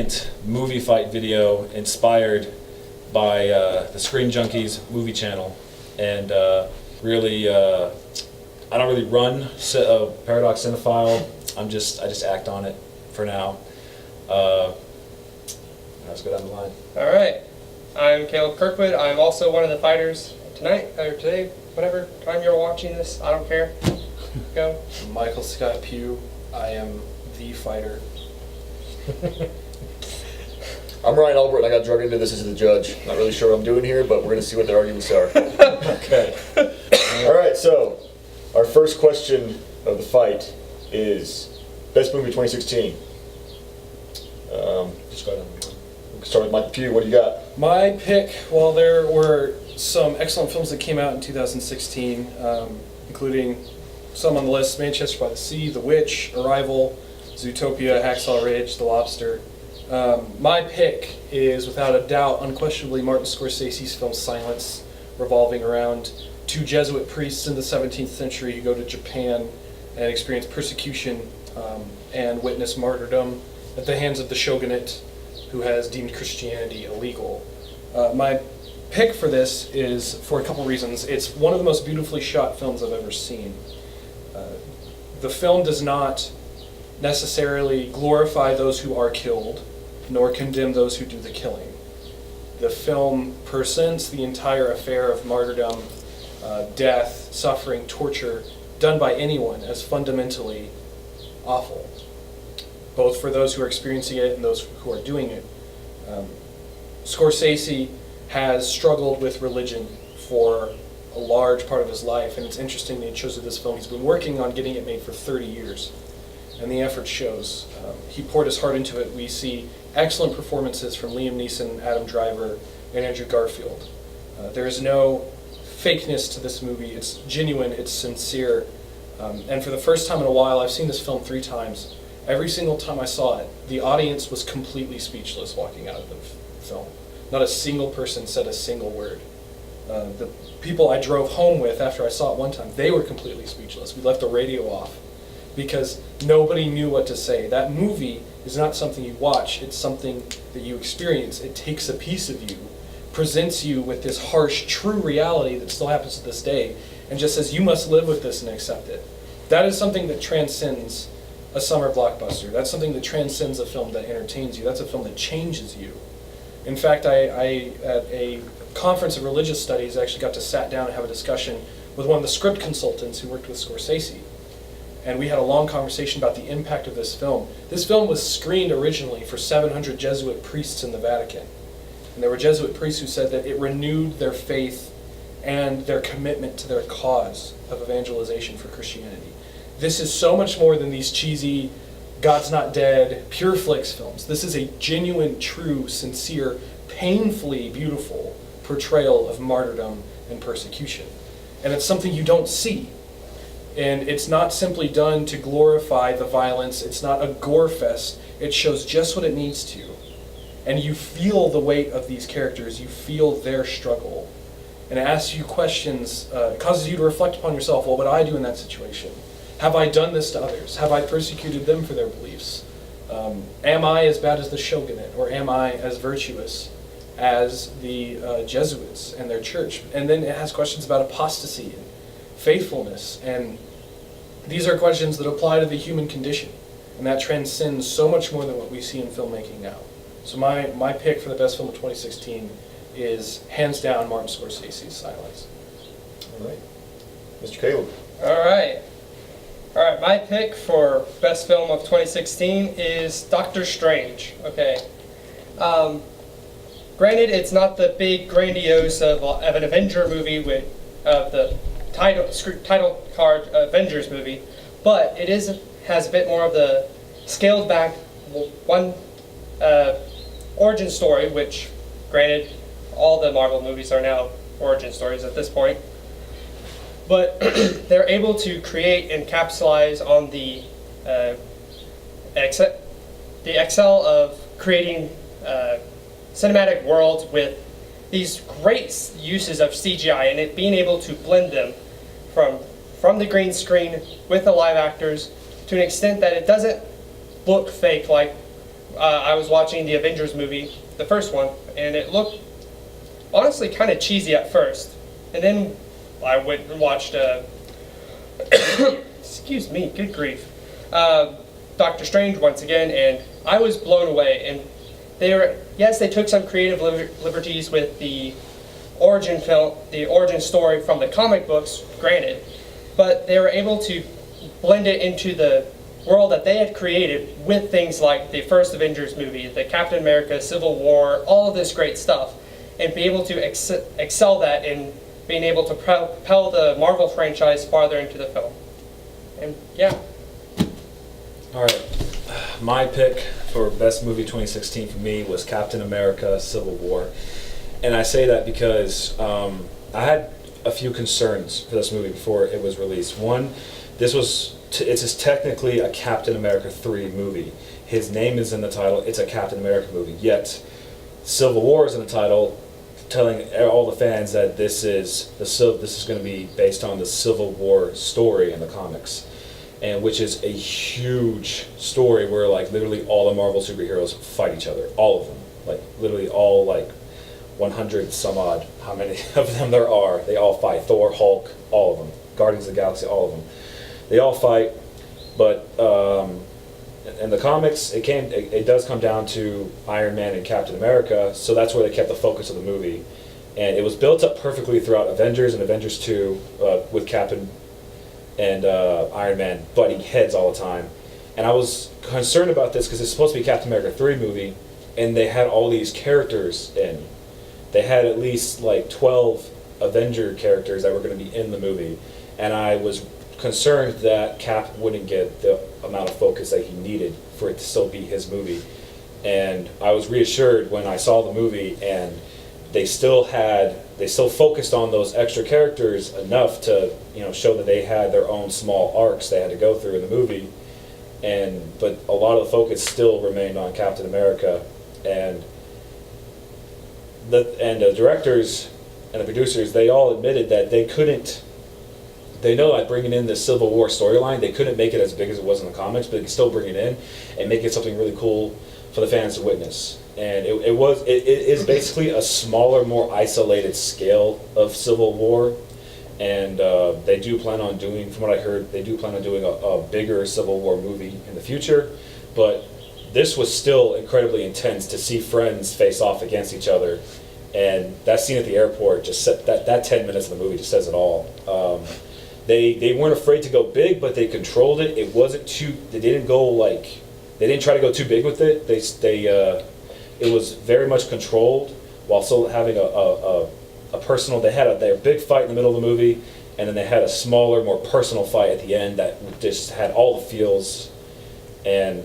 second movie fight video inspired by the Screen Junkies movie channel, and really, I don't really run Paradox Cinephile. I just act on it for now. Let's go down the line. All right, I'm Caleb Kirkwood. I'm also one of the fighters tonight or today, whatever time you're watching this. I don't care. Go. Michael Scott Pugh. I am the fighter. I'm Ryan Albert, and I got drugged into this as the judge. Not really sure what I'm doing here, but we're going to see what their arguments are. Okay. All right, so our first question of the fight is best movie 2016. Just go down the line. We can start with Michael Pugh. What do you got? My pick, well, there were some excellent films that came out in 2016, including some on the list: Manchester by the Sea, The Witch, Arrival, Zootopia, Hacksaw Ridge, The Lobster. My pick is, without a doubt, unquestionably Martin Scorsese's film Silence, revolving around two Jesuit priests in the 17th century who go to Japan and experience persecution and witness martyrdom at the hands of the shogunate, who has deemed Christianity illegal. My pick for this is for a couple reasons. It's one of the most beautifully shot films I've ever seen. The film does not necessarily glorify those who are killed, nor condemn those who do the killing. The film presents the entire affair of martyrdom, death, suffering, torture, done by anyone as fundamentally awful, both for those who are experiencing it and those who are doing it. Scorsese has struggled with religion for a large part of his life, and it's interesting that he chose this film. He's been working on getting it made for 30 years, and the effort shows. He poured his heart into it. We see excellent performances from Liam Neeson, Adam Driver, and Andrew Garfield. There is no fakeness to this movie. It's genuine, it's sincere, and for the first time in a while, I've seen this film 3 times. Every single time I saw it, the audience was completely speechless walking out of the film. Not a single person said a single word. The people I drove home with after I saw it one time, they were completely speechless. We left the radio off because nobody knew what to say. That movie is not something you watch, it's something that you experience. It takes a piece of you, presents you with this harsh, true reality that still happens to this day, and just says you must live with this and accept it. That is something that transcends a summer blockbuster. That's something that transcends a film that entertains you. That's a film that changes you. In fact, I at a conference of religious studies, actually got to sat down and have a discussion with one of the script consultants who worked with Scorsese. And we had a long conversation about the impact of this film. This film was screened originally for 700 Jesuit priests in the Vatican. And there were Jesuit priests who said that it renewed their faith and their commitment to their cause of evangelization for Christianity. This is so much more than these cheesy, God's Not Dead, pure flicks films. This is a genuine, true, sincere, painfully beautiful portrayal of martyrdom and persecution. And it's something you don't see. And it's not simply done to glorify the violence. It's not a gore fest. It shows just what it needs to. And you feel the weight of these characters. You feel their struggle. And it asks you questions. It causes you to reflect upon yourself. What would I do in that situation? Have I done this to others? Have I persecuted them for their beliefs? Am I as bad as the shogunate? Or am I as virtuous as the Jesuits and their church? And then it has questions about apostasy and faithfulness. And these are questions that apply to the human condition. And that transcends so much more than what we see in filmmaking now. So my pick for the best film of 2016 is, hands down, Martin Scorsese's Silence. All right. Mr. Caleb. All right, my pick for best film of 2016 is Doctor Strange. Okay. Granted, it's not the big grandiose of an Avenger movie with the title card Avengers movie, but it has a bit more of the scaled back one origin story, which, granted, all the Marvel movies are now origin stories at this point. But they're able to create and capitalize on the excel of creating cinematic worlds with these great uses of CGI, and it being able to blend them from the green screen with the live actors to an extent that it doesn't look fake like I was watching the Avengers movie, the first one, and it looked honestly kind of cheesy at first. And then I went and watched, excuse me, good grief, Doctor Strange once again, and I was blown away. And they took some creative liberties with the origin story from the comic books, granted, but they were able to blend it into the world that they had created with things like the first Avengers movie, the Captain America, Civil War, all of this great stuff, and be able to excel that in being able to propel the Marvel franchise farther into the film. And yeah. All right, my pick for best movie 2016 for me was Captain America: Civil War, and I say that because I had a few concerns for this movie before it was released. One, it's technically a Captain America 3 movie. His name is in the title. It's a Captain America movie. Yet, Civil War is in the title, telling all the fans that this is going to be based on the Civil War story in the comics, and which is a huge story where like literally all the Marvel superheroes fight each other, all of them, like literally all like 100 some odd, how many of them there are. They all fight. Thor, Hulk, all of them. Guardians of the Galaxy, all of them. They all fight, but in the comics, it does come down to Iron Man and Captain America, so that's where they kept the focus of the movie. And it was built up perfectly throughout Avengers and Avengers 2 with Captain and Iron Man butting heads all the time. And I was concerned about this because it's supposed to be a Captain America 3 movie, and they had all these characters in. They had at least like 12 Avenger characters that were going to be in the movie, and I was concerned that Cap wouldn't get the amount of focus that he needed for it to still be his movie. And I was reassured when I saw the movie, and they still focused on those extra characters enough to show that they had their own small arcs they had to go through in the movie, but a lot of the focus still remained on Captain America. And the directors and the producers, they all admitted that they know that bringing in the Civil War storyline, they couldn't make it as big as it was in the comics, but they could still bring it in and make it something really cool for the fans to witness. And it is basically a smaller, more isolated scale of Civil War. And they do plan on doing, from what I heard, a bigger Civil War movie in the future. But this was still incredibly intense to see friends face off against each other. And that scene at the airport, that 10 minutes of the movie just says it all. They weren't afraid to go big, but they controlled it. It wasn't too. They didn't try to go too big with it. It was very much controlled while still having a personal. They had their big fight in the middle of the movie, and then they had a smaller, more personal fight at the end that just had all the feels, and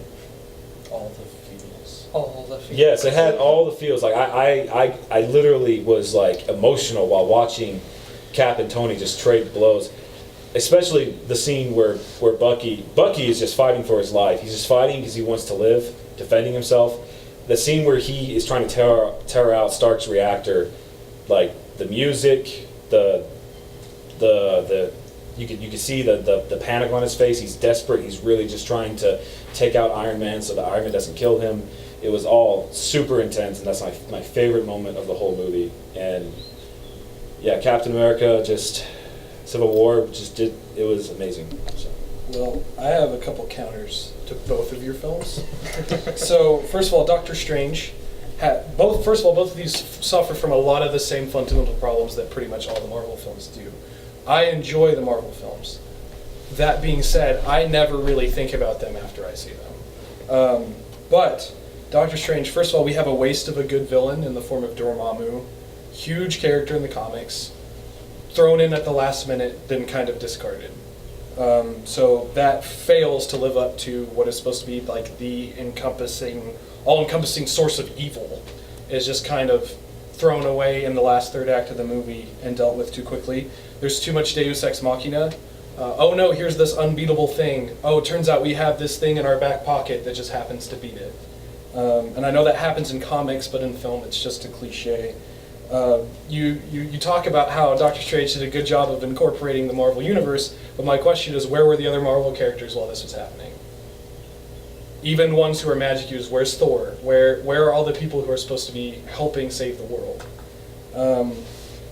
All the feels. All the feels. yes, it had all the feels. Like I literally was like emotional while watching Cap and Tony just trade blows. Especially the scene where Bucky is just fighting for his life. He's just fighting because he wants to live, defending himself. The scene where he is trying to tear out Stark's reactor, like the music, you can see the panic on his face. He's desperate. He's really just trying to take out Iron Man so that Iron Man doesn't kill him. It was all super intense, and that's my favorite moment of the whole movie. And yeah, Captain America Civil War it was amazing. So. Well, I have a couple counters to both of your films. So, first of all, Doctor Strange both of these suffer from a lot of the same fundamental problems that pretty much all the Marvel films do. I enjoy the Marvel films. That being said, I never really think about them after I see them. But Doctor Strange, first of all, we have a waste of a good villain in the form of Dormammu. Huge character in the comics. Thrown in at the last minute, then kind of discarded. So that fails to live up to what is supposed to be like the all-encompassing source of evil. Is just kind of thrown away in the last third act of the movie and dealt with too quickly. There's too much Deus Ex Machina. Oh no, here's this unbeatable thing. Oh, it turns out we have this thing in our back pocket that just happens to beat it. And I know that happens in comics, but in film it's just a cliche. You talk about how Doctor Strange did a good job of incorporating the Marvel Universe, but my question is, where were the other Marvel characters while this was happening? Even ones who are magic users. Where's Thor? Where are all the people who are supposed to be helping save the world?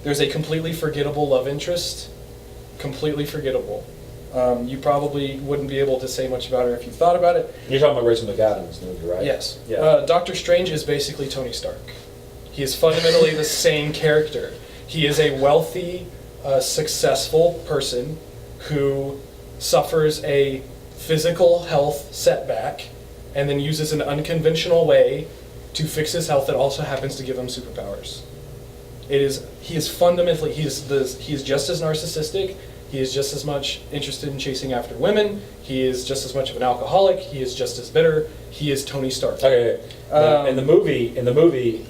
There's a completely forgettable love interest. Completely forgettable. You probably wouldn't be able to say much about her if you thought about it. You're talking about Rachel McAdams movie, right? Yes. Yeah. Doctor Strange is basically Tony Stark. He is fundamentally the same character. He is a wealthy, successful person who suffers a physical health setback and then uses an unconventional way to fix his health that also happens to give him superpowers. He is fundamentally, he is just as narcissistic. He is just as much interested in chasing after women. He is just as much of an alcoholic. He is just as bitter. He is Tony Stark. Okay. In the movie,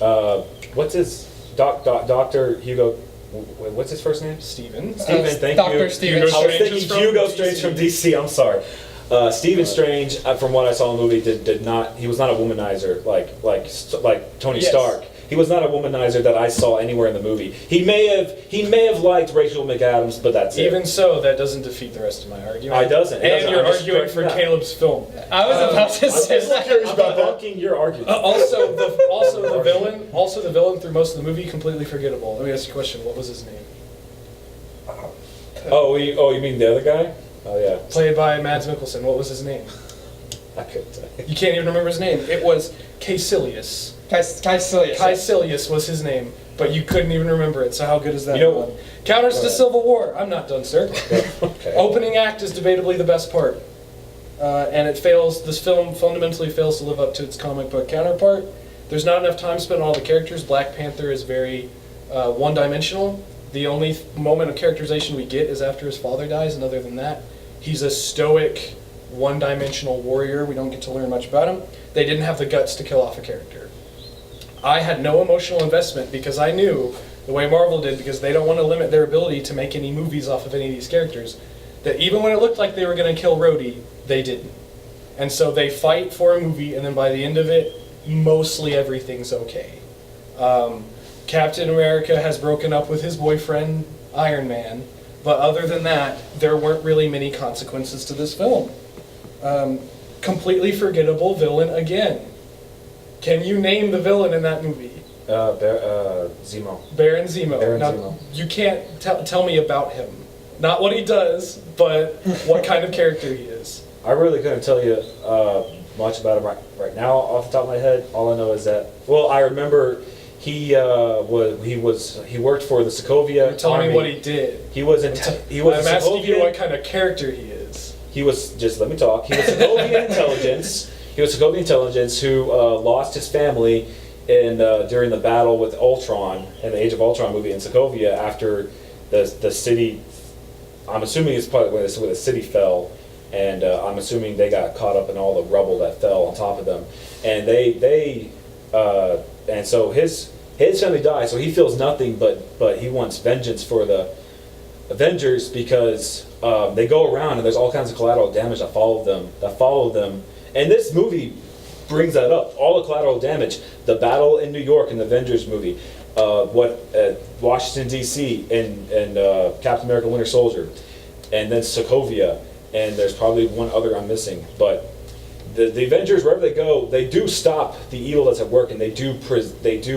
what's his Doctor Hugo? What's his first name? Stephen. Stephen, thank Dr. you. Stephen I was Strange thinking is from Hugo DC. Strange from DC. I'm sorry. Stephen Strange, from what I saw in the movie, did not. He was not a womanizer like Tony Yes. Stark. He was not a womanizer that I saw anywhere in the movie. He may have liked Rachel McAdams, but that's Even it. so, that doesn't defeat the rest of my argument. It doesn't. And you're I'm just arguing for correcting that. Caleb's film. I was about to I'm say just that. curious about that. Debunking your argument. Also, the villain through most of the movie, completely forgettable. Let me ask you a question. What was his name? You mean the other guy? Oh yeah. Played by Mads Mikkelsen. What was his name? I couldn't tell you. You can't even remember his name. It was Caecilius. Caecilius. Caecilius was his name, but you couldn't even remember it. So how good is that? You know- one? Counters Go to ahead. Civil War. I'm not done, sir. Okay. Opening act is debatably the best part, and it fails. This film fundamentally fails to live up to its comic book counterpart. There's not enough time spent on all the characters. Black Panther is very one-dimensional. The only moment of characterization we get is after his father dies, and other than that, he's a stoic, one-dimensional warrior. We don't get to learn much about him. They didn't have the guts to kill off a character. I had no emotional investment because I knew, the way Marvel did, because they don't want to limit their ability to make any movies off of any of these characters, that even when it looked like they were going to kill Rhodey, they didn't. And so they fight for a movie, and then by the end of it, mostly everything's okay. Captain America has broken up with his boyfriend, Iron Man, but other than that, there weren't really many consequences to this film. Completely forgettable villain again. Can you name the villain in that movie? Zemo. Baron Zemo. Baron Now, Zemo. you can't tell me about him. Not what he does, but what kind of character he is. I really couldn't tell you much about him right now off the top of my head. All I know is that, well, I remember he worked for the Sokovia You're telling Army. me what he did. He was I'm asking you what kind of character he is. He was, just let me talk. He was Sokovian intelligence. He was Sokovian intelligence who lost his family during the battle with Ultron in the Age of Ultron movie in Sokovia after the city. I'm assuming it's probably where the city fell, and I'm assuming they got caught up in all the rubble that fell on top of them, and and so his family died. So he feels nothing, but he wants vengeance for the Avengers because they go around and there's all kinds of collateral damage that follow them. And this movie brings that up. All the collateral damage, the battle in New York in the Avengers movie, Washington D.C. and Captain America: Winter Soldier, and then Sokovia, and there's probably one other I'm missing. But the Avengers, wherever they go, they do stop the evil that's at work, and they do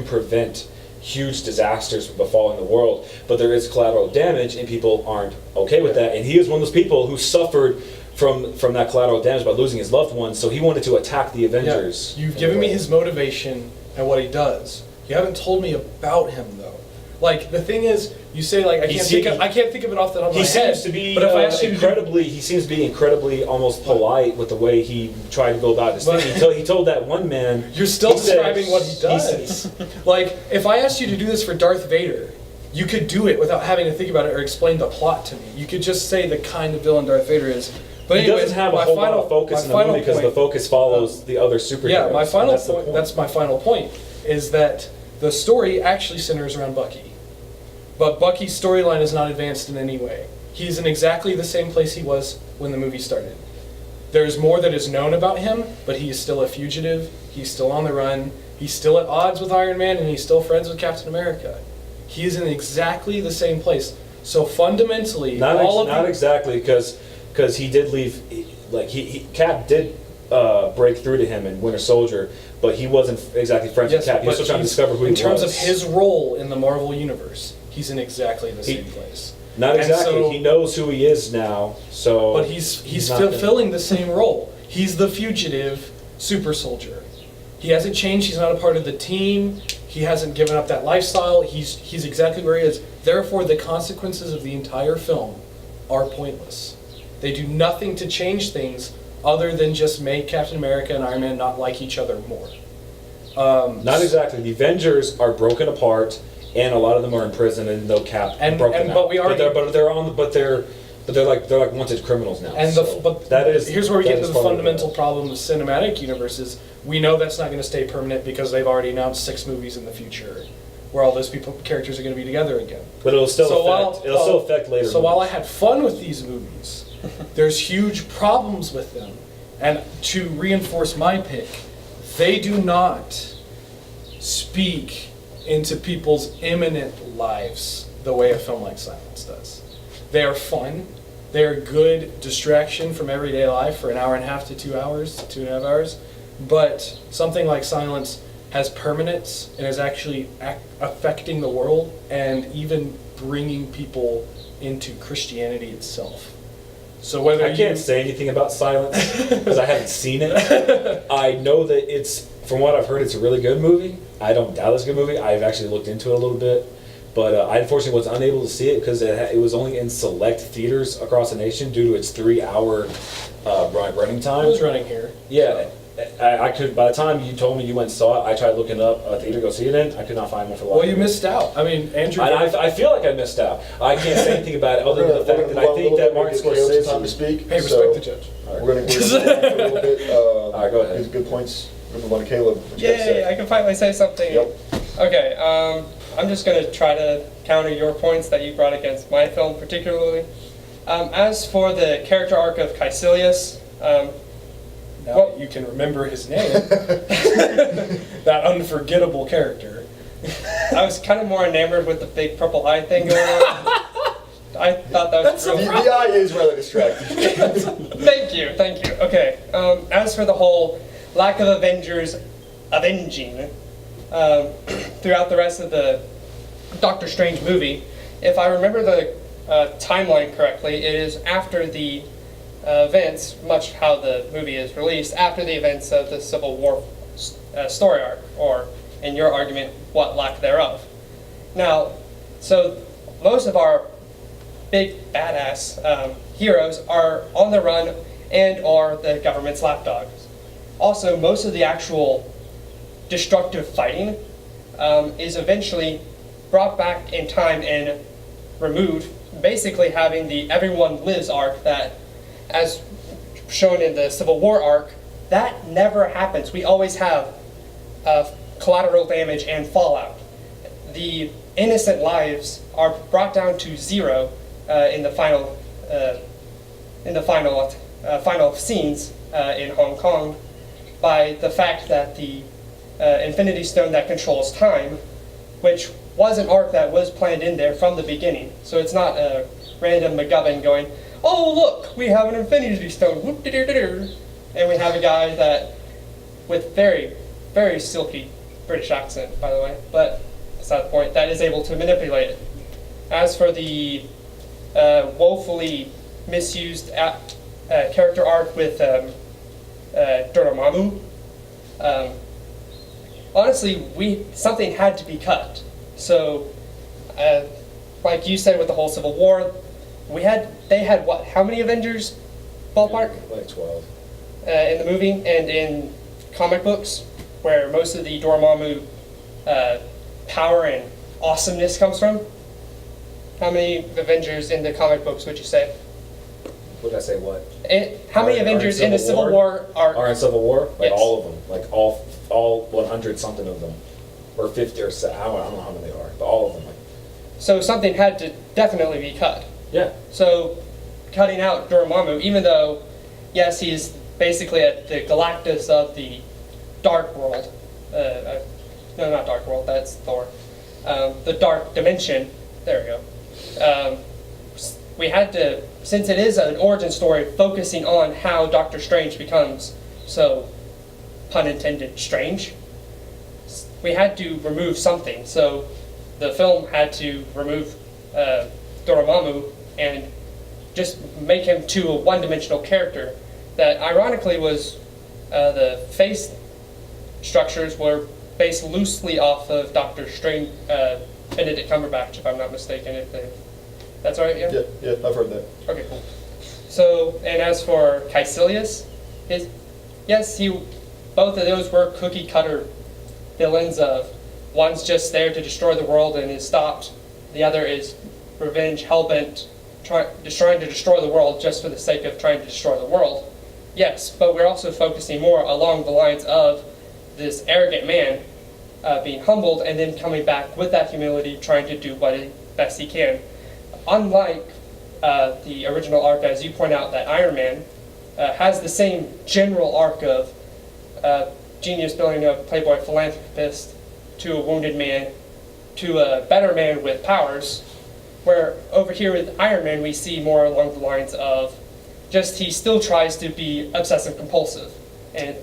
prevent huge disasters from befalling the world. But there is collateral damage, and people aren't okay with that. And he is one of those people who suffered from that collateral damage by losing his loved ones, so he wanted to attack the Avengers. Yeah, you've given me his motivation and what he does. You haven't told me about him though. Like the thing is, you say like I can't think of it off the top of my He head. seems to be but if I ask you he seems to be incredibly almost polite with the way he tried to go about his But- thing. He told that one man. you're still he said- describing what he does. Like if I asked you to do this for Darth Vader, you could do it without having to think about it or explain the plot to me. You could just say the kind of villain Darth Vader is. But He anyways, doesn't have a my whole lot final- of focus my in the final movie because the point- focus follows the other superheroes. Yeah, my final That's the point. That's my final point. Is that the story actually centers around Bucky, but Bucky's storyline is not advanced in any way. He's in exactly the same place he was when the movie started. There's more that is known about him, but he is still a fugitive. He's still on the run. He's still at odds with Iron Man, and he's still friends with Captain America. He is in exactly the same place. So fundamentally, Not exactly because he did leave. Cap did break through to him in Winter Soldier, but he wasn't exactly friends with Cap. He was still trying to discover who he was. In terms of his role in the Marvel Universe, he's in exactly the same place. Not exactly. So, he knows who he is now, so... But he's fulfilling the same role. He's the fugitive super soldier. He hasn't changed. He's not a part of the team. He hasn't given up that lifestyle. He's exactly where he is. Therefore, the consequences of the entire film are pointless. They do nothing to change things other than just make Captain America and Iron Man not like each other more. Not exactly. The Avengers are broken apart, and a lot of them are in prison, and no Cap broke them out. But they're like wanted criminals now. And here's where we get into the fundamental problem. problem of cinematic universes. We know that's not going to stay permanent because they've already announced 6 movies in the future, where all those characters are going to be together again. But it'll still affect later. So while I had fun with these movies, there's huge problems with them. And to reinforce my pick, they do not speak into people's imminent lives the way a film like Silence does. They are fun. They are good distraction from everyday life for an hour and a half to 2 hours, 2.5 hours. But something like Silence has permanence and is actually affecting the world and even bringing people into Christianity itself. So whether I can't say anything about Silence because I haven't seen it. I know that from what I've heard, it's a really good movie. I don't doubt it's a good movie. I've actually looked into it a little bit. But I unfortunately was unable to see it because it was only in select theaters across the nation due to its 3-hour running time. It was running here. Yeah. I could. By the time you told me you went and saw it, I tried looking up a theater to go see it in. I could not find one for the life. Well, you missed out. I mean, Andrew. I feel like I missed out. I can't say anything about it other than the fact that I think that Martin Scorsese. Time to speak. Hey, respect the judge. We're going to go a little bit. All right, go ahead. These good points. We're going to Caleb. Yeah, I can finally say something. Yep. Okay, I'm just going to try to counter your points that you brought against my film particularly. As for the character arc of Caecilius, now you can remember his name. That unforgettable character. I was kind of more enamored with the big purple eye thing going on. I thought that was really... The eye is rather distracting. Thank you. Okay, as for the whole lack of Avengers avenging throughout the rest of the Doctor Strange movie, if I remember the timeline correctly, it is after the events, much how the movie is released, after the events of the Civil War story arc, or, in your argument, what lack thereof. Now, so most of our big badass heroes are on the run and are the government's lapdogs. Also, most of the actual destructive fighting is eventually brought back in time and removed, basically having the everyone lives arc that, as shown in the Civil War arc, that never happens. We always have collateral damage and fallout. The innocent lives are brought down to 0 in the final scenes in Hong Kong by the fact that the Infinity Stone that controls time, which was an arc that was planned in there from the beginning. So it's not a random MacGuffin going, oh look, we have an Infinity Stone, whoop-de-doo-doo-doo. And we have a guy that, with very, very silky British accent, by the way, but that's not the point, that is able to manipulate it. As for the woefully misused character arc with Dormammu, honestly, something had to be cut. So, like you said with the whole Civil War, they had what? How many Avengers? Ballpark? Like 12. In the movie and in comic books, where most of the Dormammu power and awesomeness comes from. How many Avengers in the comic books would you say? Would I say what? How many Avengers in the Civil War are in Civil War? Like yes. all of them, like all 100 something of them, or 50 or so. I don't know how many they are, but all of them. So something had to definitely be cut. Yeah. So cutting out Dormammu, even though yes, he's basically at the Galactus of the Dark World. No, not Dark World. That's Thor. The Dark Dimension. There we go. We had to, since it is an origin story focusing on how Doctor Strange becomes so pun intended, strange. We had to remove something, so the film had to remove Dormammu and just make him to a one-dimensional character that ironically was the face structures were based loosely off of Doctor Strange, Benedict Cumberbatch, if I'm not mistaken. That's all right, yeah? Yeah, I've heard that. Okay, cool. So, and as for Caecilius, both of those were cookie-cutter villains of one's just there to destroy the world and is stopped. The other is revenge, hellbent, trying to destroy the world just for the sake of trying to destroy the world. Yes, but we're also focusing more along the lines of this arrogant man being humbled and then coming back with that humility, trying to do what best he can. Unlike the original arc, as you point out, that Iron Man has the same general arc of genius building a playboy philanthropist to a wounded man to a better man with powers, where over here with Iron Man we see more along the lines of just he still tries to be obsessive compulsive and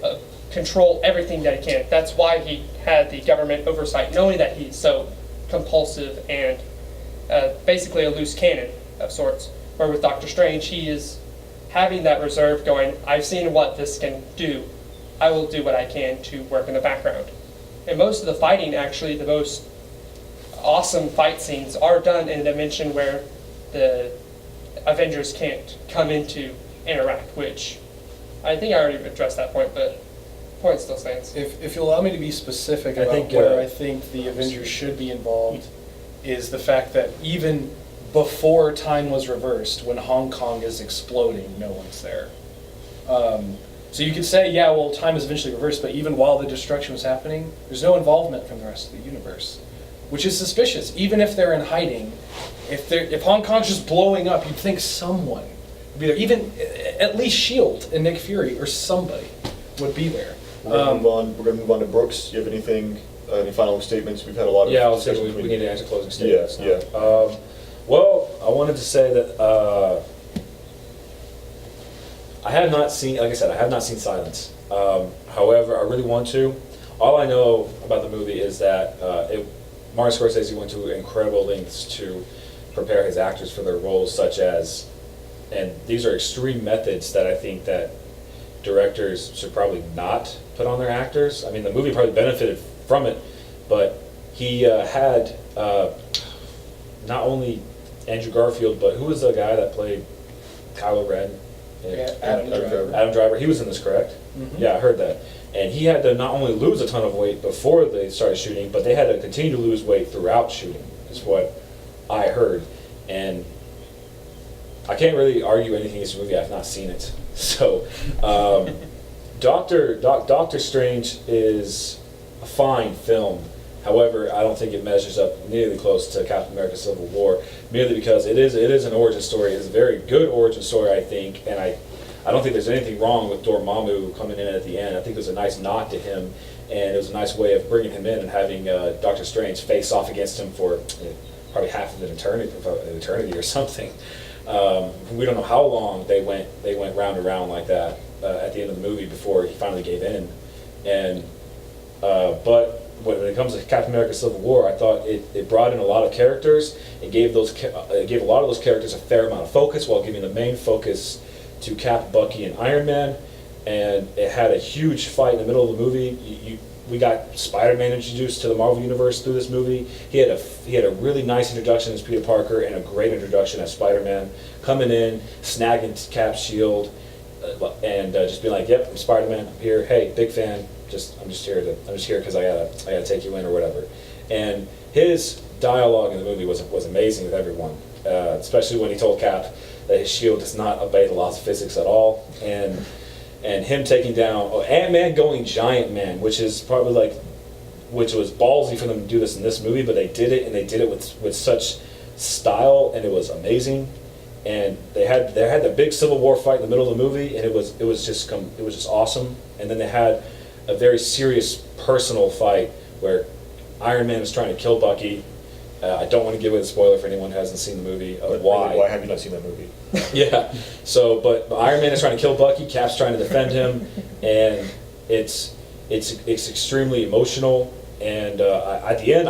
control everything that he can. That's why he had the government oversight, knowing that he's so compulsive and basically a loose cannon of sorts. Where with Doctor Strange, he is having that reserve going, I've seen what this can do. I will do what I can to work in the background. And most of the fighting, actually, the most awesome fight scenes are done in a dimension where the Avengers can't come in to interact, which I think I already addressed that point, but point still stands. If you'll allow me to be specific about where I think the Avengers should be involved, is the fact that even before time was reversed, when Hong Kong is exploding, no one's there. So you could say, yeah, well, time is eventually reversed, but even while the destruction was happening, there's no involvement from the rest of the universe, which is suspicious. Even if they're in hiding, if Hong Kong's just blowing up, you'd think someone would be there. Even at least S.H.I.E.L.D. and Nick Fury or somebody would be there. We're going to move on to Brooks. Do you have anything, any final statements? We've had a lot of... Yeah, I was thinking we need to answer closing statements. Yeah. Well, I wanted to say that I have not seen, like I said, I have not seen Silence. However, I really want to. All I know about the movie is that Martin Scorsese went to incredible lengths to prepare his actors for their roles, such as, and these are extreme methods that I think that directors should probably not put on their actors. I mean, the movie probably benefited from it, but he had not only Andrew Garfield, but who was the guy that played Kylo Ren? Adam Driver. Adam Driver. He was in this, correct? Mm-hmm. Yeah, I heard that. And he had to not only lose a ton of weight before they started shooting, but they had to continue to lose weight throughout shooting, is what I heard. And I can't really argue anything in this movie. I've not seen it. So, Doctor Strange is a fine film. However, I don't think it measures up nearly close to Captain America: Civil War, merely because it is an origin story. It is a very good origin story, I think, and I don't think there's anything wrong with Dormammu coming in at the end. I think it was a nice nod to him, and it was a nice way of bringing him in and having Doctor Strange face off against him for probably half of an eternity or something. We don't know how long they went round and round like that at the end of the movie before he finally gave in. And but when it comes to Captain America: Civil War, I thought it brought in a lot of characters. It gave a lot of those characters a fair amount of focus while giving the main focus to Cap, Bucky, and Iron Man. And it had a huge fight in the middle of the movie. We got Spider-Man introduced to the Marvel Universe through this movie. He had a really nice introduction as Peter Parker and a great introduction as Spider-Man, coming in, snagging Cap's shield, and just being like, "Yep, I'm Spider-Man. I'm here. Hey, big fan. I'm just here because I gotta take you in or whatever." And his dialogue in the movie was amazing with everyone, especially when he told Cap that his shield does not obey the laws of physics at all, and him taking down Ant-Man going Giant Man, which was ballsy for them to do this in this movie, but they did it, and they did it with such style, and it was amazing. And they had the big Civil War fight in the middle of the movie, and it was just awesome. And then they had a very serious personal fight where Iron Man was trying to kill Bucky, I don't want to give away the spoiler for anyone who hasn't seen the movie of why. Why have you not seen that movie? Yeah. So, but Iron Man is trying to kill Bucky. Cap's trying to defend him, and it's extremely emotional. And at the end,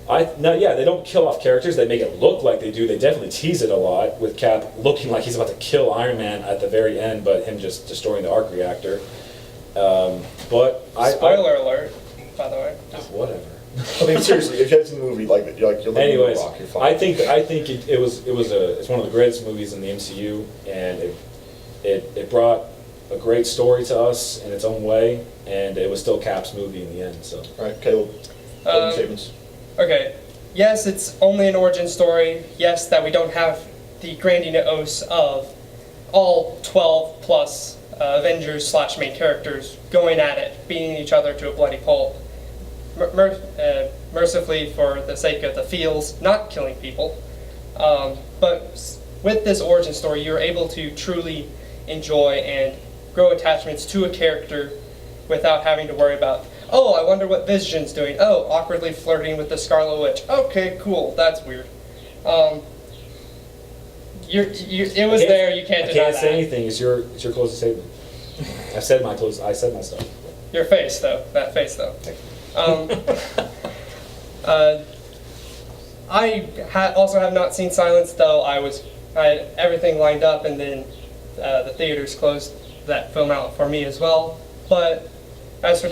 they don't kill off characters. They make it look like they do. They definitely tease it a lot with Cap looking like he's about to kill Iron Man at the very end, but him just destroying the arc reactor. Spoiler alert, by the way. Whatever. I mean, seriously, if you haven't seen the movie, like you're living Anyways, under a rock, you're fine. I think it's one of the greatest movies in the MCU, and it brought a great story to us in its own way, and it was still Cap's movie in the end. So. All right, Caleb. Closing statements. Okay. Yes, it's only an origin story. Yes, that we don't have the grandiose of all 12 plus Avengers / main characters going at it, beating each other to a bloody pulp. Mercifully, for the sake of the feels, not killing people. But with this origin story, you're able to truly enjoy and grow attachments to a character without having to worry about, oh, I wonder what Vision's doing. Oh, awkwardly flirting with the Scarlet Witch. Okay, cool, that's weird. It was there. You can't deny that. I can't say anything. It's your closing statement. I said my stuff. Your face, though. That face, though. I also have not seen Silence, though. I had everything lined up, and then the theaters closed that film out for me as well. But as for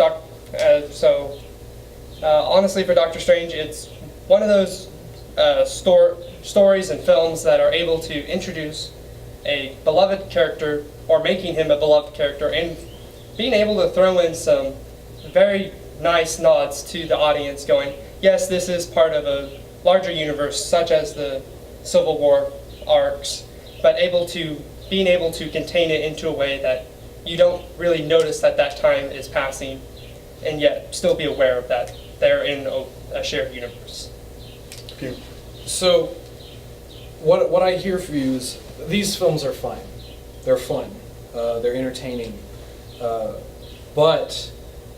honestly, for Doctor Strange, it's one of those stories and films that are able to introduce a beloved character, or making him a beloved character, and being able to throw in some very nice nods to the audience going, yes, this is part of a larger universe, such as the Civil War arcs, but being able to contain it into a way that you don't really notice that time is passing, and yet still be aware of that they're in a shared universe. So, what I hear for you is these films are fine. They're fun. They're entertaining. But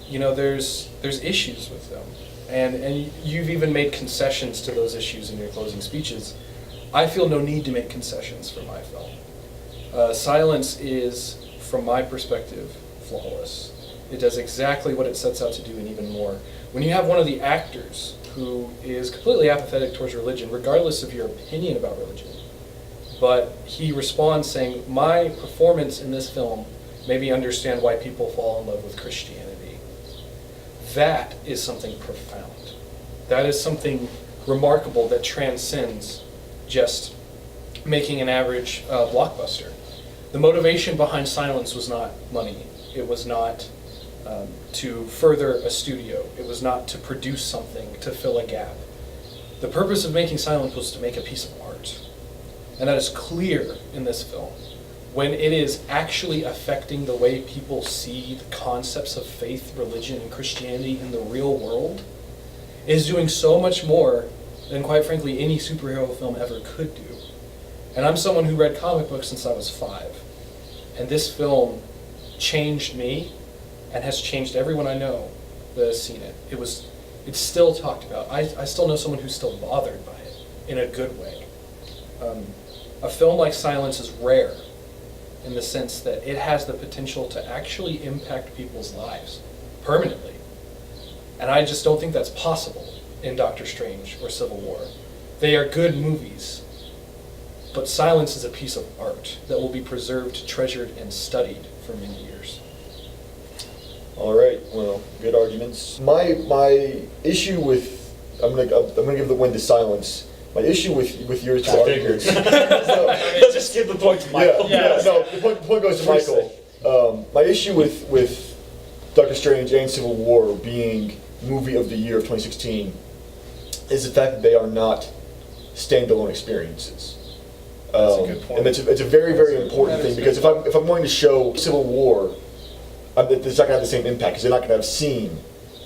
there's issues with them, and you've even made concessions to those issues in your closing speeches. I feel no need to make concessions for my film. Silence is, from my perspective, flawless. It does exactly what it sets out to do, and even more. When you have one of the actors who is completely apathetic towards religion, regardless of your opinion about religion, but he responds saying, my performance in this film made me understand why people fall in love with Christianity. That is something profound. That is something remarkable that transcends just making an average blockbuster. The motivation behind Silence was not money. It was not to further a studio. It was not to produce something, to fill a gap. The purpose of making Silence was to make a piece of art. And that is clear in this film. When it is actually affecting the way people see the concepts of faith, religion, and Christianity in the real world, it is doing so much more than, quite frankly, any superhero film ever could do. And I'm someone who read comic books since I was 5. And this film changed me and has changed everyone I know that has seen it. It's still talked about. I still know someone who's still bothered by it in a good way. A film like Silence is rare in the sense that it has the potential to actually impact people's lives permanently. And I just don't think that's possible in Doctor Strange or Civil War. They are good movies, but Silence is a piece of art that will be preserved, treasured, and studied for many years. All right. Well, good arguments. My issue with I'm gonna give the win to Silence. My issue with your two arguments. Let's just give the point to Michael. The point goes to Michael. My issue with Doctor Strange and Civil War being movie of the year of 2016 is the fact that they are not standalone experiences. That's a good point. And it's a very, very important thing, because if I'm going to show Civil War, it's not going to have the same impact, because they're not going to have seen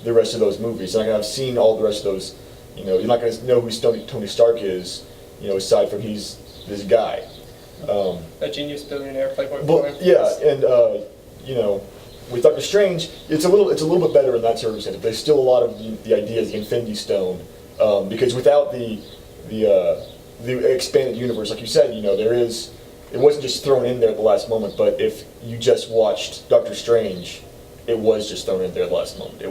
the rest of those movies. They're not going to have seen all the rest of those. You're not going to know who Tony Stark is, aside from he's this guy. A genius billionaire playboy. But, yeah, and with Doctor Strange, it's a little bit better in that circumstance. There's still a lot of the ideas, the Infinity Stone, Because without the expanded universe, like you said, it wasn't just thrown in there at the last moment. But if you just watched Doctor Strange, it was just thrown in there at the last moment. It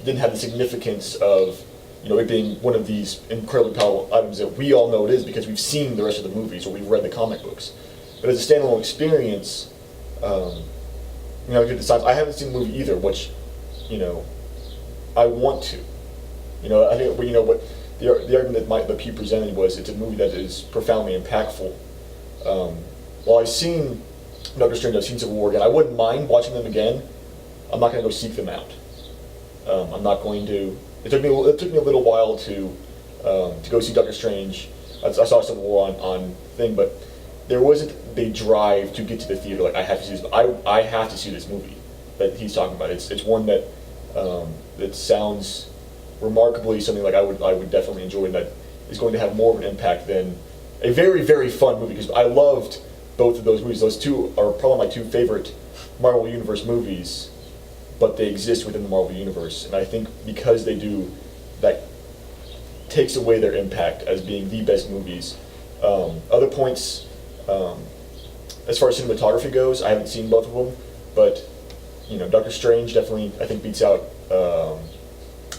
didn't have the significance of it being one of these incredibly powerful items that we all know it is because we've seen the rest of the movies or we've read the comic books. But as a standalone experience, I haven't seen the movie either, which, I want to. I think, what the argument that Pete presented was it's a movie that is profoundly impactful. While I've seen Doctor Strange, I've seen Civil War again, I wouldn't mind watching them again. I'm not going to go seek them out. I'm not going to. It took me a little while to go see Doctor Strange. I saw Civil War on thing, but there wasn't the drive to get to the theater. Like I have to see this. I have to see this movie that he's talking about. It's one that that sounds remarkably something like I would definitely enjoy, and that is going to have more of an impact than a very, very fun movie. Because I loved both of those movies. Those two are probably my two favorite Marvel Universe movies, but they exist within the Marvel Universe, and I think because they do, that takes away their impact as being the best movies. Other points, as far as cinematography goes, I haven't seen both of them, but Doctor Strange definitely I think beats out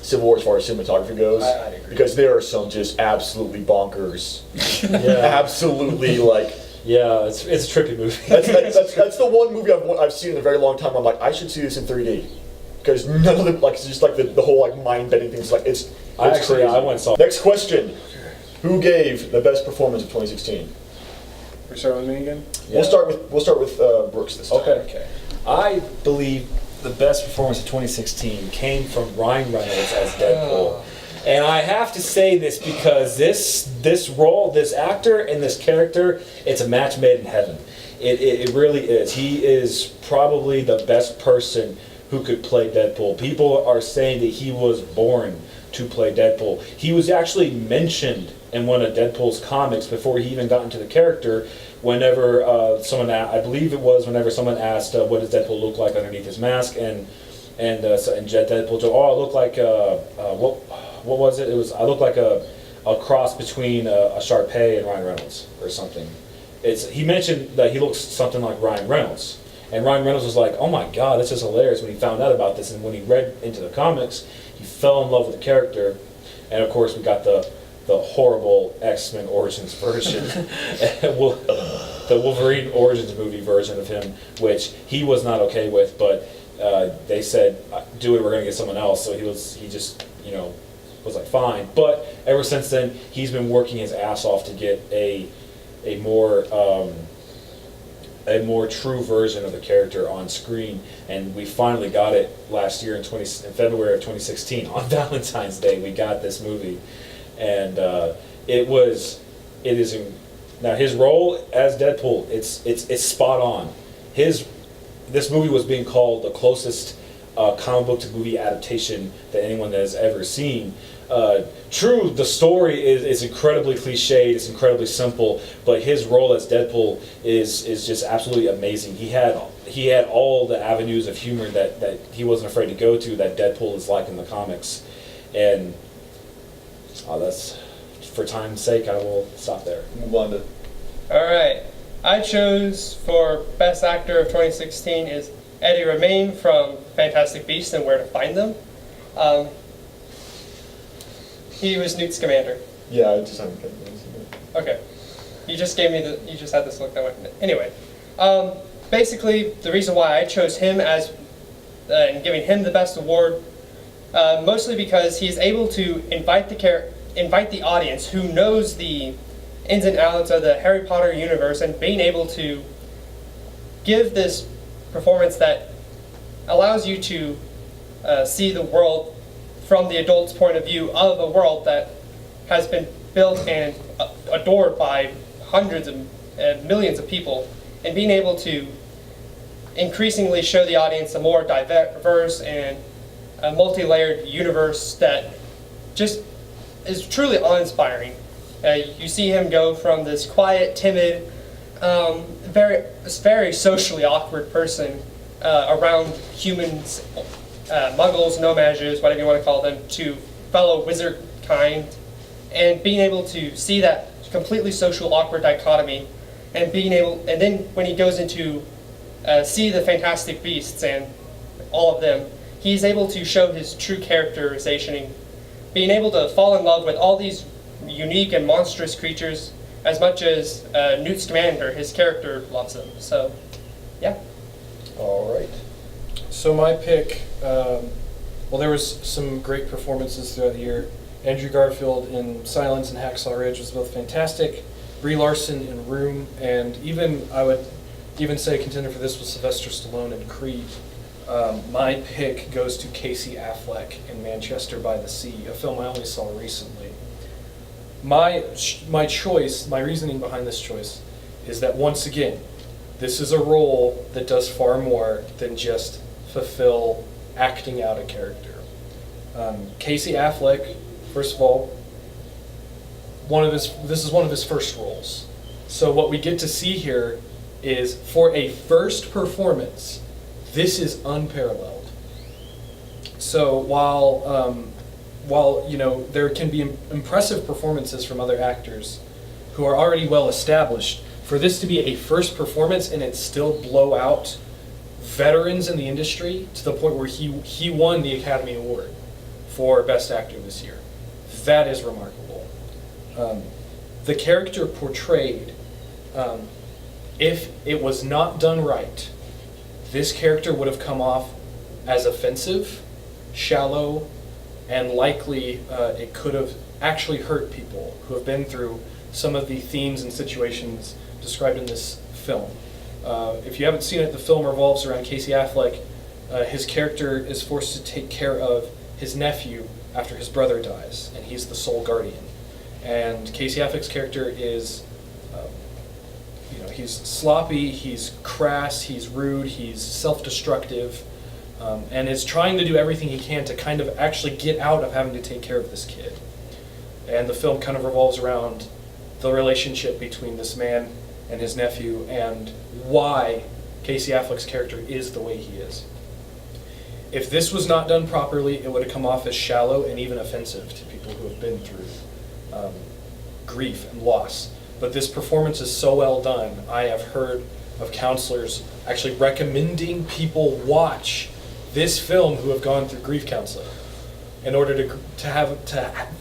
Civil War as far as cinematography goes. I'd agree. Because there are some just absolutely bonkers, absolutely Yeah, it's a trippy movie. That's the one movie I've seen in a very long time. I'm like, I should see this in 3D because none of them it's just the whole mind bending things. It's crazy. I went and saw. Next question: who gave the best performance of 2016? We're starting with me again. Yeah. We'll start with Brooks this time. Okay. I believe the best performance of 2016 came from Ryan Reynolds as Deadpool. And I have to say this because this role, this actor and this character, it's a match made in heaven. It really is. He is probably the best person who could play Deadpool. People are saying that he was born to play Deadpool. He was actually mentioned in one of Deadpool's comics before he even got into the character. Whenever I believe it was whenever someone asked, "What does Deadpool look like underneath his mask?" and Deadpool said, "Oh, I look like what was it? It was I look like a cross between a Sharpay and Ryan Reynolds or something." He mentioned that he looks something like Ryan Reynolds, and Ryan Reynolds was like, "Oh my God, that's just hilarious!" When he found out about this, and when he read into the comics, he fell in love with the character, and of course we got the horrible X-Men Origins version, the Wolverine Origins movie version of him, which he was not okay with, but they said, "Do it, we're going to get someone else." So he just was like, fine. But ever since then, he's been working his ass off to get a more true version of the character on screen, and we finally got it last year in February of 2016 on Valentine's Day. We got this movie, and now his role as Deadpool, it's spot on. This movie was being called the closest comic book to movie adaptation that anyone has ever seen. True, the story is incredibly cliched, it's incredibly simple, but his role as Deadpool is just absolutely amazing. He had all the avenues of humor that he wasn't afraid to go to that Deadpool is like in the comics, and that's, for time's sake, I will stop there. Move on to. Alright, I chose for Best Actor of 2016 is Eddie Redmayne from Fantastic Beasts and Where to Find Them. He was Newt Scamander. Yeah, I just haven't. Okay. You just had this look that way. Anyway, basically the reason why I chose him as and giving him the best award, mostly because he's able to invite the audience who knows the ins and outs of the Harry Potter universe, and being able to give this performance that allows you to see the world from the adult's point of view of a world that has been built and adored by hundreds and millions of people, and being able to increasingly show the audience a more diverse and a multi-layered universe that just is truly awe-inspiring. You see him go from this quiet, timid, very socially awkward person around humans, muggles, no-mages, whatever you want to call them, to fellow wizard kind, and being able to see that completely social awkward dichotomy, and then when he goes into see the Fantastic Beasts and all of them, he's able to show his true characterization, and being able to fall in love with all these unique and monstrous creatures as much as Newt Scamander, his character, loves them. So, yeah. All right. So my pick, well, there was some great performances throughout the year. Andrew Garfield in Silence and Hacksaw Ridge was both fantastic. Brie Larson in Room, and I would even say a contender for this was Sylvester Stallone in Creed. My pick goes to Casey Affleck in Manchester by the Sea, a film I only saw recently. My choice, my reasoning behind this choice, is that once again, this is a role that does far more than just fulfill acting out a character. Casey Affleck, first of all, this is one of his first roles. So what we get to see here is, for a first performance, this is unparalleled. So while there can be impressive performances from other actors who are already well established, for this to be a first performance and it still blow out veterans in the industry to the point where he won the Academy Award for Best Actor this year, that is remarkable. The character portrayed, if it was not done right, this character would have come off as offensive, shallow, and likely it could have actually hurt people who have been through some of the themes and situations described in this film. If you haven't seen it, the film revolves around Casey Affleck. His character is forced to take care of his nephew after his brother dies, and he's the sole guardian. And Casey Affleck's character is, he's sloppy, he's crass, he's rude, he's self-destructive, and is trying to do everything he can to kind of actually get out of having to take care of this kid. And the film kind of revolves around the relationship between this man and his nephew, and why Casey Affleck's character is the way he is. If this was not done properly, it would have come off as shallow and even offensive to people who have been through grief and loss. But this performance is so well done. I have heard of counselors actually recommending people watch this film who have gone through grief counseling in order to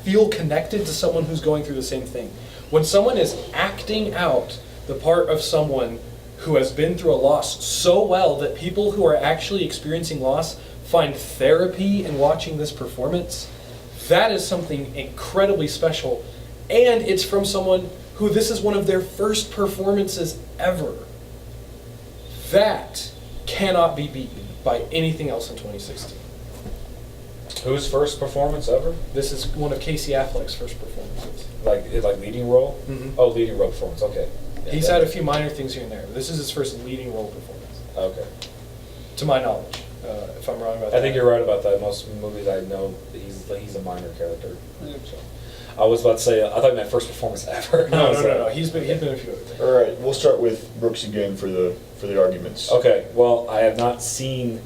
feel connected to someone who's going through the same thing. When someone is acting out the part of someone who has been through a loss so well that people who are actually experiencing loss find therapy in watching this performance, that is something incredibly special. And it's from someone who this is one of their first performances ever. That cannot be beaten by anything else in 2016. Whose first performance ever? This is one of Casey Affleck's first performances. Like leading role? Mhm. Oh, leading role performance. Okay. Yeah, He's had a few minor things here and there, but this is his first leading role performance, Okay. to my knowledge. If I'm wrong about that. I think you're right about that. Most movies I know, he's a minor character. So, I was about to say, I thought you meant first performance ever. No. He's been a few other things. All right, we'll start with Brooks again for the arguments. Okay. Well, I have not seen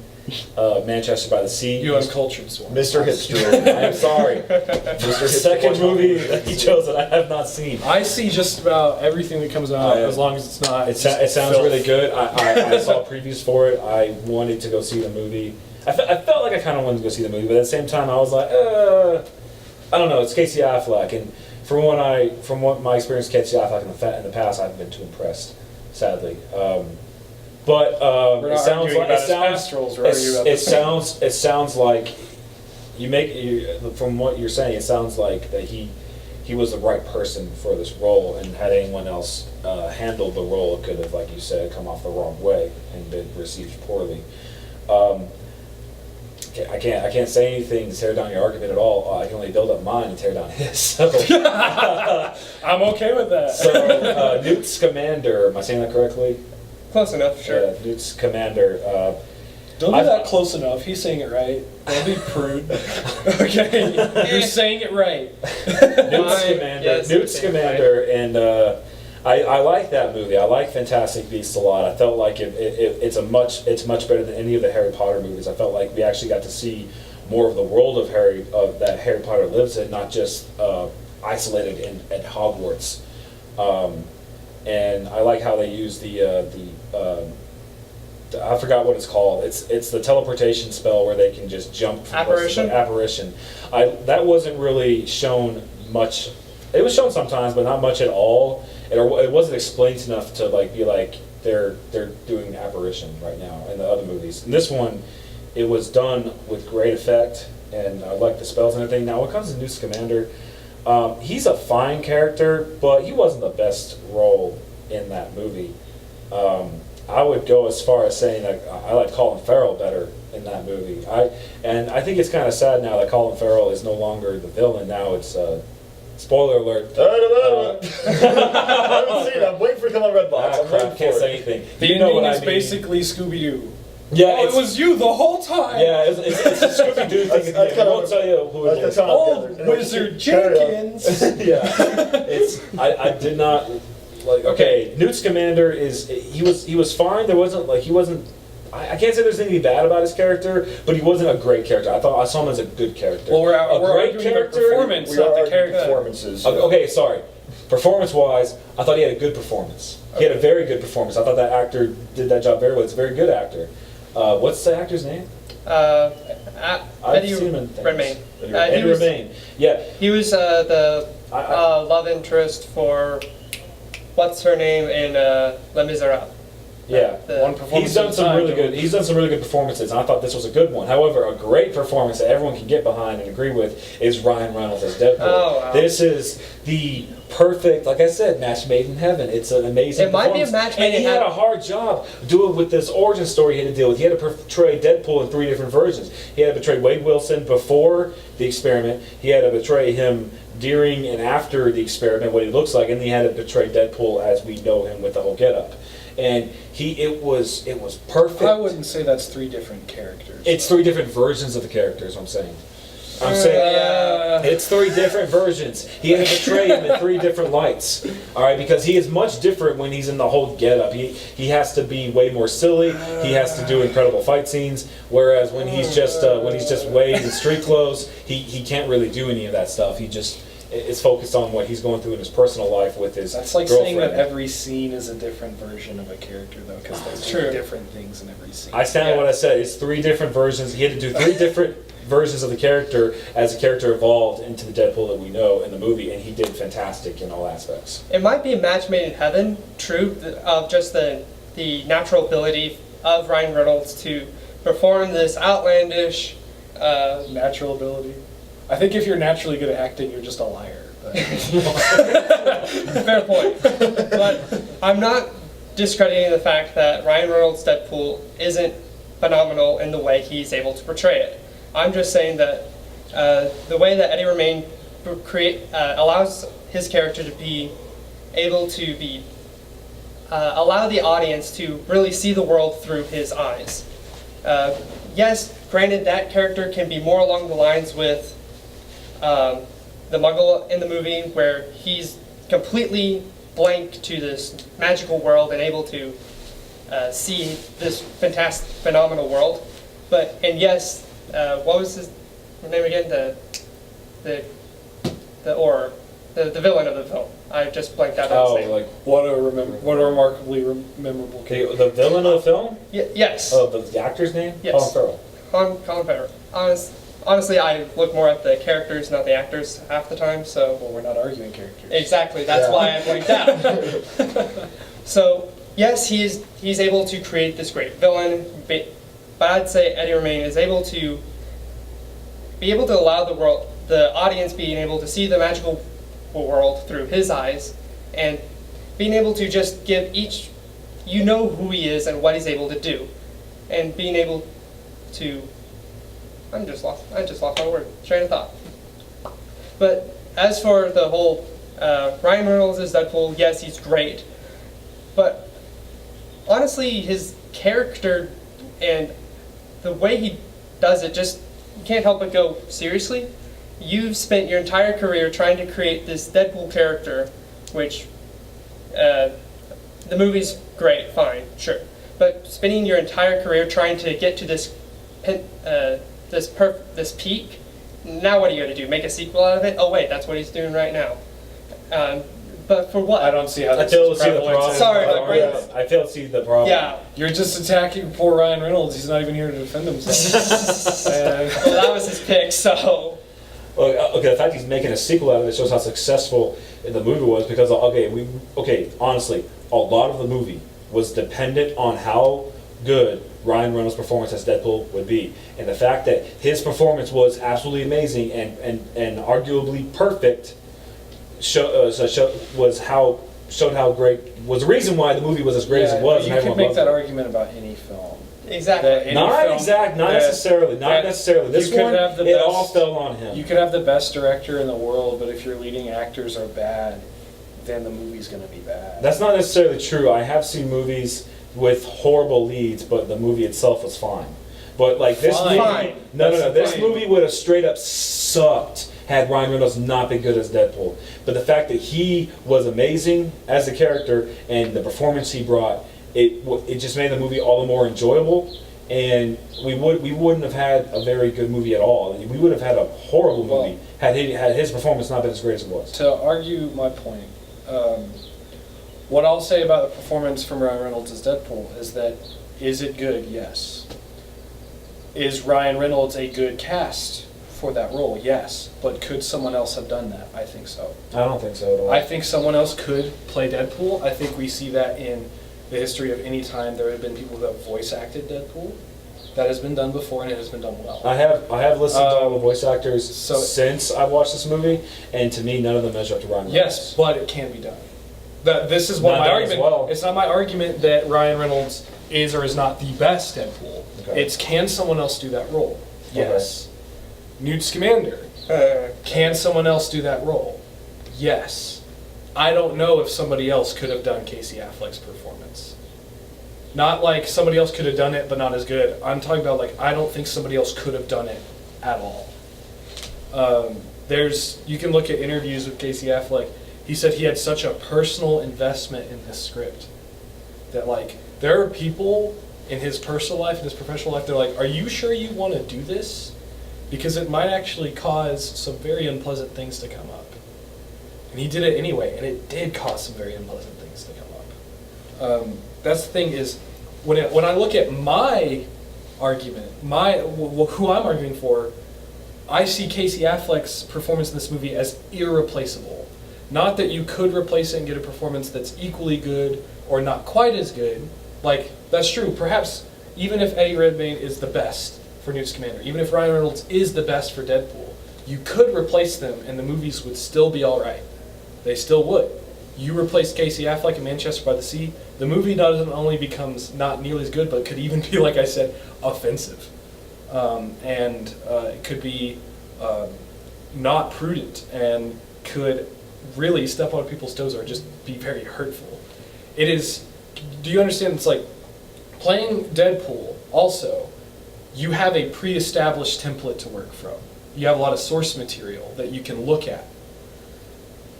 Manchester by the Sea. You uncultured swan. Mr. Hipster. I'm sorry. Mr. Second movie that he chose that I have not seen. I see just about everything that comes out, as long as it's not. It sounds filth. really good. I saw previews for it. I wanted to go see the movie. I felt like I kind of wanted to go see the movie, but at the same time, I was like, I don't know. It's Casey Affleck, and from what my experience with Casey Affleck in the past, I haven't been too impressed, sadly. But We're not it sounds arguing like about his past roles, we're arguing about this. it sounds like from what you're saying, it sounds like that he was the right person for this role, and had anyone else handled the role, it could have, like you said, come off the wrong way and been received poorly. I can't say anything to tear down your argument at all. I can only build up mine and tear down his. So. I'm okay with that. So Newt Scamander, am I saying that correctly? Close enough, sure. Yeah, Newt Scamander. Don't do that close enough. He's saying it right. Don't be prude. Okay, you're saying it right. Newt Scamander, and I like that movie. I like Fantastic Beasts a lot. I felt like it's much better than any of the Harry Potter movies. I felt like we actually got to see more of the world of that Harry Potter lives in, not just isolated at Hogwarts. And I like how they use I forgot what it's called. It's the teleportation spell where they can just jump from Apparition? Apparition. That wasn't really shown much. It was shown sometimes, but not much at all. It wasn't explained enough to be like they're doing apparition right now in the other movies. In this one, it was done with great effect, and I like the spells and everything. Now, when it comes to Newt Scamander, he's a fine character, but he wasn't the best role in that movie. I would go as far as saying that I like Colin Farrell better in that movie. I think it's kind of sad now that Colin Farrell is no longer the villain. Now it's spoiler alert. I haven't seen it. I'm waiting for it to come on Redbox. I'm Crap, waiting can't for say it. anything. The You know ending what is I mean. basically Scooby-Doo. Yeah, Oh, it was you the whole time. Yeah, it's a Scooby-Doo thing. That's I won't tell you who it that's is. kind Oh, of- Wizard Carry on. Jenkins. Yeah, I did not like. Okay, Newt Scamander he was fine. There wasn't he wasn't. I can't say there's anything bad about his character, but he wasn't a great character. I saw him as a good character. Well, we're a great arguing the performance, We not are the arguing character. performances. Okay, sorry. Performance-wise, I thought he had a good performance. He had a very good performance. I thought that actor did that job very well. He's a very good actor. What's the actor's name? Eddie seen him in things. Redmayne. Eddie Redmayne. Yeah. He was the I- love interest for what's her name in Les Miserables. Yeah, One performance he's done at a some time, really though. good. He's done some really good performances, and I thought this was a good one. However, a great performance that everyone can get behind and agree with is Ryan Reynolds as Deadpool. Oh, wow. This is the perfect, like I said, match made in heaven. It's an amazing. It might be a performance. match and made in he had a heaven. hard job doing with this origin story he had to deal with. He had to portray Deadpool in 3 different versions. He had to portray Wade Wilson before the experiment. He had to portray him during and after the experiment, what he looks like, and he had to portray Deadpool as we know him with the whole getup. And it was perfect. I wouldn't say that's 3 different characters. It's 3 different versions of the characters. I'm saying it's 3 different versions. He had to portray him in 3 different lights. All right, because he is much different when he's in the whole getup. He has to be way more silly. He has to do incredible fight scenes. Whereas when he's just Wade in street clothes, he can't really do any of that stuff. He just is focused on what he's going through in his personal life with his That's like girlfriend. saying that every scene is a different version of a character, though, because there's True. different things in every scene. I stand by what I said. It's 3 different versions. He had to do 3 different versions of the character as the character evolved into the Deadpool that we know in the movie, and he did fantastic in all aspects. It might be a match made in heaven, true, of just the natural ability of Ryan Reynolds to perform this outlandish. Natural ability. I think if you're naturally good at acting, you're just a liar. But Fair point. But I'm not discrediting the fact that Ryan Reynolds' Deadpool isn't phenomenal in the way he's able to portray it. I'm just saying that the way that Eddie Redmayne allows his character to be able to be allow the audience to really see the world through his eyes. Yes, granted, that character can be more along the lines with the Muggle in the movie, where he's completely blank to this magical world and able to see this fantastic, phenomenal world. And yes, what was his name again? The villain of the film. I just blanked out on his name. like what a remarkably memorable character. the villain of the film? Yes. Oh, the actor's name? Yes. Colin Farrell. Colin Farrell. Honestly, I look more at the characters, not the actors, half the time. So Well, we're not arguing characters. exactly, that's why I blanked out. So yes, he's able to create this great villain, but I'd say Eddie Redmayne is able to allow the audience being able to see the magical world through his eyes, and being able to just give each, who he is and what he's able to do, and being able to. I just lost my train of thought. But as for the whole Ryan Reynolds as Deadpool, yes, he's great. But honestly, his character and the way he does it, just you can't help but go, seriously? You've spent your entire career trying to create this Deadpool character, which the movie's great, fine, sure. But spending your entire career trying to get to this this peak. Now what are you going to do? Make a sequel out of it? Oh wait, that's what he's doing right now. But for what? I don't see how I that's fail to see the problem. Sorry, my brain- I fail to see the problem. Yeah. You're just attacking poor Ryan Reynolds. He's not even here to defend himself. Well, that was his pick, so. Well, okay, the fact he's making a sequel out of it shows how successful the movie was because, honestly, a lot of the movie was dependent on how good Ryan Reynolds' performance as Deadpool would be. And the fact that his performance was absolutely amazing and arguably perfect showed how great, was the reason why the movie was as great as it was. You and can everyone make loved that it. argument about any film. Exactly. Not necessarily. This you could one, have the it best- all fell on him. You could have the best director in the world, but if your leading actors are bad, then the movie's going to be bad. That's not necessarily true. I have seen movies with horrible leads, but the movie itself was fine. But like this Fine. movie, Fine. no. This Fine. movie would have straight up sucked had Ryan Reynolds not been good as Deadpool. But the fact that he was amazing as a character and the performance he brought, it just made the movie all the more enjoyable. And we wouldn't have had a very good movie at all. We would have had a horrible movie had his performance not been as great as it was. To argue my point, what I'll say about the performance from Ryan Reynolds as Deadpool is that, is it good? Yes. Is Ryan Reynolds a good cast for that role? Yes. But could someone else have done that? I think so. I don't think so at all. I think someone else could play Deadpool. I think we see that in the history of any time there have been people who have voice acted Deadpool. That has been done before and it has been done well. I have listened to all the voice actors so- since I've watched this movie, and to me, none of them measure up to Ryan Reynolds. Yes, but it can be done. This is what Not my done as argument. well. It's not my argument that Ryan Reynolds is or is not the best Deadpool. Okay. It's can someone else do that role? Yes. Newt Scamander. Can someone else do that role? Yes. I don't know if somebody else could have done Casey Affleck's performance. Not like somebody else could have done it, but not as good. I'm talking about like I don't think somebody else could have done it at all. You can look at interviews with Casey Affleck. He said he had such a personal investment in this script that like there are people in his personal life and his professional life. They're like, "Are you sure you want to do this? Because it might actually cause some very unpleasant things to come up." And he did it anyway, and it did cause some very unpleasant things to come up. That's the thing is, when I look at my argument, who I'm arguing for, I see Casey Affleck's performance in this movie as irreplaceable. Not that you could replace it and get a performance that's equally good or not quite as good. Like, that's true. Perhaps even if Eddie Redmayne is the best for Newt Scamander, even if Ryan Reynolds is the best for Deadpool, you could replace them and the movies would still be all right. They still would. You replace Casey Affleck in Manchester by the Sea, the movie not only becomes not nearly as good, but could even be, like I said, offensive. It could be not prudent and could really step on people's toes or just be very hurtful. It is, do you understand, it's like playing Deadpool also, you have a pre-established template to work from. You have a lot of source material that you can look at.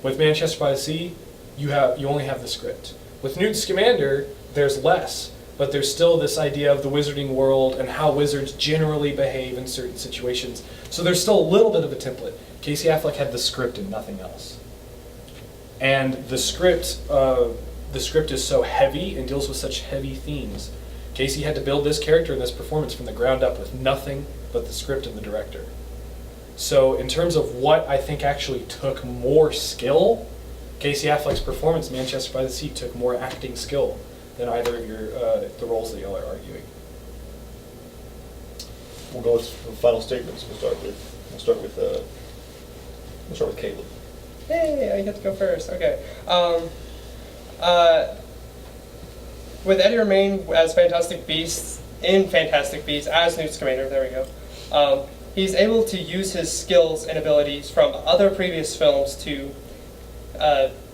With Manchester by the Sea, you only have the script. With Newt Scamander, there's less, but there's still this idea of the wizarding world and how wizards generally behave in certain situations. So there's still a little bit of a template. Casey Affleck had the script and nothing else. And the script is so heavy and deals with such heavy themes. Casey had to build this character and this performance from the ground up with nothing but the script and the director. So in terms of what I think actually took more skill, Casey Affleck's performance in Manchester by the Sea took more acting skill than either of the roles that y'all are arguing. We'll go with final statements. We'll start with Caleb. Hey, I get to go first. Okay. With Eddie Redmayne as Fantastic Beasts, as Newt Scamander, there we go. He's able to use his skills and abilities from other previous films to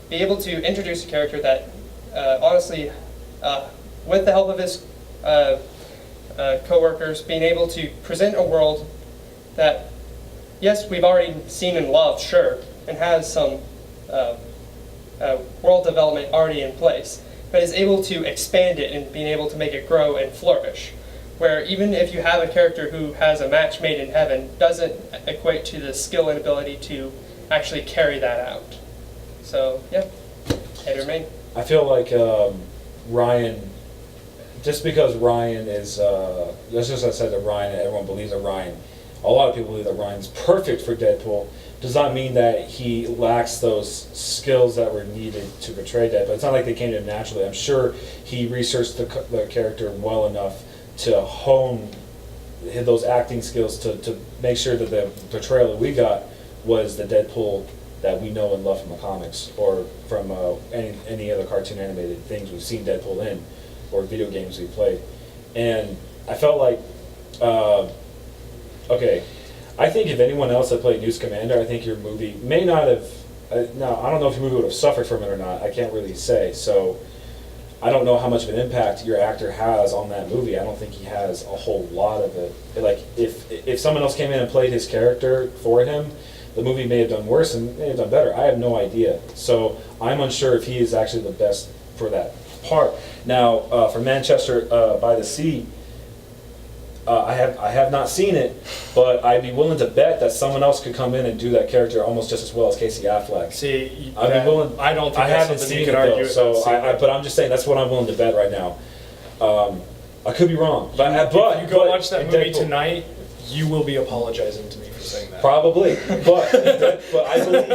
be able to introduce a character that, honestly, with the help of his co-workers, being able to present a world that, yes, we've already seen and loved, sure, and has some world development already in place, but is able to expand it and being able to make it grow and flourish. where even if you have a character who has a match made in heaven, doesn't equate to the skill and ability to actually carry that out. So, yeah, hate or may. I feel like Ryan, just because Ryan is, that's just I said that Ryan, everyone believes that Ryan, a lot of people believe that Ryan's perfect for Deadpool, does not mean that he lacks those skills that were needed to portray Deadpool. It's not like they came to him naturally. I'm sure he researched the character well enough to hone those acting skills to make sure that the portrayal that we got was the Deadpool that we know and love from the comics or from any other cartoon animated things we've seen Deadpool in or video games we've played. And I felt like, okay, I think if anyone else had played News Commander, I think your movie may not have, no, I don't know if your movie would have suffered from it or not. I can't really say. So I don't know how much of an impact your actor has on that movie. I don't think he has a whole lot of it. Like, if someone else came in and played his character for him, the movie may have done worse and may have done better. I have no idea. So I'm unsure if he is actually the best for that part. Now, for Manchester by the Sea, I have not seen it, but I'd be willing to bet that someone else could come in and do that character almost just as well as Casey Affleck. See, I'd be willing. I don't think I that's haven't something seen you it can though, argue so about. but I'm just saying that's what I'm willing to bet right now. I could be wrong, but If you go but watch that in movie Deadpool- tonight, you will be apologizing to me for saying that. Probably, but I believe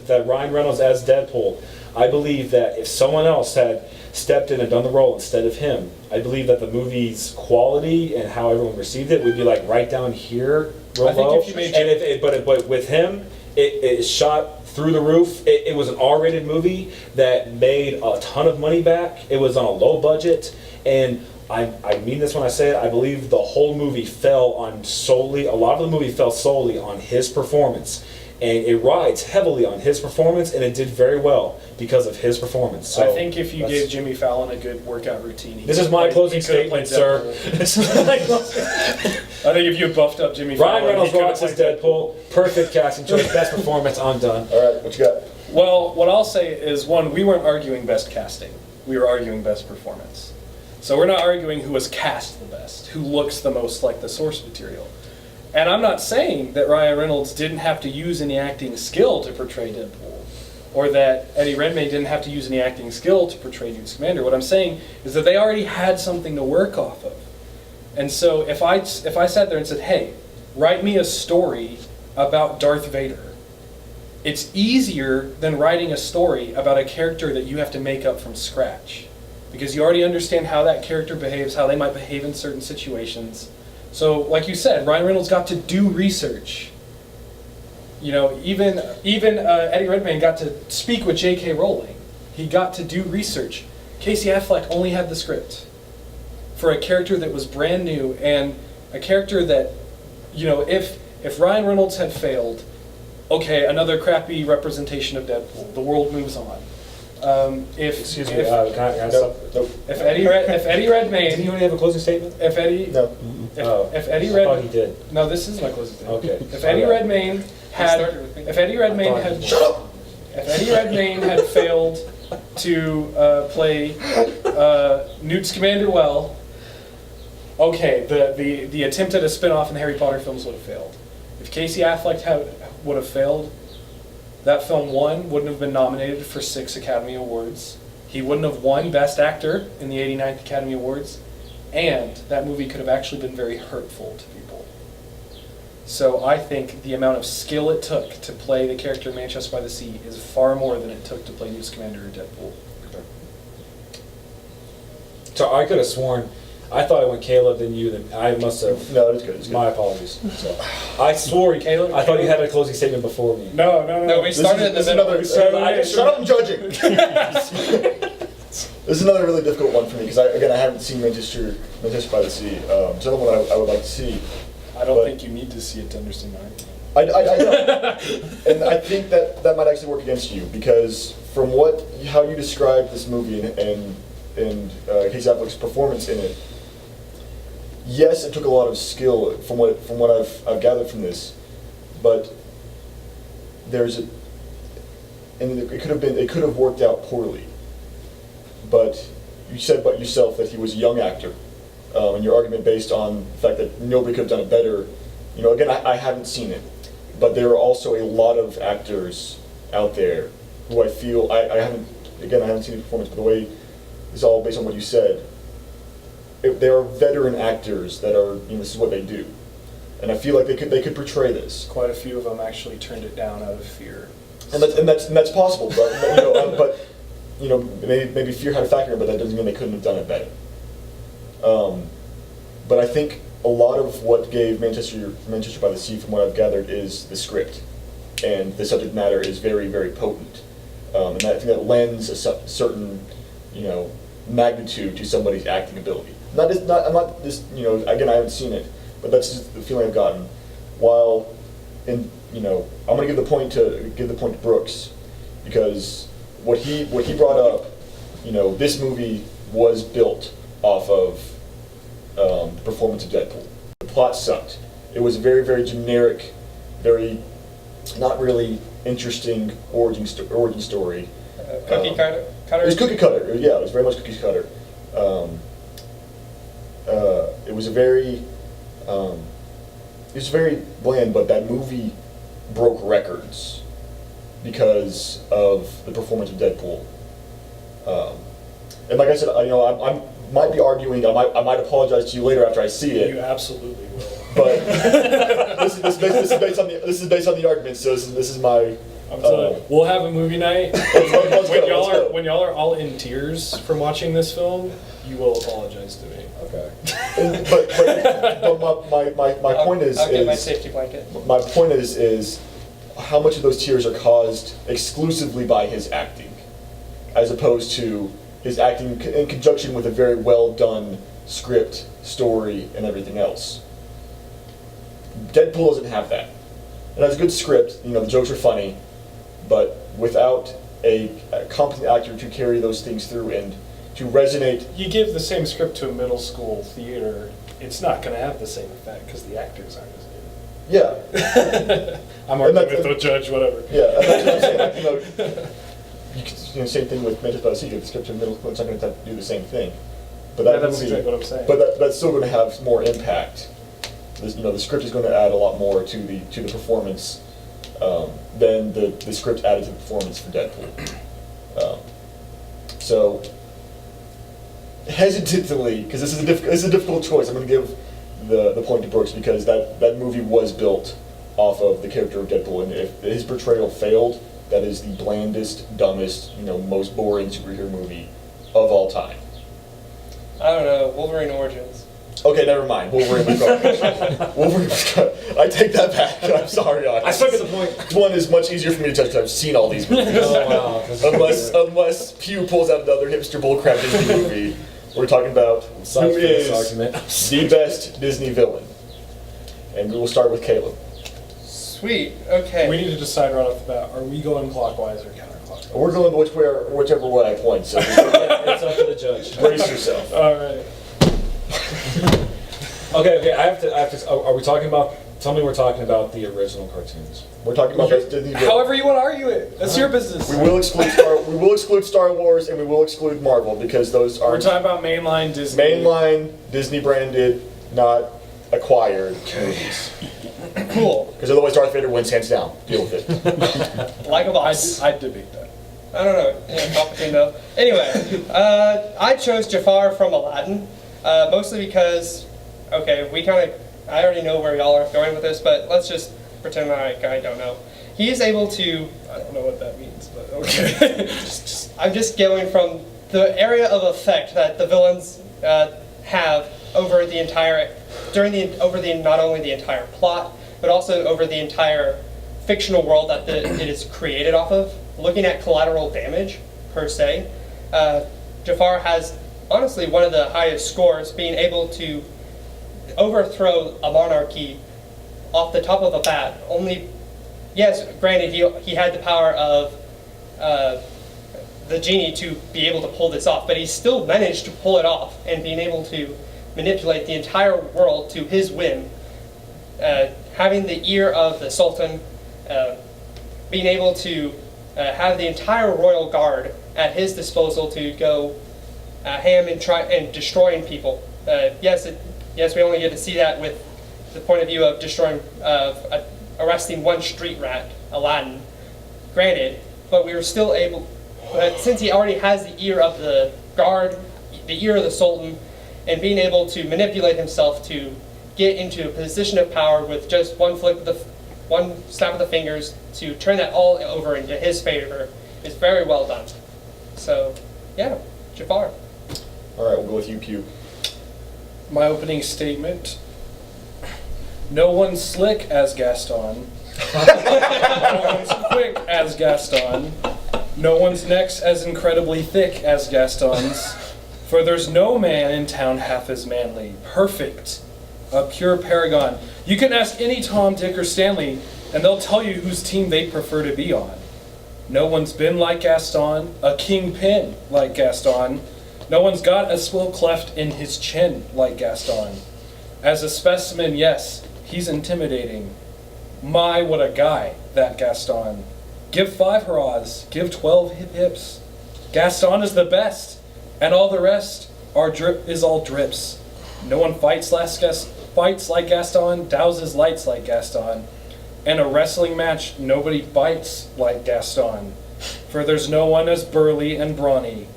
that Ryan Reynolds as Deadpool, I believe that if someone else had stepped in and done the role instead of him, I believe that the movie's quality and how everyone received it would be like right down here, real I think low. if you made But with him, it shot through the roof. It was an R-rated movie that made a ton of money back. It was on a low budget, and I mean this when I say it, I believe the whole movie fell on solely, a lot of the movie fell solely on his performance. And it rides heavily on his performance, and it did very well because of his performance. So I think if you gave Jimmy Fallon a good workout routine, This is my closing statement, sir. I think if you buffed up Jimmy Ryan Fallon, Reynolds he could've rocks as played Deadpool. Perfect casting choice, best performance, I'm done. All right, what you got? Well, what I'll say is, one, we weren't arguing best casting. We were arguing best performance. So we're not arguing who was cast the best, who looks the most like the source material. And I'm not saying that Ryan Reynolds didn't have to use any acting skill to portray Deadpool, or that Eddie Redmayne didn't have to use any acting skill to portray Newt Scamander. What I'm saying is that they already had something to work off of. And so if I sat there and said, hey, write me a story about Darth Vader, it's easier than writing a story about a character that you have to make up from scratch. Because you already understand how that character behaves, how they might behave in certain situations. So, like you said, Ryan Reynolds got to do research. You know, even Eddie Redmayne got to speak with J.K. Rowling. He got to do research. Casey Affleck only had the script for a character that was brand new, and a character that, you know, if Ryan Reynolds had failed, okay, another crappy representation of Deadpool. The world moves on. Excuse me, can I Nope. If Eddie Redmayne, Didn't you already have a closing statement? if Eddie, No. if Eddie I thought he Redmayne, did. no, this is my closing statement. Okay. If Eddie Redmayne had, started with me. if Eddie Redmayne I thought had, he Shut up! if Eddie Redmayne had failed to play Newt Scamander well, okay, the attempt at a spin-off in the Harry Potter films would have failed. If Casey Affleck would have failed, that film, one, wouldn't have been nominated for 6 Academy Awards. He wouldn't have won Best Actor in the 89th Academy Awards. And that movie could have actually been very hurtful to people. So I think the amount of skill it took to play the character in Manchester by the Sea is far more than it took to play Newt Scamander or Deadpool. So I could have sworn, I thought it went Caleb, then you, then I must have. No, it's good. It's good. My apologies. So, I swore, Caleb- I thought you had a closing statement before me. No. No, we This started is, in the this is middle. another. I just- Shut up! I'm judging. This is another really difficult one for me because I haven't seen Manchester by the Sea. It's another one I would like to see. I don't But- think you need to see it to understand my argument. I don't. And I think that might actually work against you because from how you described this movie and Casey Affleck's performance in it, yes, it took a lot of skill from what I've gathered from this, but it could have worked out poorly. But you said about yourself that he was a young actor, and your argument based on the fact that nobody could have done it better, again, I haven't seen it, but there are also a lot of actors out there who I feel, I haven't seen the performance, but the way it's all based on what you said, there are veteran actors that are, this is what they do. And I feel like they could portray this. Quite a few of them actually turned it down out of fear. And that's possible, but maybe fear had a factor, but that doesn't mean they couldn't have done it better. But I think a lot of what gave Manchester by the Sea, from what I've gathered, is the script, and the subject matter is very, very potent, and I think that lends a certain, magnitude to somebody's acting ability. I'm not just again, I haven't seen it, but that's just the feeling I've gotten. While I'm going to give the point to Brooks, because what he brought up, this movie was built off of the performance of Deadpool. The plot sucked. It was a very, very generic, very not really interesting origin story. Cookie cutter. It was cookie cutter. Yeah, it was very much cookie cutter. It was very bland, but that movie broke records because of the performance of Deadpool. And like I said, I might be arguing. I might apologize to you later after I see it. You absolutely will. But this is based on the argument. So this is my. I'm telling you, we'll have a movie night. Let's go. When y'all are all in tears from watching this film, you will apologize to me. Okay. But my point is, I'll get my safety blanket. My point is how much of those tears are caused exclusively by his acting, as opposed to his acting in conjunction with a very well done script, story, and everything else. Deadpool doesn't have that. It has a good script, the jokes are funny, but without a competent actor to carry those things through and to resonate. You give the same script to a middle school theater, it's not going to have the same effect because the actors aren't as good. Yeah. I'm arguing with the judge, whatever. Yeah, that's what I'm saying. You could, same thing with Manchester by the Sea. Give the script to a middle school, it's not going to have to do the same thing. But that that's movie, exactly what I'm saying. But that's still going to have more impact. The script is going to add a lot more to the performance than the script added to the performance for Deadpool. So hesitantly, because this is a difficult choice, I'm going to give the point to Brooks, because that movie was built off of the character of Deadpool, and if his portrayal failed, that is the blandest, dumbest, most boring superhero movie of all time. I don't know. Wolverine Origins. Okay, never mind. Wolverine was garbage. Wolverine was garbage. I take that back. I'm sorry. I stuck at the point. One is much easier for me to touch because I've seen all these movies. Oh wow. Unless Pew pulls out another hipster bullcrap Disney movie, we're talking about who Sorry for this is argument. the best Disney villain. And we will start with Caleb. Sweet. Okay. We need to decide right off the bat, are we going clockwise or counterclockwise? We're going whichever way I point, so It's up to the judge. brace yourself. All right. Okay. I have to. Are we talking about? Tell me we're talking about the original cartoons. We're talking about best Disney villain. However you want to argue it. That's your business. We will exclude Star Wars, and we will exclude Marvel, because those are We're talking about mainline Disney. mainline Disney branded, not acquired movies. Cool. Because otherwise Darth Vader wins hands down. Deal with it. Like a boss. I'd debate that. I don't know. Yeah, complicated though. Anyway, I chose Jafar from Aladdin, mostly because, okay, I already know where y'all are going with this, but let's just pretend I don't know. He is able to, I don't know what that means, but okay. I'm just going from the area of effect that the villains have over the entire, not only the entire plot, but also over the entire fictional world that it is created off of. Looking at collateral damage, per se, Jafar has honestly one of the highest scores, being able to overthrow a monarchy off the top of a bat. Only, yes, granted, he had the power of the genie to be able to pull this off, but he still managed to pull it off, and being able to manipulate the entire world to his whim, having the ear of the Sultan, being able to have the entire royal guard at his disposal to go ham and try and destroying people Yes, we only get to see that with the point of view of arresting one street rat, Aladdin. Granted, but we were still able. But since he already has the ear of the guard, the ear of the Sultan, and being able to manipulate himself to get into a position of power with just one snap of the fingers to turn that all over into his favor is very well done. So, yeah, Jafar. All right, we'll go with you, Pew. My opening statement: no one's slick as Gaston. No one's quick as Gaston. No one's neck's as incredibly thick as Gaston's. For there's no man in town half as manly. Perfect. A pure paragon. You can ask any Tom, Dick, or Stanley, and they'll tell you whose team they prefer to be on. No one's been like Gaston, a kingpin like Gaston. No one's got a swill cleft in his chin like Gaston. As a specimen, yes, he's intimidating. My, what a guy, that Gaston. Give 5 hurrahs, give 12 hip hips. Gaston is the best, and all the rest is all drips. No one fights like Gaston, douses lights like Gaston. In a wrestling match, nobody bites like Gaston. For there's no one as burly and brawny.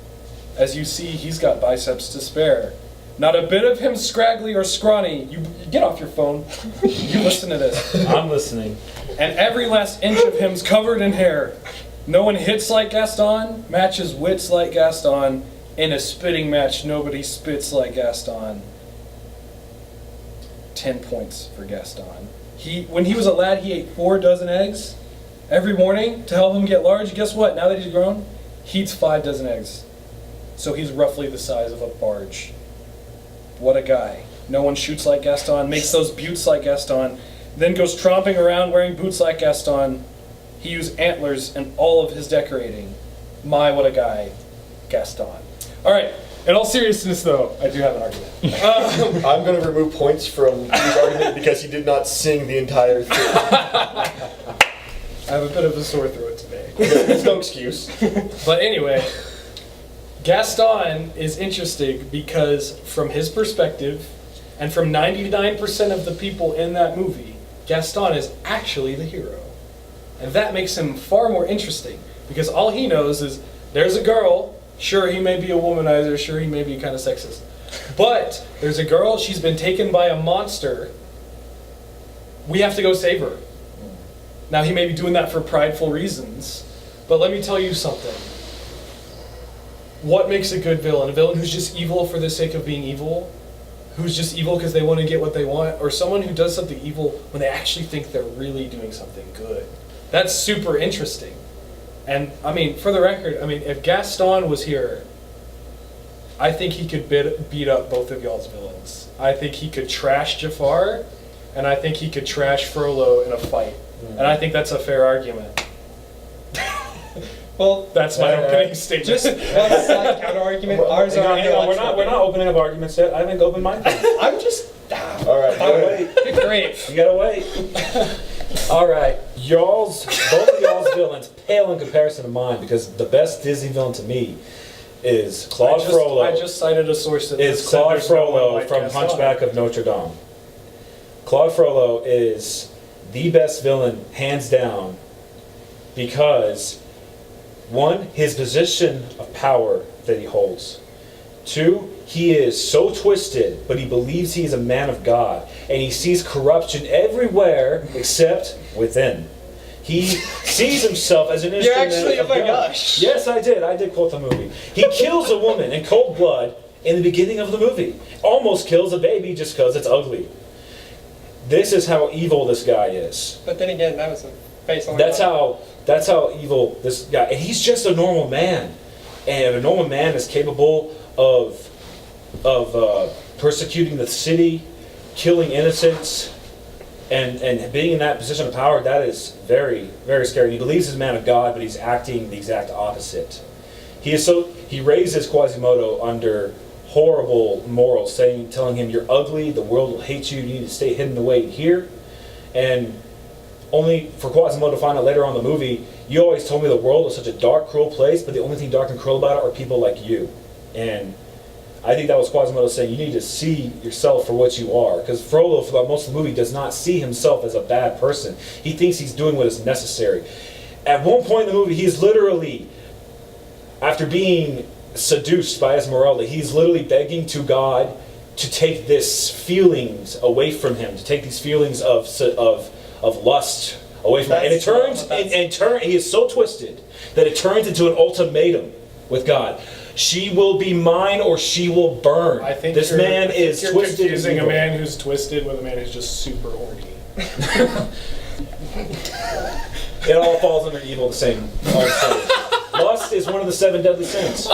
As you see, he's got biceps to spare. Not a bit of him scraggly or scrawny. You get off your phone. You listen to this. I'm listening. And every last inch of him's covered in hair. No one hits like Gaston, matches wits like Gaston. In a spitting match, nobody spits like Gaston. 10 points for Gaston. When he was a lad, he ate 4 dozen eggs every morning to help him get large. Guess what? Now that he's grown, he eats 5 dozen eggs. So he's roughly the size of a barge. What a guy. No one shoots like Gaston, makes those buttes like Gaston, then goes tromping around wearing boots like Gaston. He used antlers in all of his decorating. My, what a guy. Gaston. All right. In all seriousness, though, I do have an argument. I'm going to remove points from his argument because he did not sing the entire thing. I have a bit of a sore throat today. There's no excuse. But anyway, Gaston is interesting because from his perspective, and from 99% of the people in that movie, Gaston is actually the hero. And that makes him far more interesting because all he knows is there's a girl. Sure, he may be a womanizer. Sure, he may be kind of sexist. But there's a girl. She's been taken by a monster. We have to go save her. Now, he may be doing that for prideful reasons. But let me tell you something. What makes a good villain? A villain who's just evil for the sake of being evil? Who's just evil because they want to get what they want? Or someone who does something evil when they actually think they're really doing something good? That's super interesting. And, I mean, for the record, if Gaston was here, I think he could beat up both of y'all's villains. I think he could trash Jafar, and I think he could trash Frollo in a fight. And I think that's a fair argument. Well, that's my opening statement. Just one side counter argument. Ours are Hang on, we're not opening up arguments yet. I haven't opened mine. I'm just. All right. Wait. Good grief. You gotta wait. All right, both of y'all's villains pale in comparison to mine because the best Disney villain to me is Claude Frollo. I just cited a source that is said Claude there's no one Frollo like from Gaston. Hunchback of Notre Dame. Claude Frollo is the best villain, hands down, because 1, his position of power that he holds. 2, he is so twisted, but he believes he is a man of God, and he sees corruption everywhere except within. He sees himself as an You're instrument actually, of oh my God. gosh. Yes, I did quote the movie. He kills a woman in cold blood in the beginning of the movie. Almost kills a baby just because it's ugly. This is how evil this guy is. But then again, that was a face on. That's how evil this guy. And he's just a normal man, and a normal man is capable of persecuting the city, killing innocents, and being in that position of power. That is very, very scary. He believes he's a man of God, but he's acting the exact opposite. He raises Quasimodo under horrible morals, telling him you're ugly, the world will hate you, you need to stay hidden away here. And only for Quasimodo to find out later on in the movie, you always told me the world was such a dark, cruel place, but the only thing dark and cruel about it are people like you. And I think that was Quasimodo saying you need to see yourself for what you are. Because Frollo, for most of the movie, does not see himself as a bad person. He thinks he's doing what is necessary. At one point in the movie, he's literally, after being seduced by Esmeralda, he's literally begging to God to take this feelings away from him, to take these feelings of lust away from him. And it turns, he is so twisted that it turns into an ultimatum with God. She will be mine or she will burn. I think this man is you're twisted. confusing a man who's twisted with a man who's just super horny. It all falls under evil the same. All the same. Lust is one of the 7 deadly sins.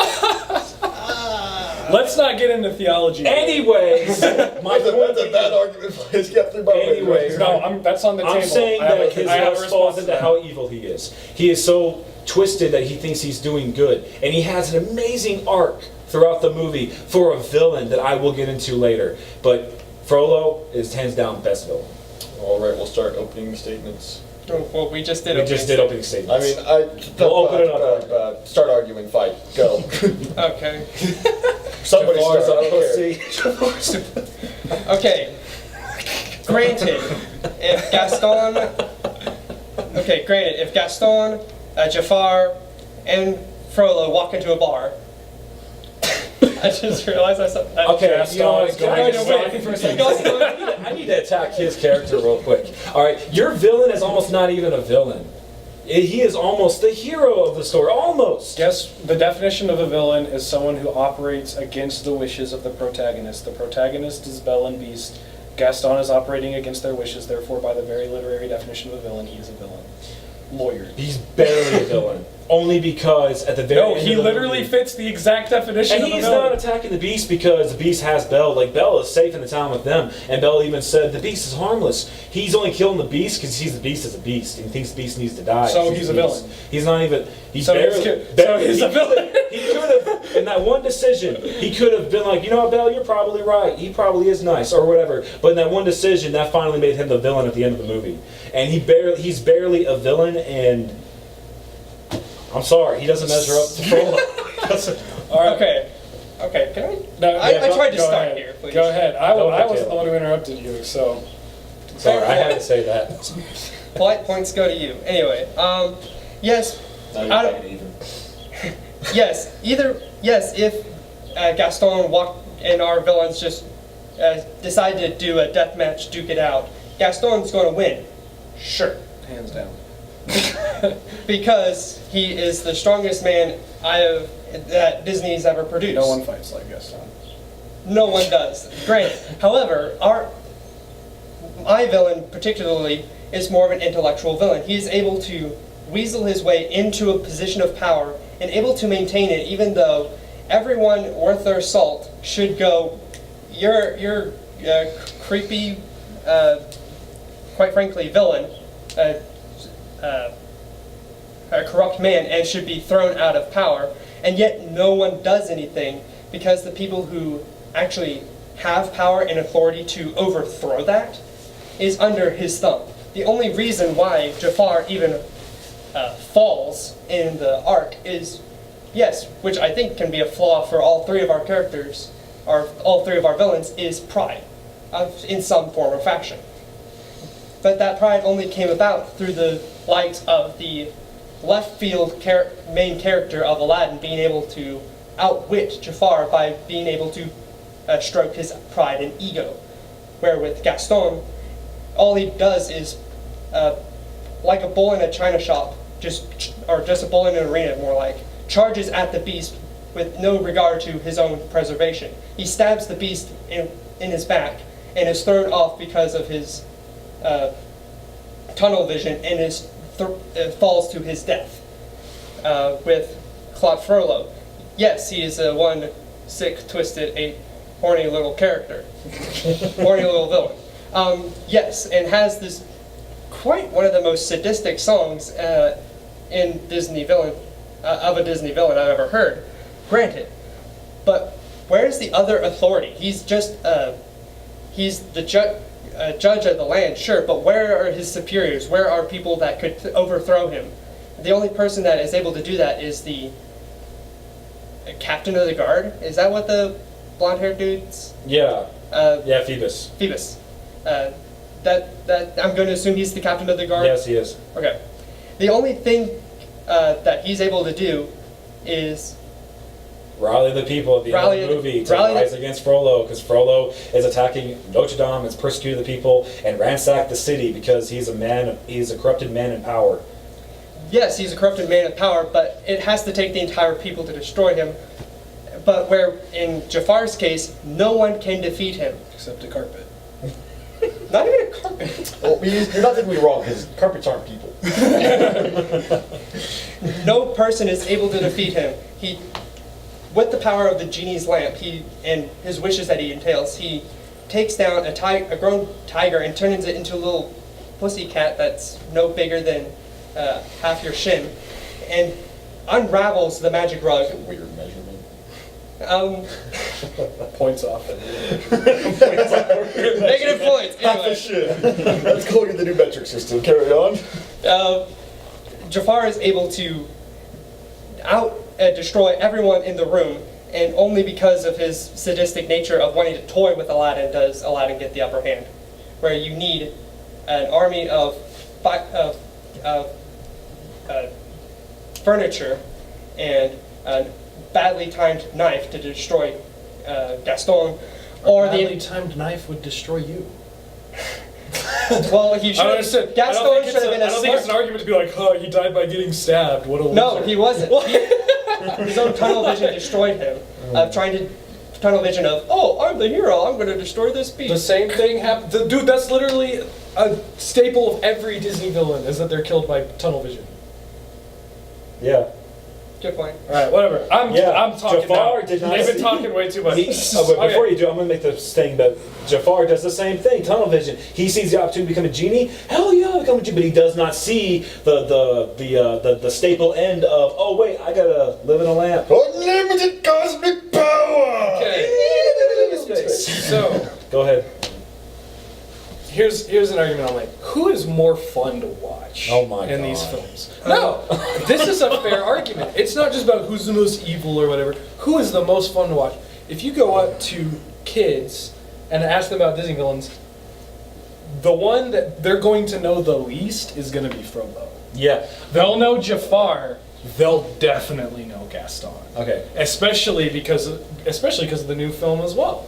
Let's not get into theology. Anyways, my point That's a bad argument. Please get through my Anyways, No, that's on the table. I'm saying I have that a- his I have a lust falls response to into that. how evil he is. He is so twisted that he thinks he's doing good. And he has an amazing arc throughout the movie for a villain that I will get into later. But Frollo is hands down best villain. All right, we'll start opening statements. Well, we just did. We just did opening I statements. mean, We'll open it up. Start arguing, fight, go. Okay. Somebody start. Jafar's I a don't care. pussy. Okay. Granted, if Gaston. Okay, granted, if Gaston, Jafar, and Frollo walk into a bar. I just realized I said that. Okay, Gaston you know what? is Can I going just to stop you for a second? Gaston- I need to attack his character real quick. All right, your villain is almost not even a villain. He is almost the hero of the story. Almost. Yes, the definition of a villain is someone who operates against the wishes of the protagonist. The protagonist is Belle and Beast. Gaston is operating against their wishes, therefore, by the very literary definition of a villain, he is a villain. Lawyer. He's barely a villain. Only because at the very No, end he of the literally movie, fits the exact definition and of a he's villain. not attacking the Beast because the Beast has Belle. Like, Belle is safe in the town with them. And Belle even said, the Beast is harmless. He's only killing the Beast because he sees the Beast as a beast. And he thinks the Beast needs to die. So He he's sees a the Beast. villain. He's not even... He's So barely... he's a villain. He could have, in that one decision, he could have been like, you know what, Belle, you're probably right. He probably is nice, or whatever. But in that one decision, that finally made him the villain at the end of the movie. And he's barely a villain, and... I'm sorry, he doesn't measure up to Frollo. All right. Okay, can I? No, I tried to go start ahead. here, please. Go ahead. I Go wasn't ahead. the one who interrupted you, so... Sorry, I had to say that. Polite points go to you. Anyway, yes, Now I you're don't- making it even. yes, if Gaston and our villains just decide to do a deathmatch, duke it out, Gaston's going to win. Sure. Hands down. Because he is the strongest man that Disney's ever produced. No one fights like Gaston. No one does. Granted. However, my villain particularly is more of an intellectual villain. He is able to weasel his way into a position of power and able to maintain it even though everyone worth their salt should go, you're creepy, quite frankly, villain, a corrupt man, and should be thrown out of power. And yet no one does anything because the people who actually have power and authority to overthrow that is under his thumb. The only reason why Jafar even falls in the arc is, yes, which I think can be a flaw for all three of our characters, or all three of our villains, is pride, in some form or fashion. But that pride only came about through the likes of the left field main character of Aladdin being able to outwit Jafar by being able to stroke his pride and ego. Where with Gaston, all he does is, like a bull in a china shop, just a bull in an arena more like, charges at the beast with no regard to his own preservation. He stabs the beast in his back and is thrown off because of his tunnel vision and falls to his death. With Claude Frollo, yes, he is one sick, twisted, horny little character, horny little villain. Yes, and has this quite one of the most sadistic songs in Disney villain of a Disney villain I've ever heard. Granted, but where's the other authority? He's just he's the judge of the land, sure, but where are his superiors? Where are people that could overthrow him? The only person that is able to do that is the captain of the guard. Is that what the blonde-haired dudes. Yeah. Uh, Yeah, Phoebus. Phoebus. That I'm going to assume he's the captain of the guard. Yes, he is. Okay. The only thing that he's able to do is Rally the people at the end of the movie to rise against Frollo, because Frollo is attacking Notre Dame, has persecuted the people, and ransacked the city because he's a corrupted man in power. yes, he's a corrupted man of power, but it has to take the entire people to destroy him. But where in Jafar's case, no one can defeat him. Except a carpet. Not even a carpet. Well, you're not thinking me wrong, because carpets aren't people. No person is able to defeat him. He, with the power of the genie's lamp, and his wishes that he entails, he takes down a grown tiger and turns it into a little pussy cat that's no bigger than half your shin, and unravels the magic rug. Weird measurement. Points off. Negative points. Half a Anyway, shit. Let's go look at the new metric system. Carry on. Jafar is able to destroy everyone in the room, and only because of his sadistic nature of wanting to toy with Aladdin does Aladdin get the upper hand. Where you need an army of furniture and a badly timed knife to destroy Gaston, or A badly the timed knife would destroy you. well, he should. I don't understand. Gaston should have been I don't think it's an argument to be like, oh, he died by getting stabbed. What a No, loser. he wasn't. His own tunnel vision destroyed him. Trying to tunnel vision of, oh, I'm the hero. I'm going to destroy this The beast. same thing happened. Dude, that's literally a staple of every Disney villain, is that they're killed by tunnel vision. Yeah. Good point. All right, whatever. I'm talking Jafar now. did not They've been see- talking way too much. But before you do, I'm going to make this thing that Jafar does the same thing. Tunnel vision. He sees the opportunity to become a genie. Hell yeah, I'll become a genie. But he does not see the staple end of, oh wait, I gotta live in a lamp. Unlimited cosmic power. Okay. So Go ahead. here's an argument I'm like, who is more fun to watch Oh my in these God. films? No, this is a fair argument. It's not just about who's the most evil or whatever. Who is the most fun to watch? If you go up to kids and ask them about Disney villains, the one that they're going to know the least is going to be Frollo. Yeah. They'll know Jafar. They'll definitely know Gaston. Okay. Especially because of the new film as well.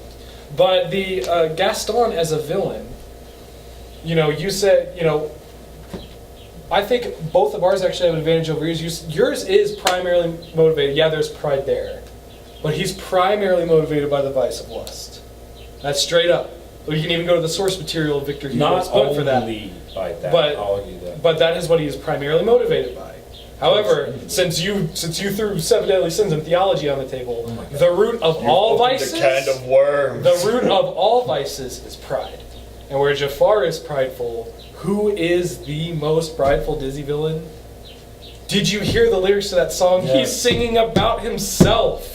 But the Gaston as a villain, you said, I think both of ours actually have an advantage over yours. Yours is primarily motivated. Yeah, there's pride there, but he's primarily motivated by the vice of lust. That's straight up. But you can even go to the source material of Victor Hugo's Not book for that. only by that. But- I'll argue that. But that is what he is primarily motivated by. However, since you threw 7 deadly sins and theology on the table, the root of all vices, The can of worms. the root of all vices is pride. And where Jafar is prideful, who is the most prideful Disney villain? Did you hear the lyrics to that song? Yeah. He's singing about himself.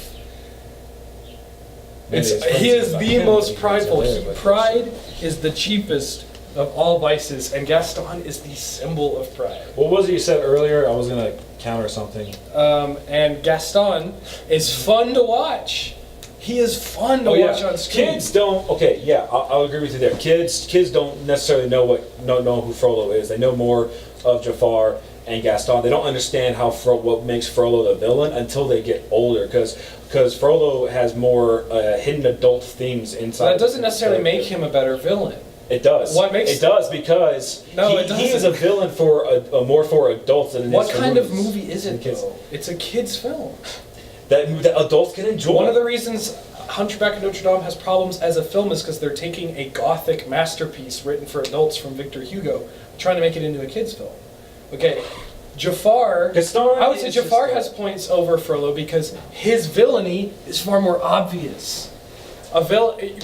Maybe his friends He is about the him, most he prideful. was there, but- Pride is the cheapest of all vices, and Gaston is the symbol of pride. What was it you said earlier? I was going to counter something. And Gaston is fun to watch. He is fun to watch on screen. Kids don't. Okay, yeah, I'll agree with you there. Kids don't necessarily know who Frollo is. They know more of Jafar and Gaston. They don't understand what makes Frollo the villain until they get older, because Frollo has more hidden adult themes inside. That doesn't necessarily make him a better villain. It does. What makes- it does because No, it he is doesn't. a villain for more for adults than it What is for kind of movies. movie is it, Kids. though? It's a kid's film. that adults can enjoy. One of the reasons Hunchback of Notre Dame has problems as a film is because they're taking a gothic masterpiece written for adults from Victor Hugo, trying to make it into a kid's film. Okay, Jafar. Gaston I would say is Jafar just has points over Frollo because his villainy is far more obvious.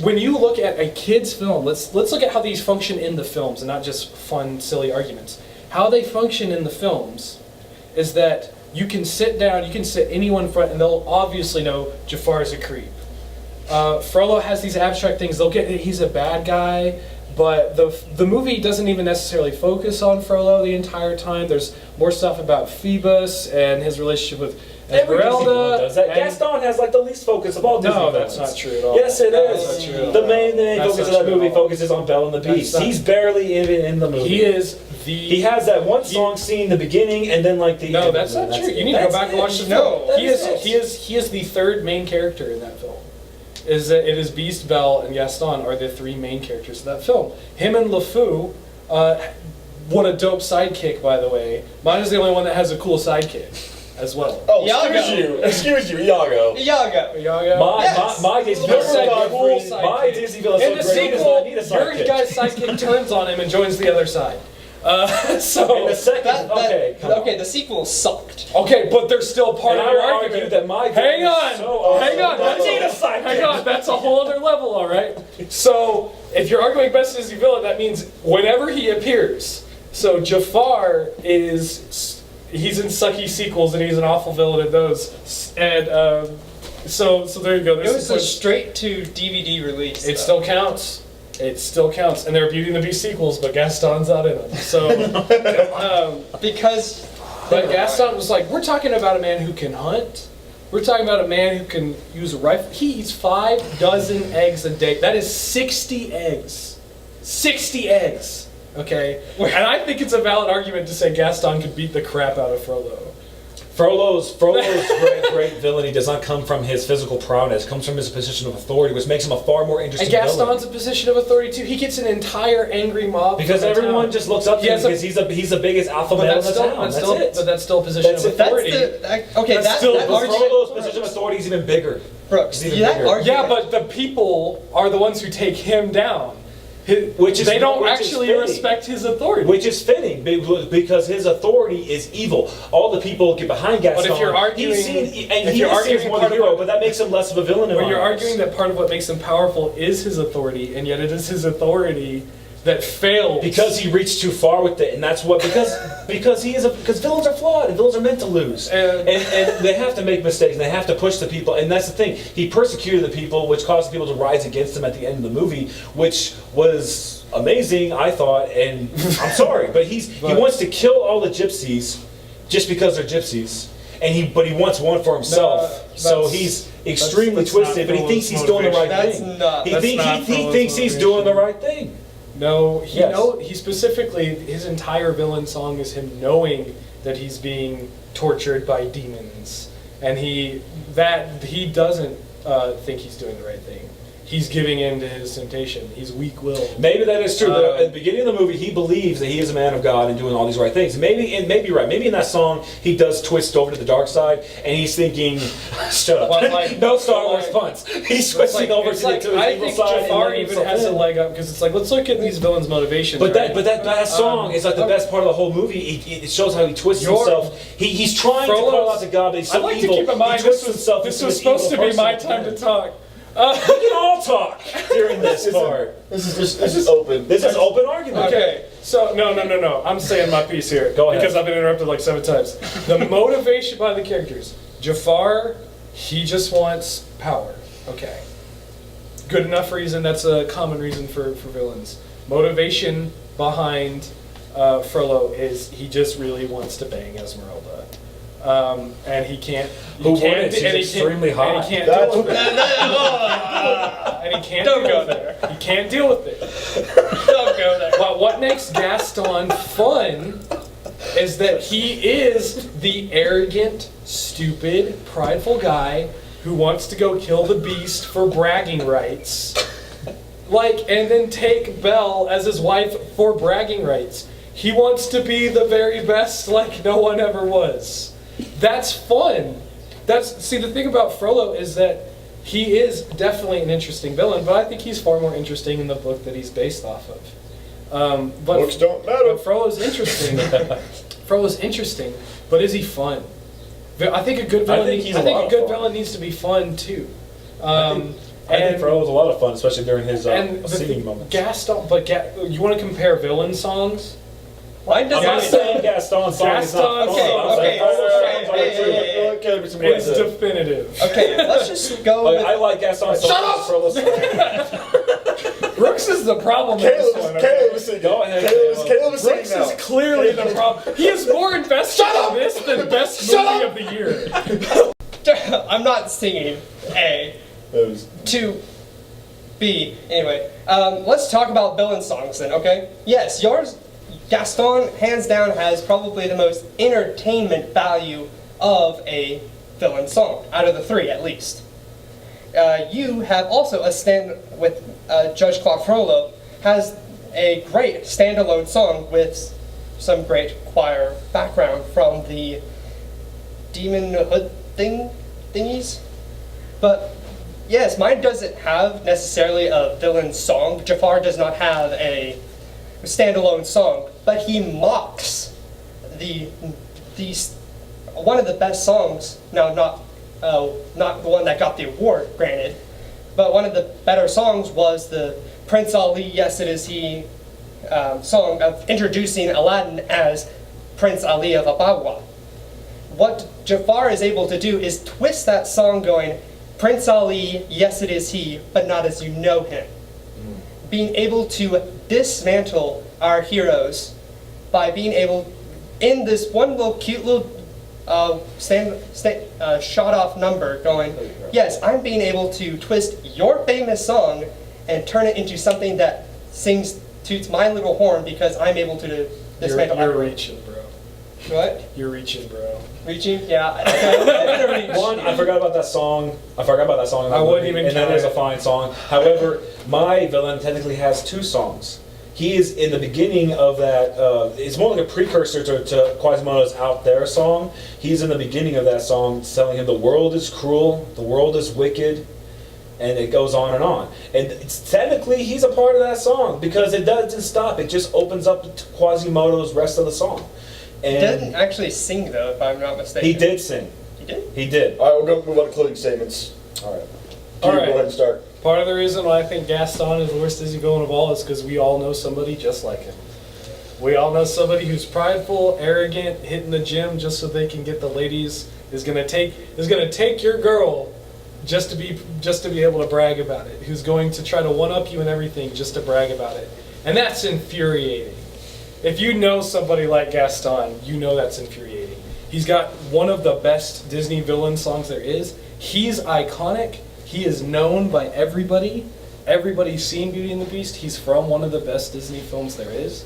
When you look at a kid's film, let's look at how these function in the films and not just fun, silly arguments. How they function in the films is that you can sit anyone in front and they'll obviously know Jafar is a creep. Frollo has these abstract things. They'll get he's a bad guy, but the movie doesn't even necessarily focus on Frollo the entire time. There's more stuff about Phoebus and his relationship with Every Disney Esmeralda villain does that. and- Gaston has like the least focus of all Disney No, villains. that's not true at all. Yes, it That's is. not true at all. The main That's focus of not that true movie at all. focuses on Belle and the Beast. not- He's barely even in the movie. He is the. He has that one song scene in the beginning, and then like the. No, end. that's not true. You need to go That's back and watch it. the No, film. He that is is it. he is the third main character in that film. Is that it is Beast, Belle, and Gaston are the three main characters of that film. Him and LeFou, what a dope sidekick, by the way. Mine is the only one that has a cool sidekick as well. Oh, Iago. excuse you, Iago. Iago. Yaga. My Disney Your villain. sidekick. My Disney villain. In the so great, he does sequel, not need a your sidekick. guy's sidekick turns on him and joins the other side. So In the second, okay, come on. Okay, the sequel sucked. okay, but they're still part And of I your would argument. argue that my Hang villain on, is so hang on. awesome. I need a sidekick. Hang on, that's a whole other level, all right. So if you're arguing best Disney villain, that means whenever he appears. So Jafar he's in sucky sequels and he's an awful villain in those. And so there you go. It was a straight to DVD release. It though. still counts. It still counts, and there are Beauty and the Beast sequels, but Gaston's not in them. So, because. but Gaston was like, we're talking about a man who can hunt. We're talking about a man who can use a rifle. He eats 5 dozen eggs a day. That is 60 eggs. 60 eggs. Okay, and I think it's a valid argument to say Gaston could beat the crap out of Frollo. Frollo's great villainy does not come from his physical prowess. It comes from his position of authority, which makes him a far more interesting And Gaston's villain. a position of authority too. He gets an entire angry mob Because from the everyone town. just looks up to him Yes, because he's the biggest alpha But male in that's the still, town. that's That's still, it. but that's still a position That's of it. That's authority. okay, That's that, still that the argument. Frollo's position of authority is even bigger. Brooks, It's even that bigger. argument. Yeah, but the people are the ones who take him down. Which is- they don't which is actually fitting. respect his authority. Which is fitting because his authority is evil. All the people get behind Gaston. But if you're arguing- he's seen, and if he you're is arguing seen as one part of hero, what- but that makes him less of a villain in When my you're eyes. arguing that part of what makes him powerful is his authority, and yet it is his authority that fails. Because he reached too far with it, and that's what because because villains are flawed and villains are meant to lose, And- and they have to make mistakes and they have to push the people, and that's the thing. He persecuted the people, which caused people to rise against him at the end of the movie, which was amazing, I thought. And I'm sorry, but he wants to kill all the gypsies just because they're gypsies, but he wants one for himself. So that's- he's extremely that's not twisted, but he Frollo's thinks he's doing the right That's thing. not- He that's think- not he Frollo's thinks he's doing the right thing. No, Yes. he specifically, his entire villain song is him knowing that he's being tortured by demons, and he doesn't think he's doing the right thing. He's giving in to his temptation. He's weak-willed. Maybe that is true. But at the beginning of the movie, he believes that he is a man of God and doing all these right things. Maybe you're right. Maybe in that song, he does twist over to the dark side, and he's thinking, "Shut up! Well, like- no Star Wars like- puns." He's twisting over to his I evil think side. and Jafar letting even himself has a in. leg up because it's like, let's look at these villains' motivations. But right? that song is like the best part of the whole movie. It shows how he twists himself. He's trying to call out to God, but he's so I'd like evil. to keep in mind he twists this himself was into supposed to evil be my person. time to talk. We can all talk during this part. This is open. This is open argument. Okay, so no. I'm saying my piece here. Go ahead. Because I've been interrupted like 7 times. The motivation by the characters. Jafar, he just wants power. Okay. Good enough reason. That's a common reason for villains. Motivation behind Frollo is he just really wants to bang Esmeralda. And he can't. Who wouldn't? She's extremely hot. And he can't That's deal with it. And he can't Don't deal go with there. it. He can't deal with it. Don't go there. But what makes Gaston fun is that he is the arrogant, stupid, prideful guy who wants to go kill the beast for bragging rights. And then take Belle as his wife for bragging rights. He wants to be the very best like no one ever was. That's fun. See, the thing about Frollo is that he is definitely an interesting villain, but I think he's far more interesting in the book that he's based off of. But Books don't matter. But Frollo's interesting. Frollo's interesting, but is he fun? I think a good villain. think he's I a think lot a of good fun. villain needs to be fun too. I think Frollo was a lot of fun, especially during his and singing moments. Gaston, you want to compare villain songs? Why does I'm not it? saying Gaston's song is not Gaston's fun. song. I'm saying Frollo's songs are Hey, too. hey, It's definitive. Okay, let's just go with. I like Gaston's song. Shut up! Frollo's song. Brooks Brooks is the problem in this one. Caleb was singing. Go ahead, Caleb was singing Brooks now. is clearly the problem. He is more invested in this than best movie of the year. I'm not singing. A. That was- To B. Anyway, let's talk about villain songs then, okay? Yes, yours, Gaston, hands down, has probably the most entertainment value of a villain song, out of the three at least. You have also a stand with Judge Claude Frollo, has a great standalone song with some great choir background from the Demon Hood thingies. But yes, mine doesn't have necessarily a villain song. Jafar does not have a standalone song, but he mocks these one of the best songs. No, not the one that got the award, granted, but one of the better songs was the Prince Ali, Yes It Is He song of introducing Aladdin as Prince Ali of Abawa. What Jafar is able to do is twist that song going, Prince Ali, yes it is he, but not as you know him. Being able to dismantle our heroes by being able, in this one little cute little shot off number going, yes, I'm being able to twist your famous song and turn it into something that toots my little horn because I'm able to dismantle You're everyone. reaching, bro. What? You're reaching, bro. Reaching? Yeah. I'm gonna reach. One, I forgot about that song. I forgot about that song. In the I wouldn't movie, even and then count there's it. a fine song. However, my villain technically has two songs. He is in the beginning of that. It's more like a precursor to Quasimodo's "Out There" song. He's in the beginning of that song, telling him the world is cruel, the world is wicked, and it goes on and on. And technically, he's a part of that song because it doesn't stop. It just opens up to Quasimodo's rest of the song. He didn't actually sing though, if I'm not mistaken. He did sing. He did? He did. All right, we're going to move on to closing statements. All right. Peter, right. go ahead and start. Part of the reason why I think Gaston is the worst Disney villain of all is because we all know somebody just like him. We all know somebody who's prideful, arrogant, hitting the gym just so they can get the ladies. Is gonna take your girl just to be able to brag about it. Who's going to try to one up you and everything just to brag about it, and that's infuriating. If you know somebody like Gaston, you know that's infuriating. He's got one of the best Disney villain songs there is. He's iconic. He is known by everybody. Everybody's seen Beauty and the Beast. He's from one of the best Disney films there is.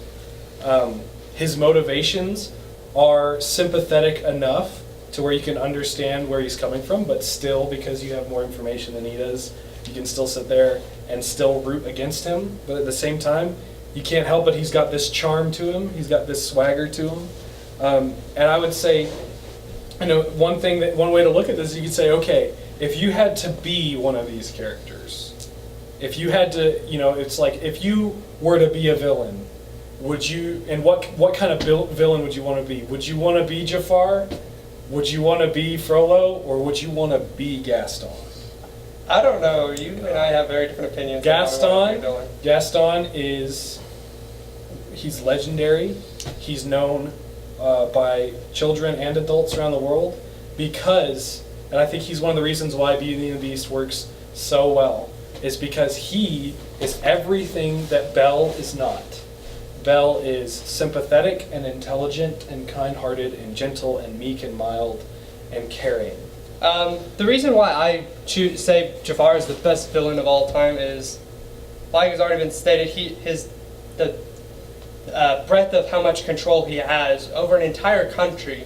His motivations are sympathetic enough to where you can understand where he's coming from, but still, because you have more information than he does, you can still sit there and still root against him. But at the same time, you can't help it. He's got this charm to him. He's got this swagger to him. And I would say, one way to look at this is you could say, okay, if you had to be one of these characters, if you had to, it's like if you were to be a villain, would you? And what kind of villain would you want to be? Would you want to be Jafar? Would you want to be Frollo, or would you want to be Gaston? I don't know. You and I have very different opinions. Gaston he's legendary. He's known by children and adults around the world because, and I think he's one of the reasons why Beauty and the Beast works so well, is because he is everything that Belle is not. Belle is sympathetic and intelligent and kind-hearted and gentle and meek and mild and caring. The reason why I say Jafar is the best villain of all time is, like has already been stated, the breadth of how much control he has over an entire country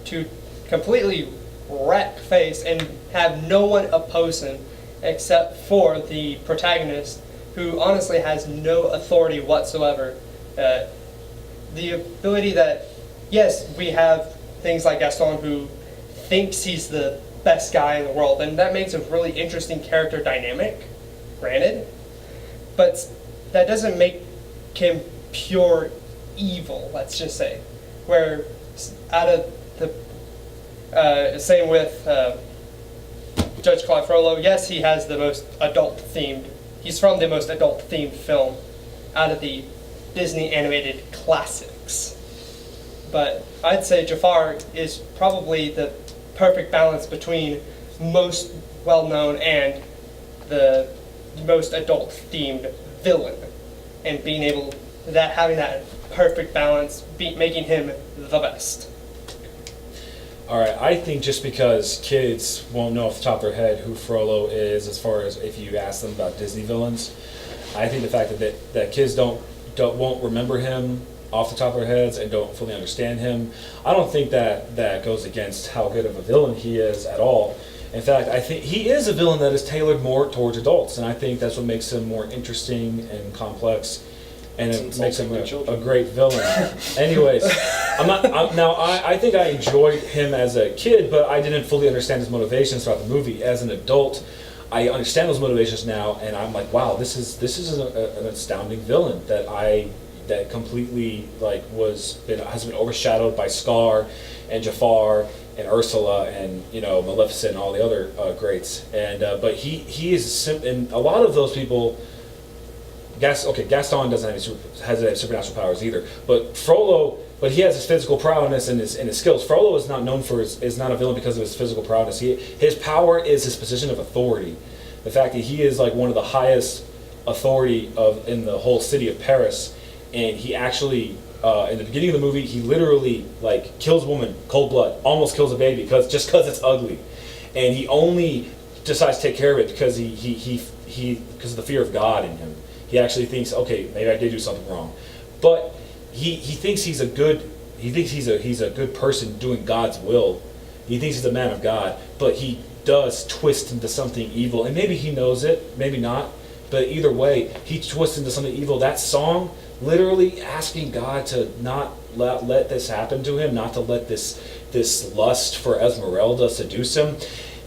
to completely wreck face and have no one oppose him except for the protagonist, who honestly has no authority whatsoever. The ability that, yes, we have things like Gaston who thinks he's the best guy in the world, and that makes a really interesting character dynamic, granted, but that doesn't make him pure evil, let's just say. Where out of the same with Judge Claude Frollo, yes, he has the most adult-themed, he's from the most adult-themed film out of the Disney animated classics. But I'd say Jafar is probably the perfect balance between most well-known and the most adult-themed villain, and being able having that perfect balance, making him the best. All right, I think just because kids won't know off the top of their head who Frollo is, as far as if you ask them about Disney villains, I think the fact that kids won't remember him off the top of their heads and don't fully understand him, I don't think that goes against how good of a villain he is at all. In fact, I think he is a villain that is tailored more towards adults, and I think that's what makes him more interesting and complex. And it makes him a great villain. Anyways, I think I enjoyed him as a kid, but I didn't fully understand his motivations throughout the movie. As an adult, I understand those motivations now, and I'm like, wow, this is an astounding villain that completely has been overshadowed by Scar and Jafar and Ursula and Maleficent and all the other greats. And but he is and a lot of those people. Gaston doesn't have supernatural powers either, but he has his physical prowess and his skills. Frollo is not known is not a villain because of his physical prowess. His power is his position of authority. The fact that he is like one of the highest authority in the whole city of Paris, and he actually in the beginning of the movie he literally kills a woman cold blood, almost kills a baby because it's ugly, and he only decides to take care of it because because of the fear of God in him. He actually thinks, okay, maybe I did do something wrong, but he thinks he's a good person doing God's will. He thinks he's a man of God, but he does twist into something evil, and maybe he knows it, maybe not, but either way, he twists into something evil. That song, literally asking God to not let this happen to him, not to let this lust for Esmeralda seduce him.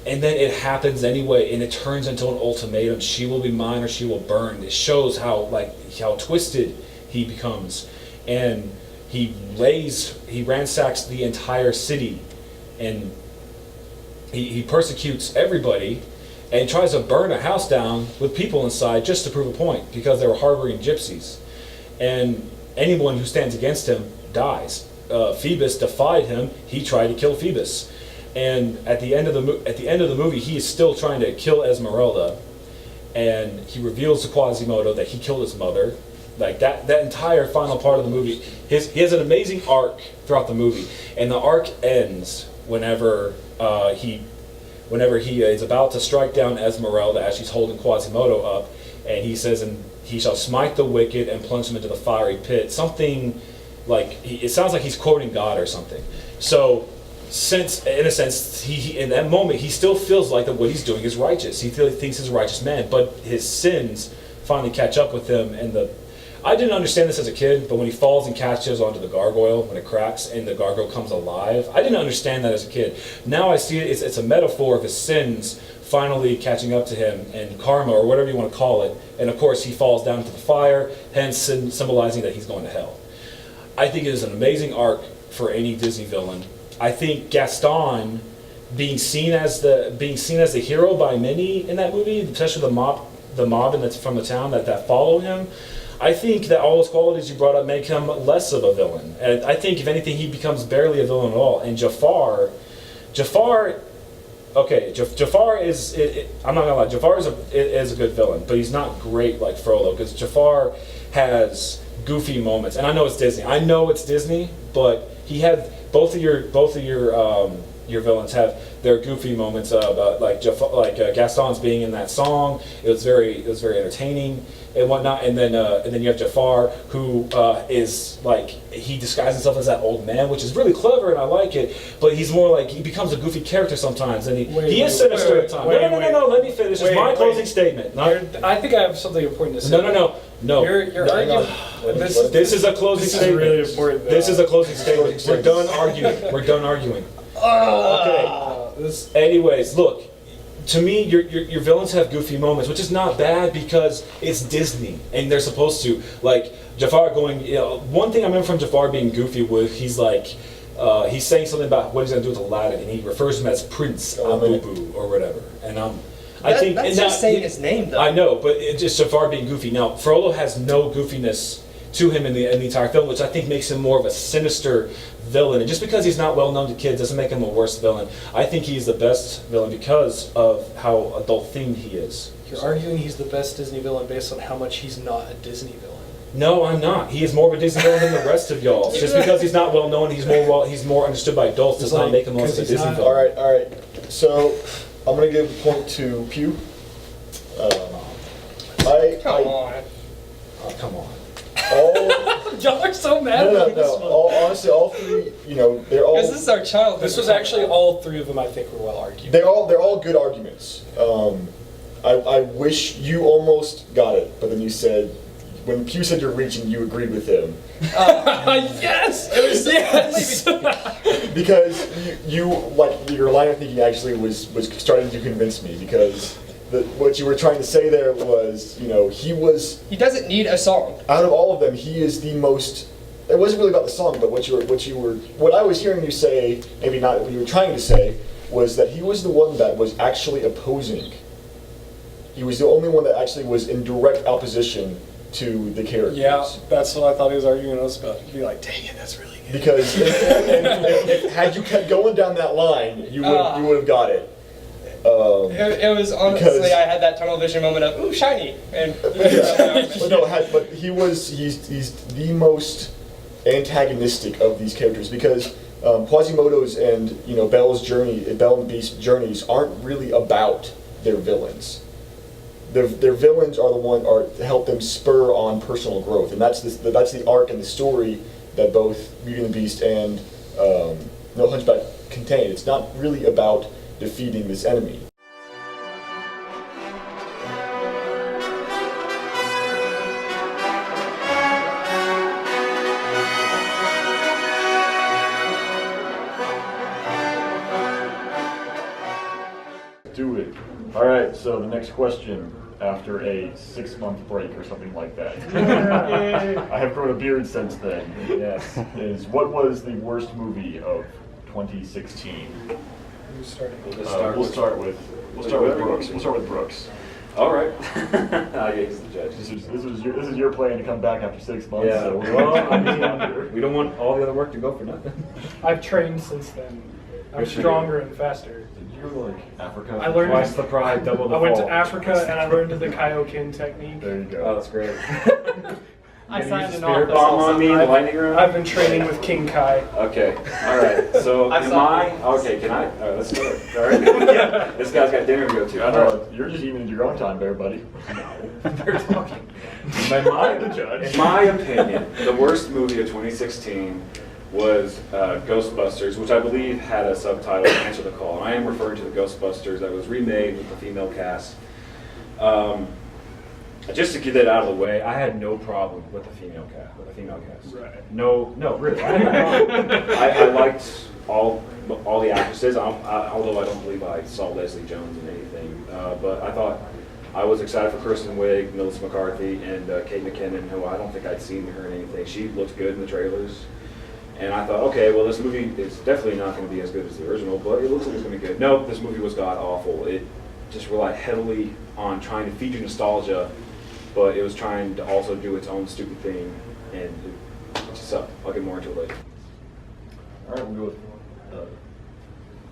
And then it happens anyway, and it turns into an ultimatum. She will be mine or she will burn. It shows how twisted he becomes. And he ransacks the entire city, and he persecutes everybody and tries to burn a house down with people inside just to prove a point because they were harboring gypsies. And anyone who stands against him dies. Phoebus defied him. He tried to kill Phoebus. And at the end of the movie, he is still trying to kill Esmeralda, and he reveals to Quasimodo that he killed his mother. That entire final part of the movie, he has an amazing arc throughout the movie, and the arc ends whenever he is about to strike down Esmeralda as she's holding Quasimodo up, and he says, "And he shall smite the wicked and plunge them into the fiery pit." Something it sounds like he's quoting God or something. So. Since, in a sense, he in that moment, he still feels like that what he's doing is righteous. He thinks he's a righteous man, but his sins finally catch up with him. I didn't understand this as a kid, but when he falls and catches onto the gargoyle, when it cracks and the gargoyle comes alive, I didn't understand that as a kid. Now I see it, it's a metaphor of his sins finally catching up to him, and karma, or whatever you want to call it. And of course, he falls down into the fire, hence symbolizing that he's going to hell. I think it is an amazing arc for any Disney villain. I think Gaston being seen as the hero by many in that movie, especially the mob and that's from the town that follow him. I think that all those qualities you brought up make him less of a villain. And I think if anything, he becomes barely a villain at all. And Jafar is. I'm not gonna lie. Jafar is a good villain, but he's not great like Frollo because Jafar has goofy moments. And I know it's Disney, but he had. Both of your villains have their goofy moments about Gaston's being in that song. It was very entertaining and whatnot. And then you have Jafar, who is he disguises himself as that old man, which is really clever and I like it. But he's more he becomes a goofy character sometimes, and he is sinister at times. No. Let me finish. It's my closing statement. I think I have something important to say. No. You're arguing. This is a closing statement. This is really important. This is a closing statement. We're done arguing. Okay. Anyways, look. To me, your villains have goofy moments, which is not bad because it's Disney and they're supposed to. Jafar going. One thing I remember from Jafar being goofy was he's saying something about what he's going to do with Aladdin, and he refers to him as Prince Abubu or whatever. And I think that's just saying his name, though. I know, but it's just Jafar being goofy. Now, Frollo has no goofiness to him in the entire film, which I think makes him more of a sinister villain. And just because he's not well known to kids doesn't make him a worse villain. I think he's the best villain because of how adult themed he is. You're arguing he's the best Disney villain based on how much he's not a Disney villain. No, I'm not. He is more of a Disney villain than the rest of y'all. Just because he's not well known, he's more understood by adults does not make him less of a Disney villain. All right. So I'm gonna give a point to Pew. Come on. Oh, come on. Y'all are so mad No. about this one. Honestly, all three, they're all. Because this is our childhood. This was actually all three of them. I think were well argued. They're all good arguments. I wish you almost got it, but then you said, when Pew said you're reaching, you agreed with him. Yes! It was yes! Because you like, your line of thinking actually was starting to convince me, because what you were trying to say there was, He doesn't need a song. out of all of them, he is the most. It wasn't really about the song, but what I was hearing you say, maybe not what you were trying to say, was that he was the one that was actually opposing. He was the only one that actually was in direct opposition to the characters. Yeah, that's what I thought he was arguing us about. Be like, dang it, that's really good. Because if had you kept going down that line, you would have got it. It was honestly, I had that tunnel vision moment of, ooh, shiny. And but he's the most antagonistic of these characters, because Quasimodo's and Belle and Beast's journeys aren't really about their villains. Their villains are to help them spur on personal growth, and that's the arc and the story that both Beauty and the Beast and Hunchback contain. It's not really about defeating this enemy. Do it. All right, so the next question, after a 6-month break or something like that. I have grown a beard since then. Yes. Is what was the worst movie of 2016? Who's starting? We'll start with Brooks. We'll start with Brooks. All right. He's the judge. This is your plan to come back after 6 months. Yeah. So We don't want all the other work to go for nothing. I've trained since then. I'm stronger and faster. You're like Africa. I learned Twice the pride, double the I went fall. to Africa and I learned the Kaioken technique. There you go. Oh, that's great. I signed an Spirit office. bomb on me, the lightning round? I've been training with King Kai. Okay, all right. So, I saw it. okay, can I? All right, let's go. All right. Yeah. This guy's got dinner to go to. I All know. right. You're just even in your own time there, buddy. They're talking. In my opinion, the worst movie of 2016 was Ghostbusters, which I believe had a subtitle, Answer the Call. And I am referring to the Ghostbusters that was remade with the female cast. Just to get that out of the way, I had no problem with the female cast. Right. No, really. I had no problem. I liked all the actresses, although I don't believe I saw Leslie Jones in anything. But I thought I was excited for Kristen Wiig, Melissa McCarthy, and Kate McKinnon, who I don't think I'd seen her in anything. She looked good in the trailers. And I thought, okay, well, this movie is definitely not going to be as good as the original, but it looks like it's going to be good. No, this movie was god-awful. It just relied heavily on trying to feature nostalgia, but it was trying to also do its own stupid thing, and it just sucked. I'll get more into it later. All right, we'll go with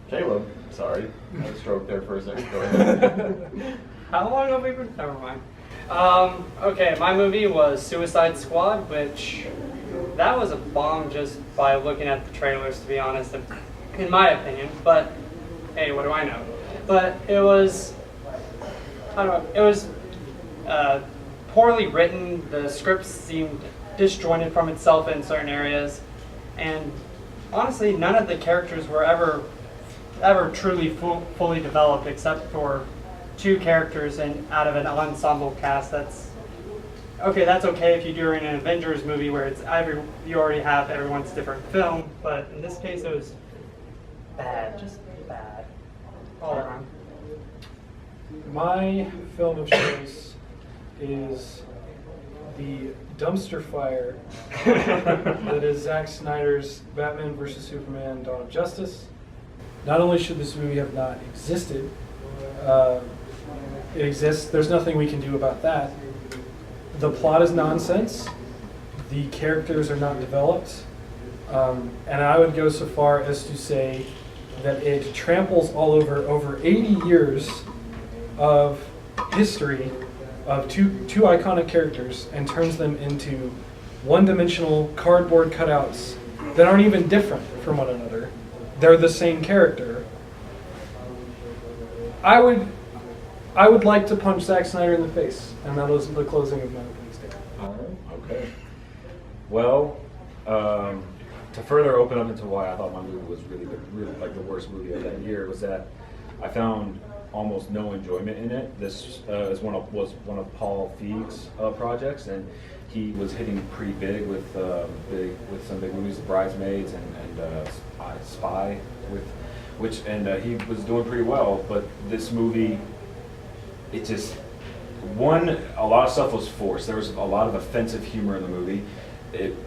Caleb. Sorry, I had a stroke there for a second. Go ahead. How long have we been? Never mind. Okay, my movie was Suicide Squad, which that was a bomb just by looking at the trailers, to be honest, in my opinion. But hey, what do I know? But it was, poorly written. The script seemed disjointed from itself in certain areas, and honestly, none of the characters were ever truly fully developed, except for 2 characters out of an ensemble cast. That's okay if you're doing an Avengers movie where you already have everyone's different film, but in this case it was bad, just bad all around. My film of choice is the dumpster fire that is Zack Snyder's Batman vs. Superman: Dawn of Justice. Not only should this movie have not existed, it exists. There's nothing we can do about that. The plot is nonsense. the characters are not developed. And I would go so far as to say that it tramples all over 80 years of history of two iconic characters and turns them into one-dimensional cardboard cutouts that aren't even different from one another. They're the same character. I would like to punch Zack Snyder in the face, and that was the closing of my opening statement. Okay. Well, to further open up into why I thought my movie was really like the worst movie of that year was that I found almost no enjoyment in it. This was one of Paul Feig's projects, and he was hitting pretty big with some big movies, Bridesmaids and Spy, he was doing pretty well. But this movie, it just a lot of stuff was forced. There was a lot of offensive humor in the movie.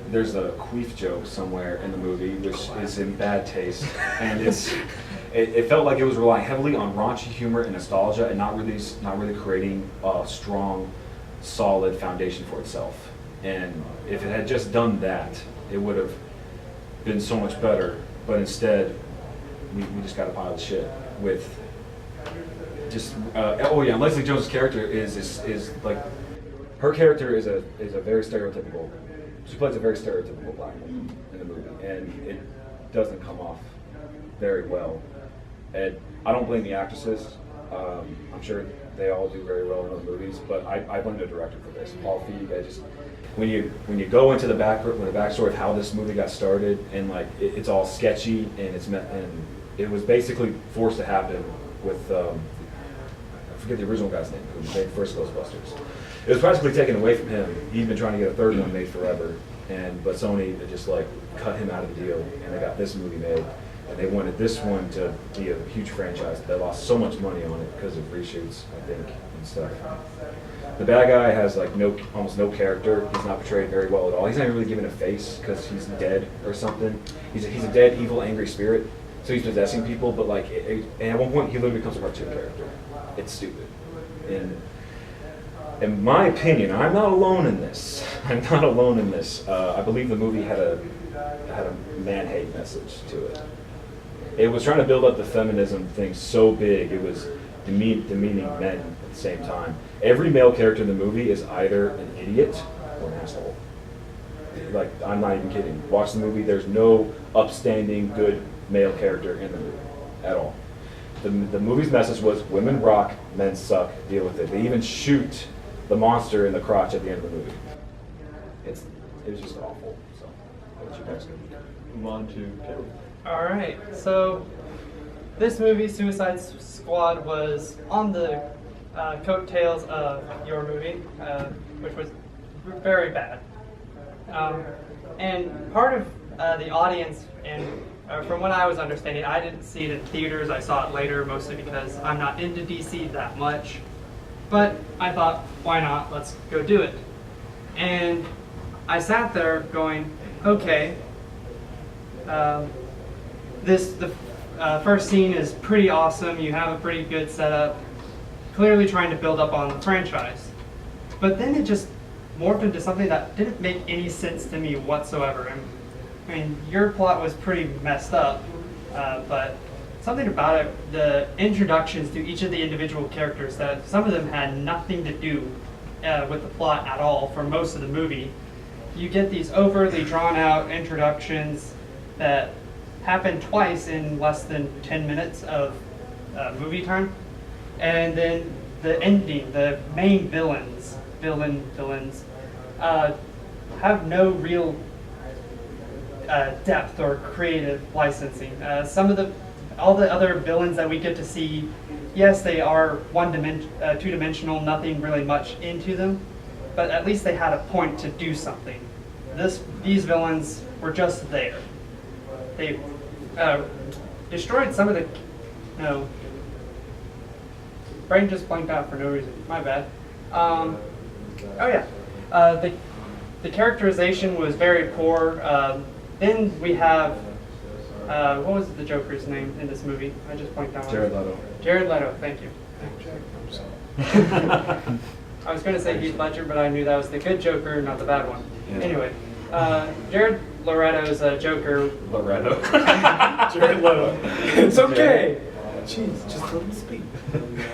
There's a queef joke somewhere in the movie, which is in bad taste, and it felt like it was relying heavily on raunchy humor and nostalgia, and not really creating a strong, solid foundation for itself. And if it had just done that, it would have been so much better. But instead, we just got a pile of shit with just Leslie Jones' character is like, her character is a very stereotypical. She plays a very stereotypical black woman in the movie, and it doesn't come off very well. And I don't blame the actresses. I'm sure they all do very well in other movies, but I blame the director for this, Paul Feig. When you go into the backstory of how this movie got started, and like it's all sketchy, and it was basically forced to happen with I forget the original guy's name who made the first Ghostbusters. It was practically taken away from him. He'd been trying to get a third one made forever, but Sony had just like cut him out of the deal, and they got this movie made. And they wanted this one to be a huge franchise. They lost so much money on it because of reshoots, I think, and stuff. The bad guy has like almost no character. He's not portrayed very well at all. He's not even really given a face because he's dead or something. He's a dead, evil, angry spirit. So he's possessing people, but like, and at one point he literally becomes a cartoon character. It's stupid. And in my opinion, I'm not alone in this. I'm not alone in this. I believe the movie had a man-hate message to it. It was trying to build up the feminism thing so big, it was demeaning men at the same time. Every male character in the movie is either an idiot or an asshole. Like, I'm not even kidding. Watch the movie, there's no upstanding, good male character in the movie at all. The movie's message was, women rock, men suck, deal with it. They even shoot the monster in the crotch at the end of the movie. It was just awful. So, what you guys think? Move on to Caleb. All right, so this movie, Suicide Squad, was on the coattails of your movie, which was very bad. And part of the audience, and from what I was understanding, I didn't see it in theaters. I saw it later, mostly because I'm not into DC that much. But I thought, why not? Let's go do it. And I sat there going, okay. The first scene is pretty awesome. You have a pretty good setup, clearly trying to build up on the franchise. But then it just morphed into something that didn't make any sense to me whatsoever. I mean, your plot was pretty messed up, but something about it, the introductions to each of the individual characters, that some of them had nothing to do with the plot at all for most of the movie. You get these overly drawn out introductions that happen twice in less than 10 minutes of movie time. And then the ending, the main villains have no real depth or creative licensing. All the other villains that we get to see, yes, they are two-dimensional, nothing really much into them, but at least they had a point to do something. These villains were just there. They destroyed some of the. No. Brain just blanked out for no reason. My bad. Oh yeah. The characterization was very poor. Then we have. What was the Joker's name in this movie? I just blanked out. Jared Leto. Jared Leto. Thank you. I was going to say Heath Ledger, but I knew that was the good Joker, not the bad one. Yeah. Anyway. Jared Leto's Joker. Loretto. Jared Leto. It's okay. Jeez, just let him speak.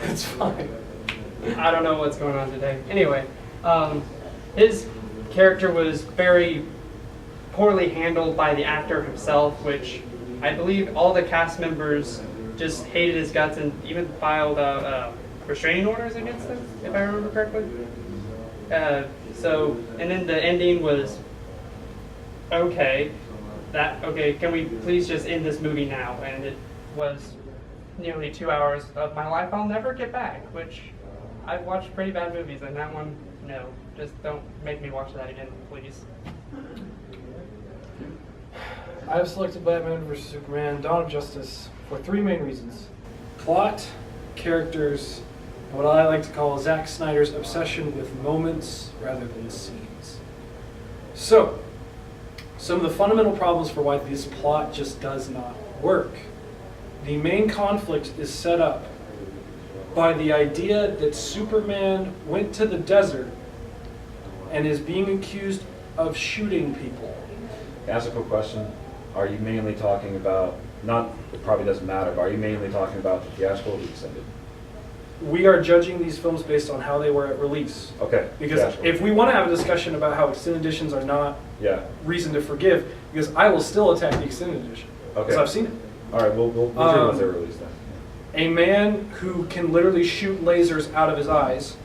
It's fine. I don't know what's going on today. Anyway, his character was very poorly handled by the actor himself, which I believe all the cast members just hated his guts and even filed restraining orders against him, if I remember correctly. And then the ending was, okay, can we please just end this movie now? And it was nearly 2 hours of my life I'll never get back, which I've watched pretty bad movies, and that one, no. Just don't make me watch that again, please. I have selected Batman vs. Superman: Dawn of Justice for 3 main reasons. Plot, characters, and what I like to call Zack Snyder's obsession with moments rather than scenes. So, some of the fundamental problems for why this plot just does not work. The main conflict is set up by the idea that Superman went to the desert and is being accused of shooting people. Can I ask a quick question? Are you mainly talking about, it probably doesn't matter, but are you mainly talking about the theatrical or the extended? We are judging these films based on how they were at release. Okay. Because theatrical. if we want to have a discussion about how extended editions are not Yeah. reason to forgive, because I will still attack the extended edition. Okay. Because I've seen it. All right, we'll do once they're released then. A man who can literally shoot lasers out of his eyes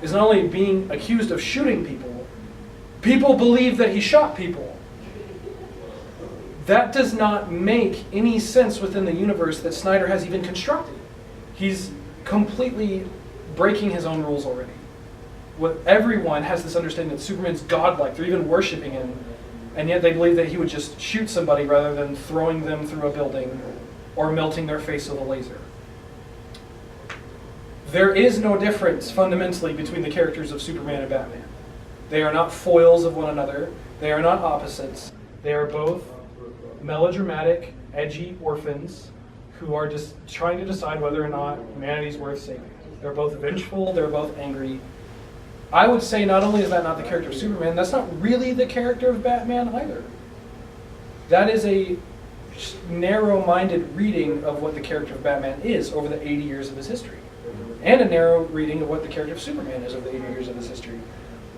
is not only being accused of shooting people, people believe that he shot people. That does not make any sense within the universe that Snyder has even constructed. He's completely breaking his own rules already. Everyone has this understanding that Superman's godlike, they're even worshiping him, and yet they believe that he would just shoot somebody rather than throwing them through a building or melting their face with a laser. There is no difference fundamentally between the characters of Superman and Batman. They are not foils of one another. They are not opposites. They are both melodramatic, edgy orphans who are just trying to decide whether or not humanity is worth saving. They're both vengeful, they're both angry. I would say not only is that not the character of Superman, that's not really the character of Batman either. That is a narrow-minded reading of what the character of Batman is over the 80 years of his history. And a narrow reading of what the character of Superman is over the 80 years of his history.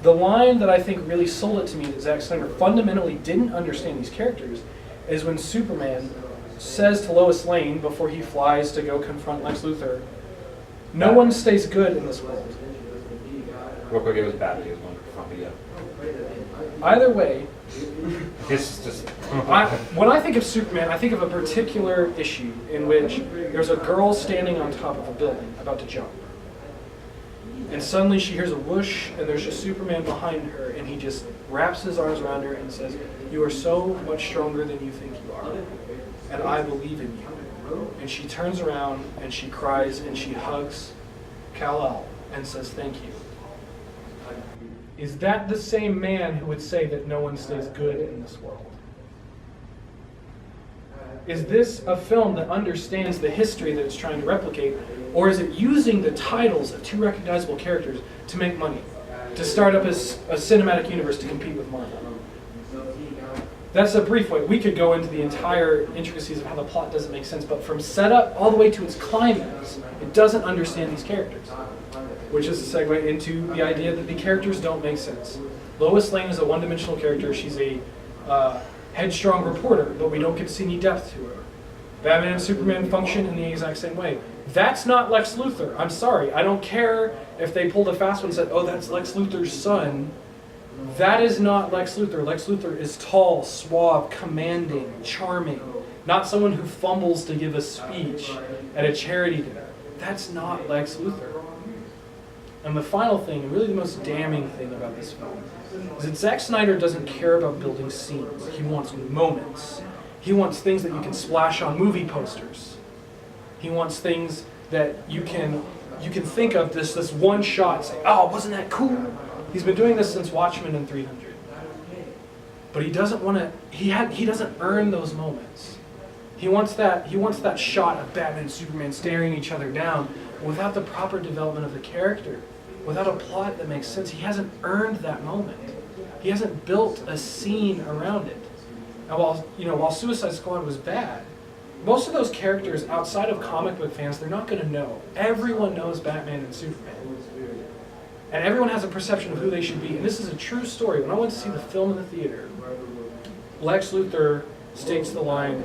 The line that I think really sold it to me that Zack Snyder fundamentally didn't understand these characters is when Superman says to Lois Lane before he flies to go confront Lex Luthor, "No one stays good in this world." Real quick, it was Batman. He was going to confront me, yeah. Either way, It's just... when I think of Superman, I think of a particular issue in which there's a girl standing on top of a building about to jump. And suddenly she hears a whoosh, and there's just Superman behind her, and he just wraps his arms around her and says, "You are so much stronger than you think you are, and I believe in you." And she turns around, and she cries, and she hugs Kal-El and says, "Thank you." Is that the same man who would say that no one stays good in this world? Is this a film that understands the history that it's trying to replicate, or is it using the titles of 2 recognizable characters to make money, to start up a cinematic universe to compete with Marvel? That's a brief way. We could go into the entire intricacies of how the plot doesn't make sense, but from setup all the way to its climax, it doesn't understand these characters. Which is a segue into the idea that the characters don't make sense. Lois Lane is a one-dimensional character. She's a headstrong reporter, but we don't get to see any depth to her. Batman and Superman function in the exact same way. That's not Lex Luthor. I'm sorry. I don't care if they pulled a fast one and said, "Oh, that's Lex Luthor's son." That is not Lex Luthor. Lex Luthor is tall, suave, commanding, charming. Not someone who fumbles to give a speech at a charity dinner. That's not Lex Luthor. And the final thing, really the most damning thing about this film, is that Zack Snyder doesn't care about building scenes. He wants moments. He wants things that you can splash on movie posters. He wants things that you can think of this one shot and say, "Oh, wasn't that cool?" He's been doing this since Watchmen and 300. But he doesn't want to. He doesn't earn those moments. He wants that shot of Batman and Superman staring each other down without the proper development of the character, without a plot that makes sense. He hasn't earned that moment. He hasn't built a scene around it. And while Suicide Squad was bad, most of those characters outside of comic book fans, they're not going to know. Everyone knows Batman and Superman. And everyone has a perception of who they should be. And this is a true story. When I went to see the film in the theater, Lex Luthor states the line,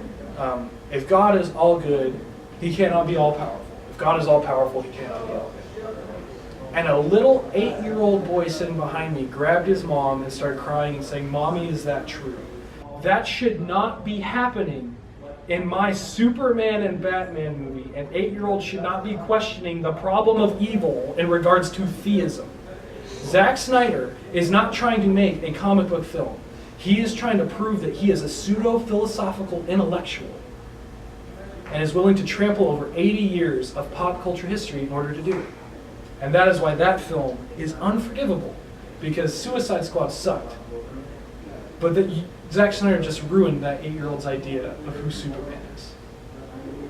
if God is all good, he cannot be all powerful. If God is all powerful, he cannot be all good. And a little 8-year-old boy sitting behind me grabbed his mom and started crying and saying, "Mommy, is that true?" That should not be happening in my Superman and Batman movie. An 8-year-old should not be questioning the problem of evil in regards to theism. Zack Snyder is not trying to make a comic book film. He is trying to prove that he is a pseudo-philosophical intellectual and is willing to trample over 80 years of pop culture history in order to do it. And that is why that film is unforgivable, because Suicide Squad sucked. But Zack Snyder just ruined that 8-year-old's idea of who Superman is.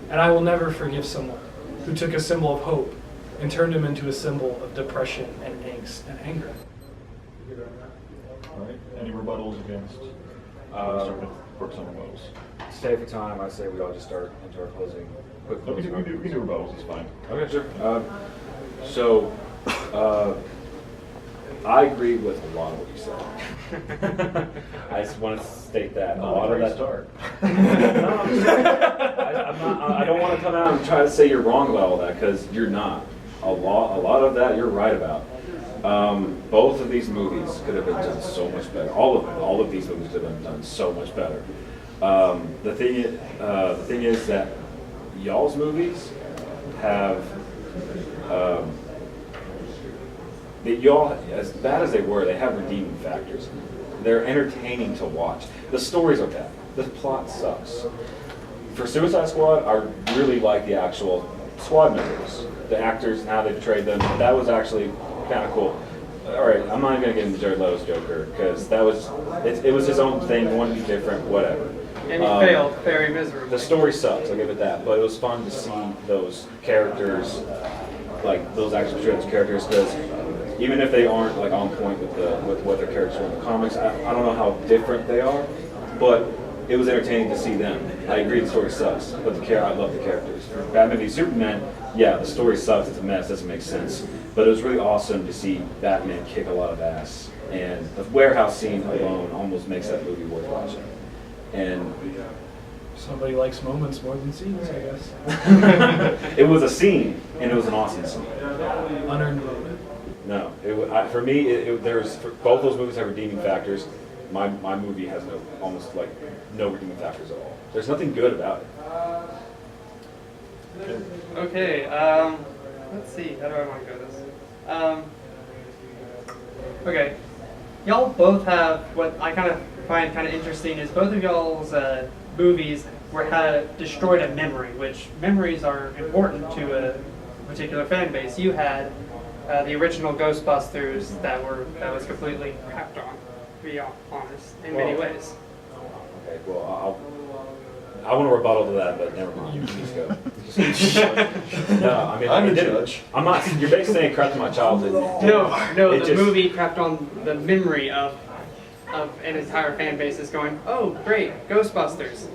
And I will never forgive someone who took a symbol of hope and turned him into a symbol of depression and angst and anger. All right. Any rebuttals against? Start with Brooks on rebuttals. To save for time, I say we all just start into our closing. Quick We closing. can do rebuttals. It's fine. Okay, sure. I agree with a lot of what you said. I just want to state that a lot of that. Start. I don't want to come out and try to say you're wrong about all that, because you're not. A lot of that you're right about. Both of these movies could have been done so much better. All of these movies could have been done so much better. The thing is that y'all's movies have. Y'all, as bad as they were, they have redeeming factors. They're entertaining to watch. The stories are bad. The plot sucks. For Suicide Squad, I really like the actual squad members, the actors and how they portrayed them. That was actually kind of cool. All right, I'm not even gonna get into Jared Leto's Joker, because it was his own thing. Wanted to be different, whatever. And he failed very miserably. The story sucks, I'll give it that, but it was fun to see those characters, like those actual characters, because even if they aren't like on point with what their characters are in the comics, I don't know how different they are, but it was entertaining to see them. I agree the story sucks, but I love the characters. For Batman v Superman, yeah, the story sucks, it's a mess, doesn't make sense, but it was really awesome to see Batman kick a lot of ass, and the warehouse scene alone almost makes that movie worth watching. And Somebody likes moments more than scenes, I guess. it was a scene, and it was an awesome scene. Unearned moment. No, for me, both those movies have redeeming factors. My movie has almost no redeeming factors at all. There's nothing good about it. Okay, let's see, how do I want to go this? Okay, y'all both have, what I kind of find kind of interesting is both of y'all's movies had destroyed a memory, which memories are important to a particular fan base. You had the original Ghostbusters that was completely crapped on, to be honest, in many ways. Okay, well, I want to rebuttal to that, but never mind. You just go. No, I mean, I'm the judge. I'm not. You're basically saying crap to my childhood. No, It the just- movie crapped on the memory of an entire fan base is going, oh, great, Ghostbusters.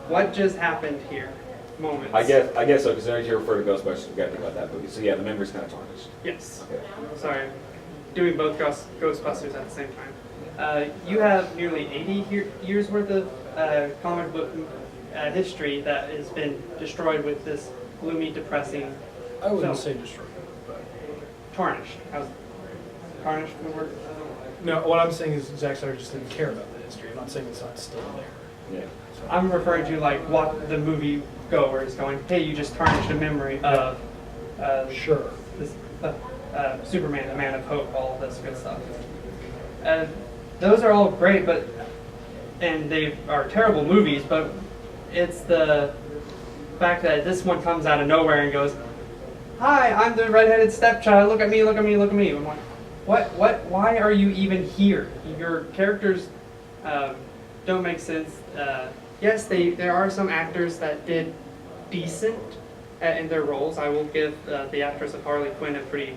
What just happened here? Moments. I guess so, because whenever you refer to Ghostbusters, we got to think about that movie. So yeah, the memory's kind of tarnished. Yes. Okay. Sorry, doing both Ghostbusters at the same time. You have nearly 80 years worth of comic book history that has been destroyed with this gloomy, depressing I wouldn't film. say destroyed, but Tarnished. How's tarnished the word? no. What I'm saying is Zack Snyder just didn't care about the history. I'm not saying it's not still there. Yeah. I'm referring to like what the movie goer is going, hey, you just tarnished a memory of Sure. this, Superman, the Man of Hope, all of this good stuff. Those are all great, and they are terrible movies, but it's the fact that this one comes out of nowhere and goes, hi, I'm the redheaded stepchild, look at me, look at me, look at me. I'm like, what, why are you even here? Your characters don't make sense. Yes, there are some actors that did decent in their roles. I will give the actress of Harley Quinn a pretty,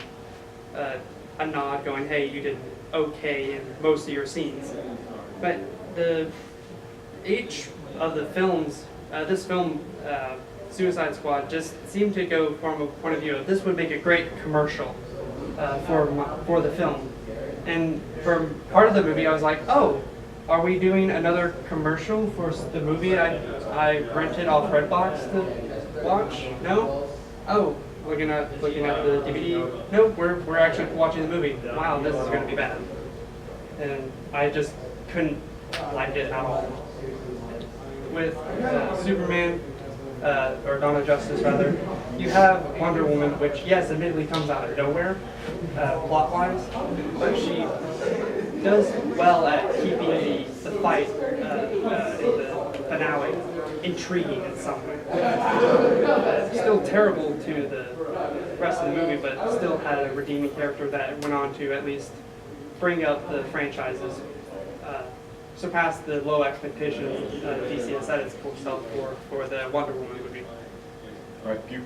I a nod going, hey, you did okay in most of your scenes. But each of the films, this film, Suicide Squad, just seemed to go from a point of view of this would make a great commercial for the film. And for part of the movie, I was like, oh, are we doing another commercial for the movie I rented off Redbox to watch? No? Oh, looking at the DVD? No, we're actually watching the movie. Wow, this is going to be bad. And I just couldn't like it at all. With Superman, or Dawn of Justice rather, you have Wonder Woman, which yes, admittedly comes out of nowhere, plot-wise, but she does well at keeping the fight in the finale intriguing in some way. Still terrible to the rest of the movie, but still had a redeeming character that went on to at least bring up the franchises, surpass the low expectations DC has set itself for the Wonder Woman movie. All right, Pew.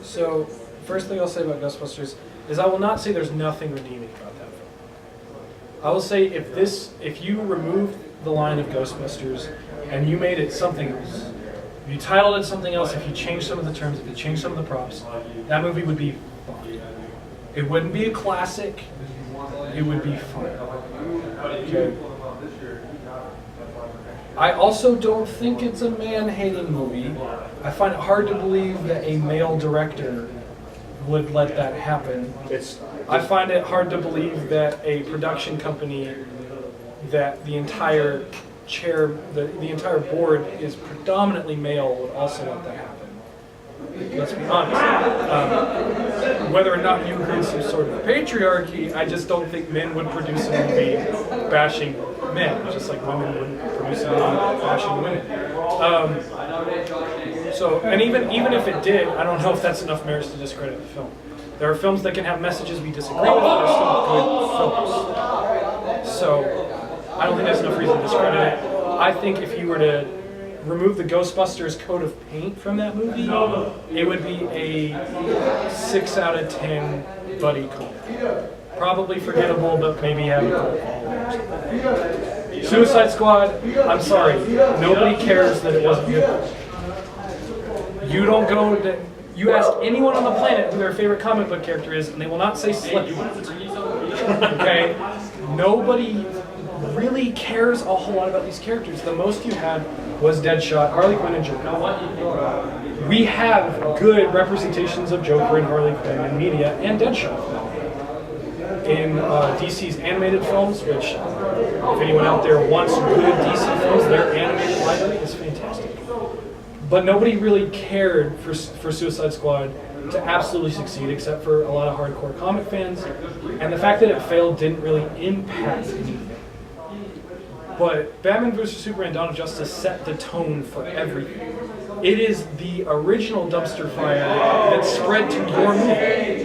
So, first thing I'll say about Ghostbusters is I will not say there's nothing redeeming about that film. I will say if you removed the line of Ghostbusters and you made it something else, if you titled it something else, if you changed some of the terms, if you changed some of the props, that movie would be fine. It wouldn't be a classic. It would be fine. Okay. I also don't think it's a man-hating movie. I find it hard to believe that a male director would let that happen. I find it hard to believe that a production company that the entire the entire board is predominantly male would also let that happen. Let's be honest. Whether or not you agree with some sort of patriarchy, I just don't think men would produce a movie bashing men, just like women wouldn't produce a movie bashing women. And even if it did, I don't know if that's enough merits to discredit the film. There are films that can have messages we disagree with, but they're still good films. So I don't think that's enough reason to discredit it. I think if you were to remove the Ghostbusters coat of paint from that movie, it would be a 6 out of 10 buddy comedy. Probably forgettable, but maybe have a cult following or something. Suicide Squad, I'm sorry, nobody cares that it wasn't good. You ask anyone on the planet who their favorite comic book character is, and they will not say Slipknot. Okay? Nobody really cares a whole lot about these characters. The most you had was Deadshot, Harley Quinn, and Joker. We have good representations of Joker and Harley Quinn in media and Deadshot. In DC's animated films, which if anyone out there wants good DC films, their animated library is fantastic. But nobody really cared for Suicide Squad to absolutely succeed, except for a lot of hardcore comic fans. And the fact that it failed didn't really impact anything. But Batman vs. Superman: Dawn of Justice set the tone for everything. It is the original dumpster fire that spread to your movie.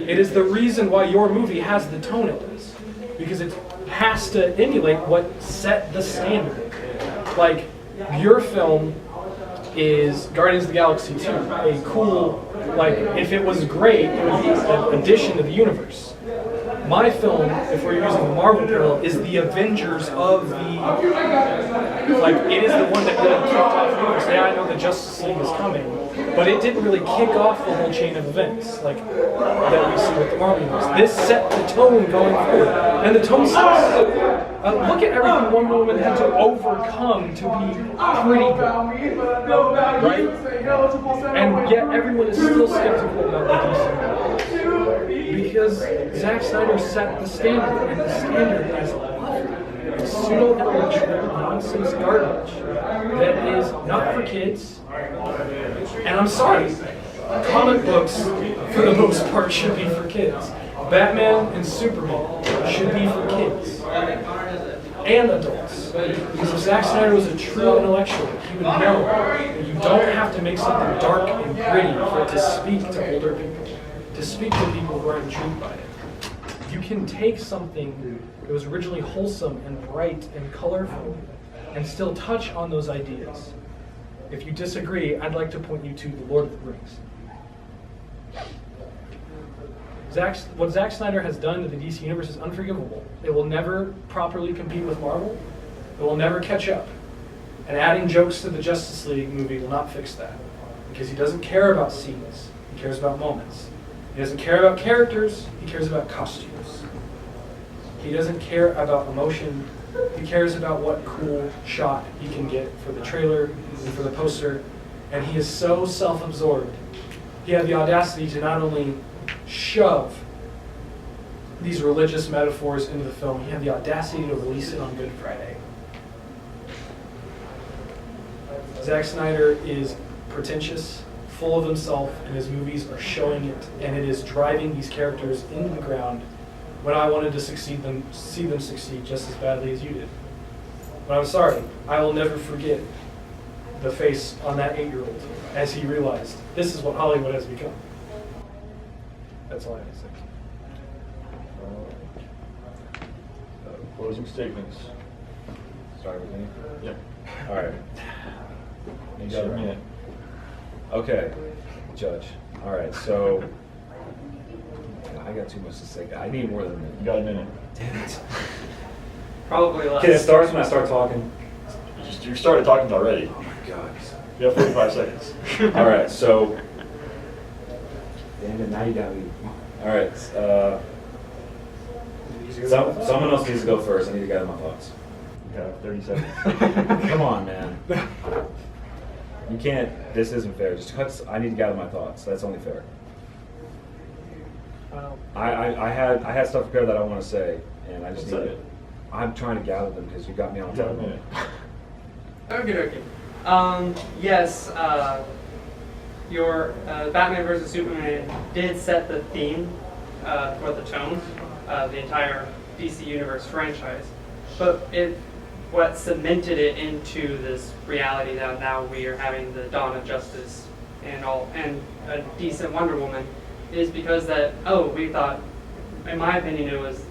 It is the reason why your movie has the tone it does. Because it has to emulate what set the standard. Like, your film is Guardians of the Galaxy 2. A cool, if it was great, it would be an addition to the universe. My film, if we're using the Marvel parallel, is the Avengers of the... it is the one that really kicked off the universe. Yeah, I know the Justice League is coming, but it didn't really kick off the whole chain of events that we see with the Marvel universe. This set the tone going forward, and the tone sucks. Look at everything Wonder Woman had to overcome to be pretty good, right? And yet everyone is still skeptical about the DC because Zack Snyder set the standard, and the standard is pseudo-intellectual nonsense garbage that is not for kids. And I'm sorry, comic books, for the most part, should be for kids. Batman and Superman should be for kids and adults. Because if Zack Snyder was a true intellectual, he would know that you don't have to make something dark and gritty for it to speak to older people, to speak to people who are intrigued by it. You can take something that was originally wholesome and bright and colorful and still touch on those ideas. If you disagree, I'd like to point you to The Lord of the Rings. What Zack Snyder has done to the DC Universe is unforgivable. It will never properly compete with Marvel. It will never catch up. And adding jokes to the Justice League movie will not fix that. Because he doesn't care about scenes. He cares about moments. He doesn't care about characters. He cares about costumes. He doesn't care about emotion. He cares about what cool shot he can get for the trailer and for the poster. And he is so self-absorbed. He had the audacity to not only shove these religious metaphors into the film, he had the audacity to release it on Good Friday. Zack Snyder is pretentious, full of himself, and his movies are showing it, and it is driving these characters into the ground when I wanted to see them succeed just as badly as you did. But I'm sorry, I will never forget the face on that 8-year-old as he realized this is what Hollywood has become. That's all I have to say. Closing statements. Start with me. Yep. All right. You got a minute. Okay, Judge. All right, so I got too much to say. I need more than a minute. You got a minute. Damn it. Probably less. Okay, it starts when I start talking. You started talking already. Oh my God. You have 45 seconds. All right, so. Damn it, now you got me. All right. Someone else needs to go first. I need to gather my thoughts. You have 30 seconds. Come on, man. You can't. This isn't fair. Just cut. I need to gather my thoughts. That's only fair. I had stuff prepared that I want to say, and I just need it. I'm trying to gather them because you got me on You got a time. minute. Okay. Yes, your Batman vs. Superman did set the theme for the tone of the entire DC Universe franchise, but what cemented it into this reality that now we are having the dawn of justice and a decent Wonder Woman is because we thought, in my opinion, it was,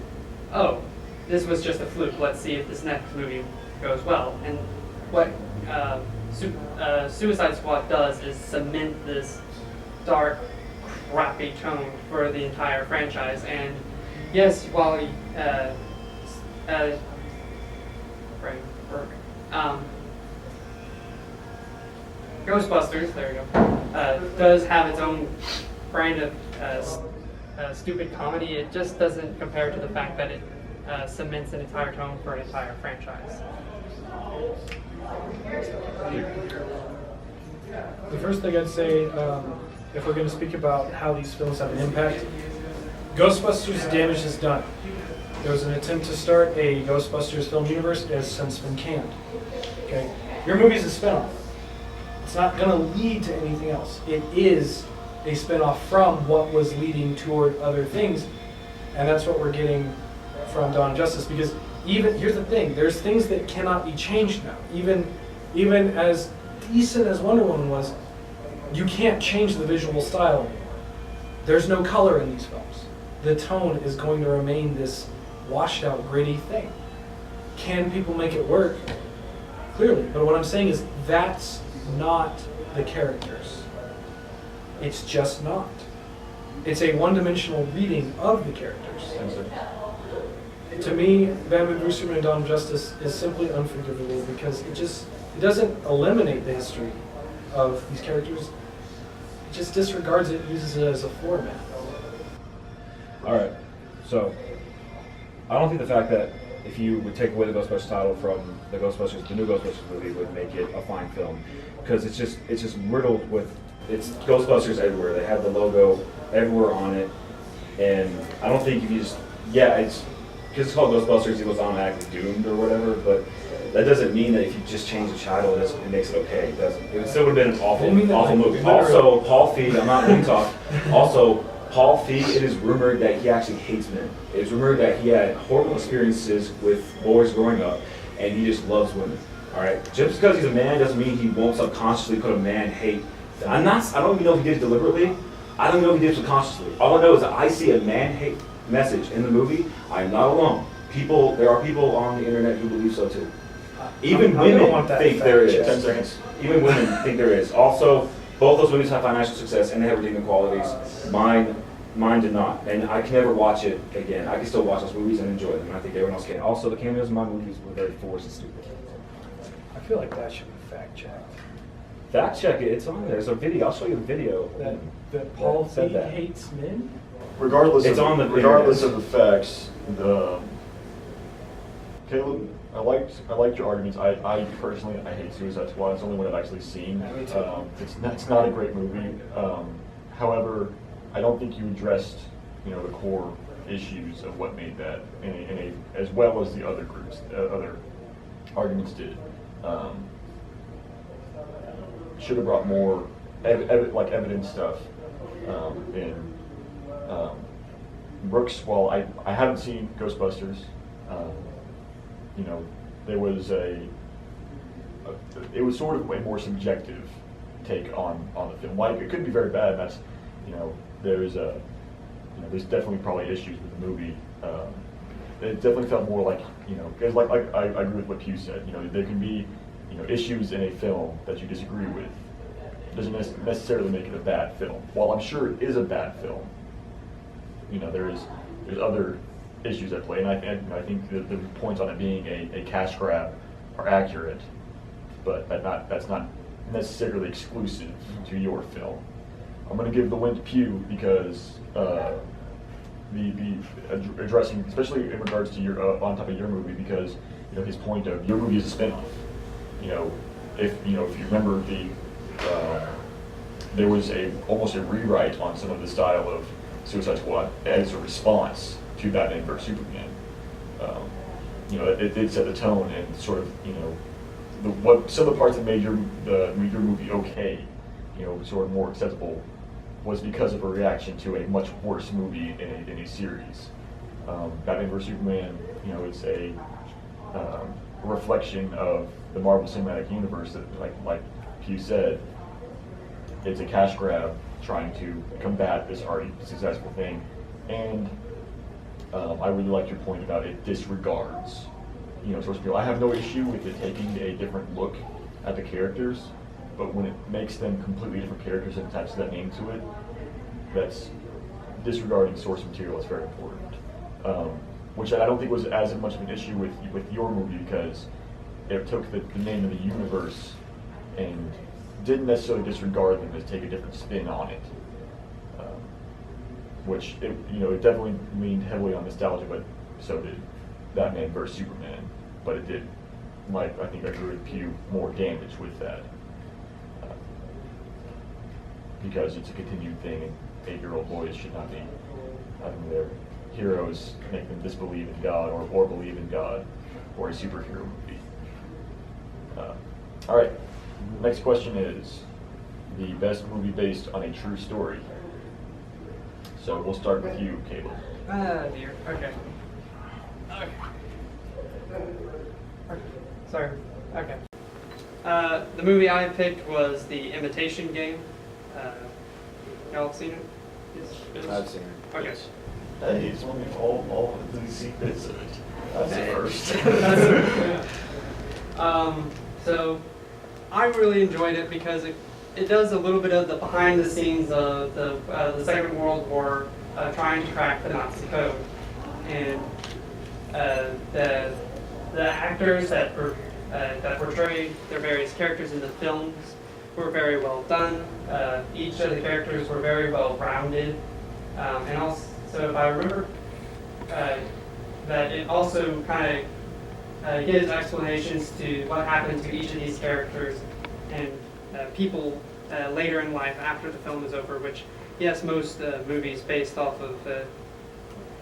this was just a fluke. Let's see if this next movie goes well. And what Suicide Squad does is cement this dark, crappy tone for the entire franchise. And yes, while Ghostbusters, there you go, does have its own brand of stupid comedy. It just doesn't compare to the fact that it cements an entire tone for an entire franchise. The first thing I'd say, if we're going to speak about how these films have an impact, Ghostbusters' damage is done. There was an attempt to start a Ghostbusters film universe. It has since been canned. Okay, your movie's a spinoff. It's not going to lead to anything else. It is a spinoff from what was leading toward other things, and that's what we're getting from Dawn of Justice. Because here's the thing: there's things that cannot be changed now. Even as decent as Wonder Woman was, you can't change the visual style anymore. There's no color in these films. The tone is going to remain this washed out, gritty thing. Can people make it work? Clearly. But what I'm saying is that's not the characters. It's just not. It's a one-dimensional reading of the characters. To me, Batman vs. Superman and Dawn of Justice is simply unforgivable because it doesn't eliminate the history of these characters. It just disregards it and uses it as a format. All right, so I don't think the fact that if you would take away the Ghostbusters title from the new Ghostbusters movie would make it a fine film, because it's just riddled with Ghostbusters everywhere. They have the logo everywhere on it, and I don't think if you just it's because it's called Ghostbusters, it was automatically doomed or whatever, but that doesn't mean that if you just change the title, it makes it okay. It doesn't. It still would have been an awful movie. Also, Paul Feig, I'm not letting talk. Also, Paul Feig, it is rumored that he actually hates men. It's rumored that he had horrible experiences with boys growing up, and he just loves women. All right, just because he's a man doesn't mean he won't subconsciously put a man hate. I don't even know if he did it deliberately. I don't know if he did it subconsciously. All I know is that I see a man hate message in the movie. I am not alone. There are people on the internet who believe so too. Even women think there is. 10 seconds. Even women think there is. Also, both those movies have financial success and they have redeeming qualities. Mine Mine did not, and I can never watch it again. I can still watch those movies and enjoy them, and I think everyone else can. Also, the cameos in my movies were very forced and stupid. I feel like that should be fact checked. Fact check it, it's on there. There's a video. I'll show you the video. That Paul said Feig that. hates men? Regardless It's of on the regardless internet. of the facts, Caleb, I liked your arguments. I personally hate Suicide Squad. It's the only one I've actually seen. Me too. It's not a great movie. However, I don't think you addressed the core issues of what made that in a as well as the other groups other arguments did. Should have brought more evidence stuff in. Brooks, while I haven't seen Ghostbusters, there was it was sort of a more subjective take on the film. Like, it could be very bad, and that's, there's definitely probably issues with the movie. It definitely felt more like, because like I agree with what Pew said, there can be, issues in a film that you disagree with. It doesn't necessarily make it a bad film. While I'm sure it is a bad film, there's other issues at play, and I think the points on it being a cash grab are accurate, but that's not necessarily exclusive to your film. I'm going to give the win to Pew because the addressing, especially in regards to your on top of your movie, because his point of your movie is a spin-off. If you remember there was almost a rewrite on some of the style of Suicide Squad as a response to Batman vs Superman. It did set the tone and sort of some of the parts that made your movie okay, sort of more acceptable, was because of a reaction to a much worse movie in a series. Batman vs Superman, it's a reflection of the Marvel Cinematic Universe that, like Pew said, it's a cash grab trying to combat this already successful thing. And I really like your point about it disregards, source material. I have no issue with it taking a different look at the characters, but when it makes them completely different characters and attaches that name to it, that's disregarding source material. Is very important. Which I don't think was as much of an issue with your movie, because it took the name of the universe and didn't necessarily disregard them to take a different spin on it. Which it definitely leaned heavily on nostalgia, but so did Batman vs Superman. But it did, I think I agree with Pew, more damage with that. Because it's a continued thing, and 8-year-old boys should not be having their heroes make them disbelieve in God or believe in God for a superhero movie. All right, next question is the best movie based on a true story. So we'll start with you, Caleb. Ah, dear. Okay. Sorry. Okay. The movie I picked was The Imitation Game. Y'all have seen it? I've seen it. Okay. Hey, it's one of all of the secrets of it. That's the first. So I really enjoyed it because it does a little bit of the behind the scenes of the Second World War, trying to crack the Nazi code, and the actors that portray their various characters in the films were very well done. Each of the characters were very well rounded, and also, if I remember, that it also kind of gives explanations to what happened to each of these characters and people later in life after the film is over, which, yes, most movies based off of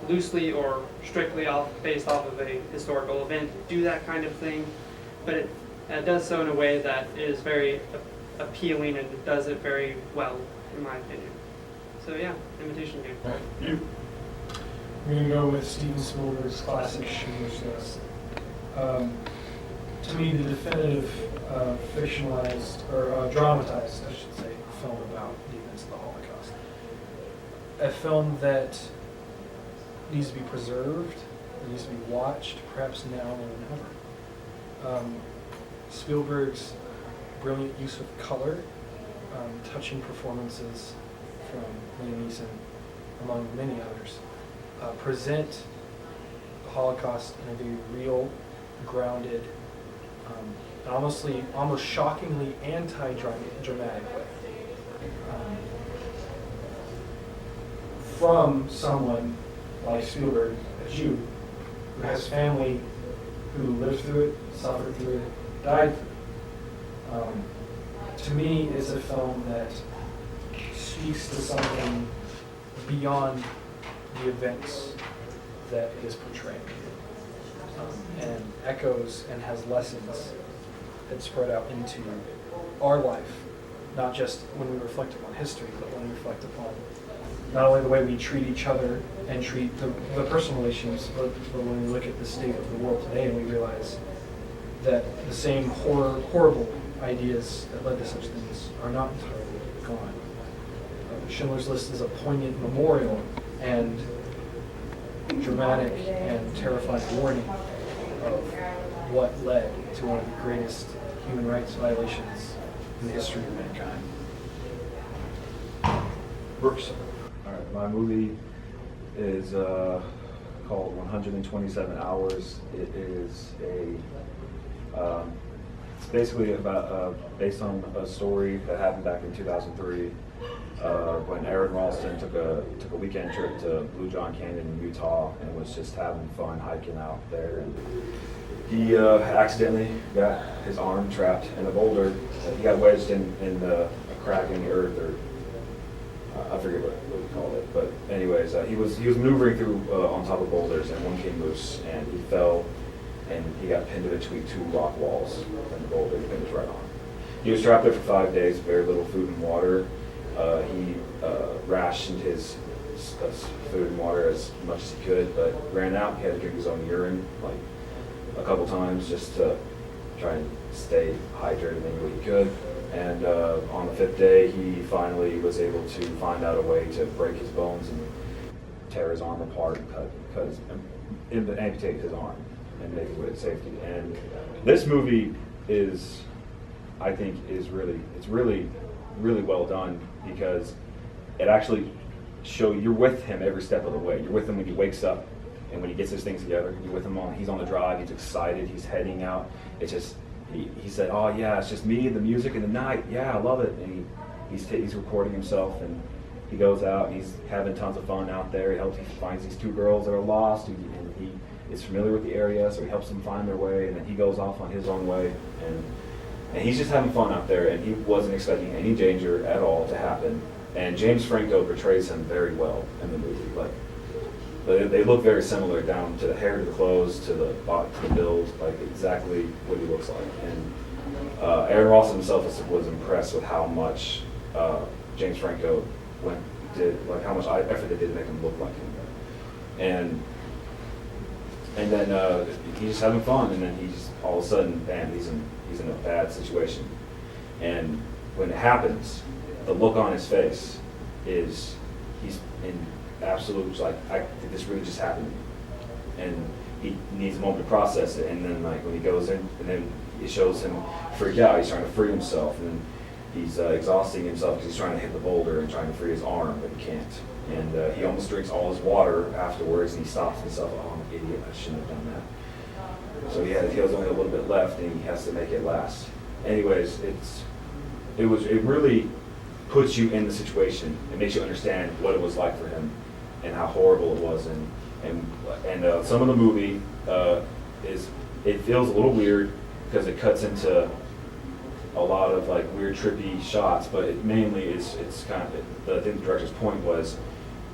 loosely or strictly based off of a historical event do that kind of thing, but it does so in a way that is very appealing and does it very well, in my opinion. So yeah, Imitation Game. All right, you. I'm going to go with Steven Spielberg's classic Schindler's List. To me, the definitive fictionalized, or dramatized, I should say, film about the events of the Holocaust. A film that needs to be preserved, that needs to be watched, perhaps now more than ever. Spielberg's brilliant use of color, touching performances from Liam Neeson among many others, present the Holocaust in a very real, grounded, and almost shockingly anti-dramatic way. From someone like Spielberg, a Jew, who has family who lived through it, suffered through it, died through it. To me, it's a film that speaks to something beyond the events that it is portraying, and echoes and has lessons that spread out into our life, not just when we reflect upon history, but when we reflect upon not only the way we treat each other and treat the personal relationships, but when we look at the state of the world today and we realize that the same horrible ideas that led to such things are not entirely gone. Schindler's List is a poignant memorial and dramatic and terrifying warning of what led to one of the greatest human rights violations in the history of mankind. Brooks. All right, my movie is called 127 Hours. It is it's basically about based on a story that happened back in 2003 when Aaron Ralston took a weekend trip to Blue John Canyon in Utah and was just having fun hiking out there. And he accidentally got his arm trapped in a boulder. He got wedged in a crack in the earth, or I forget what we called it. But anyways, he was maneuvering through on top of boulders, and one came loose, and he fell, and he got pinned between two rock walls, and the boulder pinned his right arm. He was trapped there for 5 days, very little food and water. He rationed his food and water as much as he could, but ran out. He had to drink his own urine like a couple times just to try and stay hydrated any way he could. And on the 5th day, he finally was able to find out a way to break his bones and tear his arm apart and amputate his arm and make it with safety. And this movie is, I think, really well done, because it actually you're with him every step of the way. You're with him when he wakes up and when he gets his things together. You're with him he's on the drive, he's excited, he's heading out. It's just, he said, oh yeah, it's just me and the music and the night. Yeah, I love it. And he's recording himself, and he goes out and he's having tons of fun out there. He finds these 2 girls that are lost, and he is familiar with the area, so he helps them find their way, and then he goes off on his own way. And he's just having fun out there, and he wasn't expecting any danger at all to happen. And James Franco portrays him very well in the movie. Like, they look very similar, down to the hair, to the clothes, to the build, like exactly what he looks like. And Aaron Ross himself was impressed with how much James Franco how much effort they did to make him look like him. And then he's just having fun, and then he's all of a sudden, bam, he's in a bad situation. And when it happens, the look on his face is he's in absolute, like, did this really just happen? And he needs a moment to process it. And then, like, when he goes in, and then it shows him freak out. He's trying to free himself, and then he's exhausting himself because he's trying to hit the boulder and trying to free his arm, but he can't. And he almost drinks all his water afterwards, and he stops himself. Oh, I'm an idiot, I shouldn't have done that. So he has only a little bit left, and he has to make it last. Anyways, it really puts you in the situation. It makes you understand what it was like for him and how horrible it was. And some of the movie it feels a little weird because it cuts into a lot of like weird trippy shots, but it's kind of I think the director's point was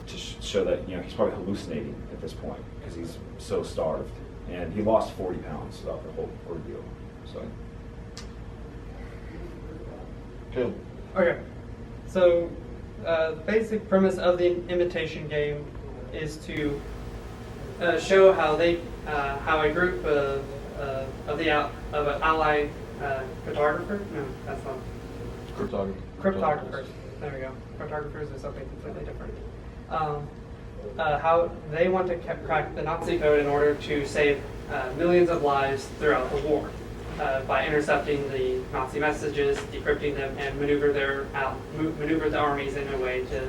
to show that he's probably hallucinating at this point because he's so starved. And he lost 40 pounds throughout the whole ordeal. So. Okay. So, the basic premise of the Imitation Game is to show how a group of an ally cartographer. No, that's not. Cryptographers. There we go. Cartographers is something completely different. How they want to crack the Nazi code in order to save millions of lives throughout the war by intercepting the Nazi messages, decrypting them, and maneuver the armies in a way to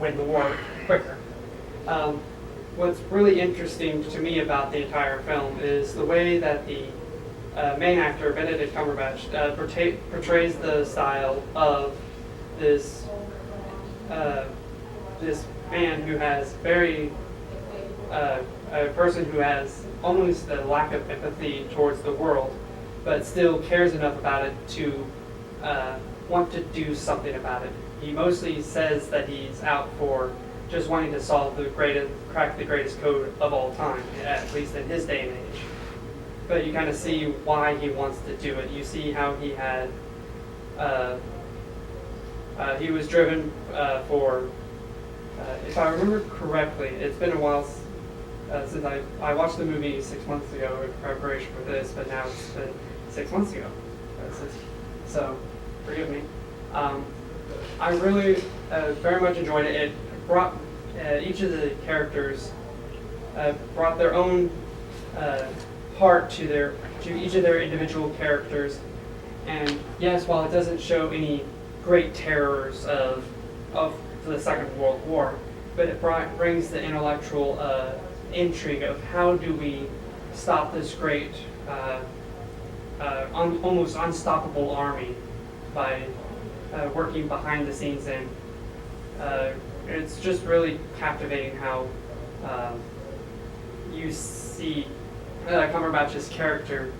win the war quicker. What's really interesting to me about the entire film is the way that the main actor, Benedict Cumberbatch, portrays the style of this this man who has a person who has almost a lack of empathy towards the world, but still cares enough about it to want to do something about it. He mostly says that he's out for just wanting to crack the greatest code of all time, at least in his day and age. But you kind of see why he wants to do it. You see how he had, he was driven for, if I remember correctly, it's been a while since I watched the movie 6 months ago in preparation for this, but now it's been 6 months ago. So, forgive me. I really very much enjoyed it. It brought each of the characters brought their own heart to each of their individual characters, and yes, while it doesn't show any great terrors of the Second World War, but it brings the intellectual intrigue of how do we stop this great, almost unstoppable army by working behind the scenes, and it's just really captivating how you see Cumberbatch's character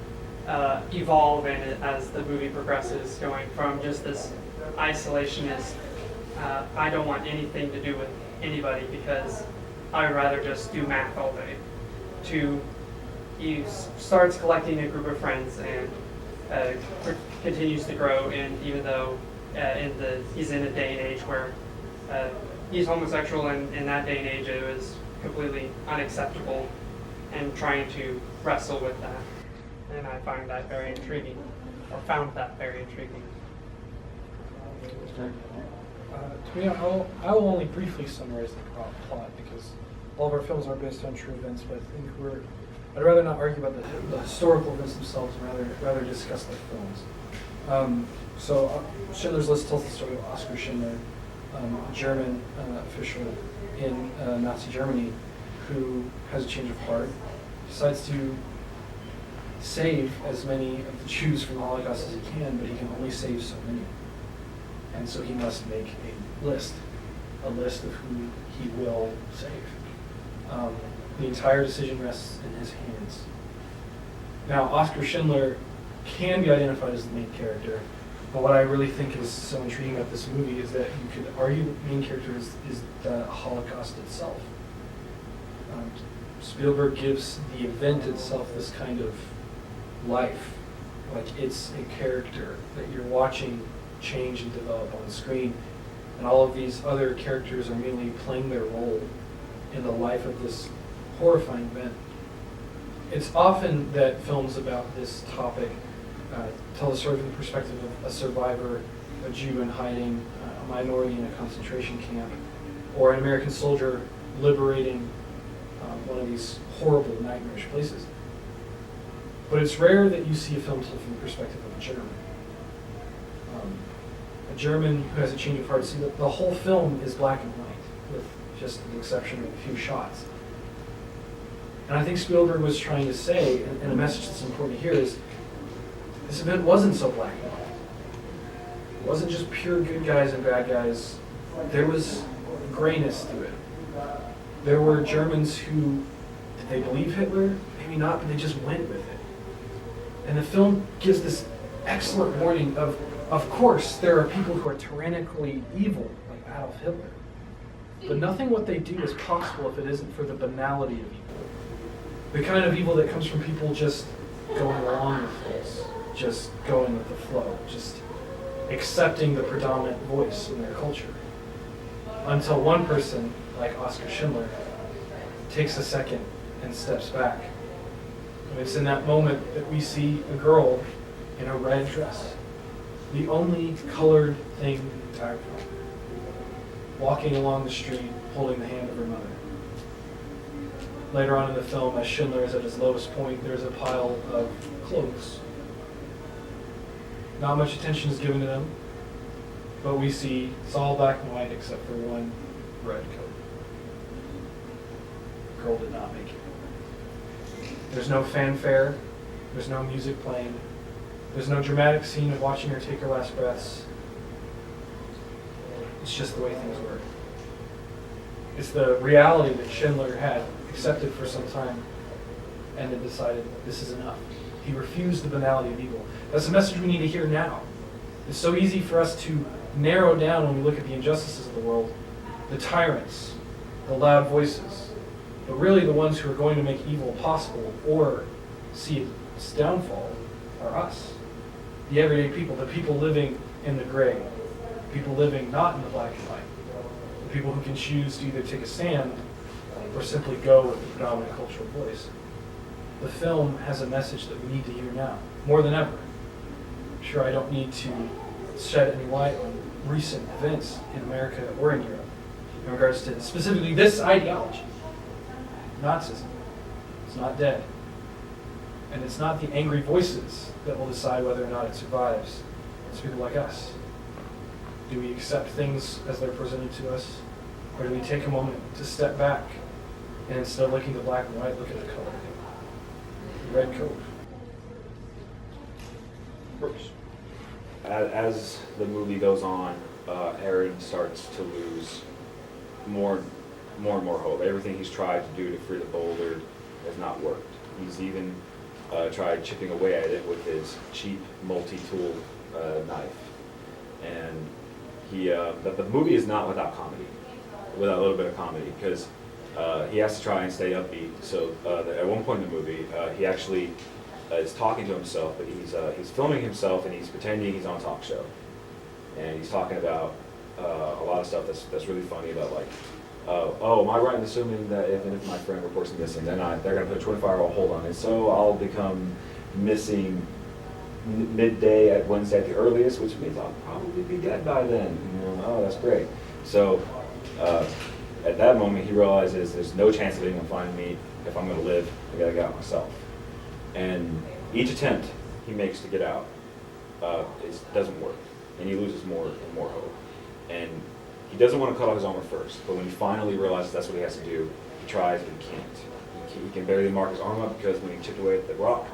evolve as the movie progresses, going from just this isolationist, I don't want anything to do with anybody because I would rather just do math all day, to he starts collecting a group of friends and continues to grow, and even though he's in a day and age where he's homosexual, and in that day and age it was completely unacceptable, and trying to wrestle with that. And I find that very intriguing, or found that very intriguing. To me, I will only briefly summarize the plot because all of our films are based on true events, but I think I'd rather not argue about the historical events themselves, and rather discuss the films. Schindler's List tells the story of Oskar Schindler, a German official in Nazi Germany who has a change of heart, decides to save as many of the Jews from the Holocaust as he can, but he can only save so many. And so he must make a list of who he will save. The entire decision rests in his hands. Now, Oskar Schindler can be identified as the main character, but what I really think is so intriguing about this movie is that you could argue the main character is the Holocaust itself. Spielberg gives the event itself this kind of life, like it's a character that you're watching change and develop on the screen, and all of these other characters are merely playing their role in the life of this horrifying event. It's often that films about this topic tell the story from the perspective of a survivor, a Jew in hiding, a minority in a concentration camp, or an American soldier liberating one of these horrible, nightmarish places. But it's rare that you see a film told from the perspective of a German. A German who has a change of heart. See, the whole film is black and white, with just the exception of a few shots. And I think Spielberg was trying to say, and a message that's important to hear is, this event wasn't so black and white. It wasn't just pure good guys and bad guys. There was grayness to it. There were Germans who, did they believe Hitler? Maybe not, but they just went with it. And the film gives this excellent warning of course, there are people who are tyrannically evil, like Adolf Hitler. But nothing what they do is possible if it isn't for the banality of evil. The kind of evil that comes from people just going along with things, just going with the flow, just accepting the predominant voice in their culture. Until one person, like Oskar Schindler, takes a second and steps back. And it's in that moment that we see a girl in a red dress, the only colored thing in the entire film, walking along the street holding the hand of her mother. Later on in the film, as Schindler is at his lowest point, there's a pile of clothes. Not much attention is given to them, but we see it's all black and white except for one red coat. Girl did not make it. There's no fanfare. There's no music playing. There's no dramatic scene of watching her take her last breaths. It's just the way things work. It's the reality that Schindler had accepted for some time and then decided this is enough. He refused the banality of evil. That's the message we need to hear now. It's so easy for us to narrow down when we look at the injustices of the world, the tyrants, the loud voices, but really the ones who are going to make evil possible or see its downfall are us, the everyday people, the people living in the gray, the people living not in the black and white, the people who can choose to either take a stand or simply go with the predominant cultural voice. The film has a message that we need to hear now, more than ever. I'm sure I don't need to shed any light on recent events in America or in Europe in regards to specifically this ideology. Nazism. It's not dead. And it's not the angry voices that will decide whether or not it survives. It's people like us. Do we accept things as they're presented to us? Or do we take a moment to step back and instead of looking at the black and white, look at the color? The red coat. As the movie goes on, Aaron starts to lose more and more hope. Everything he's tried to do to free the boulder has not worked. He's even tried chipping away at it with his cheap multi-tool knife. And but the movie is not without comedy, without a little bit of comedy, because he has to try and stay upbeat. So at one point in the movie, he actually is talking to himself, but he's filming himself and he's pretending he's on a talk show, and he's talking about a lot of stuff that's really funny about like, oh, am I right in assuming that if my friend reports missing, then they're going to put a 24-hour hold on it, so I'll become missing midday at Wednesday at the earliest, which means I'll probably be dead by then. Oh, that's great. So at that moment, he realizes there's no chance of anyone finding me. If I'm going to live, I got to get out myself. And each attempt he makes to get out, it doesn't work, and he loses more and more hope. And he doesn't want to cut off his armor first, but when he finally realizes that's what he has to do, he tries, but he can't. He can barely mark his arm up because when he chipped away at the rock,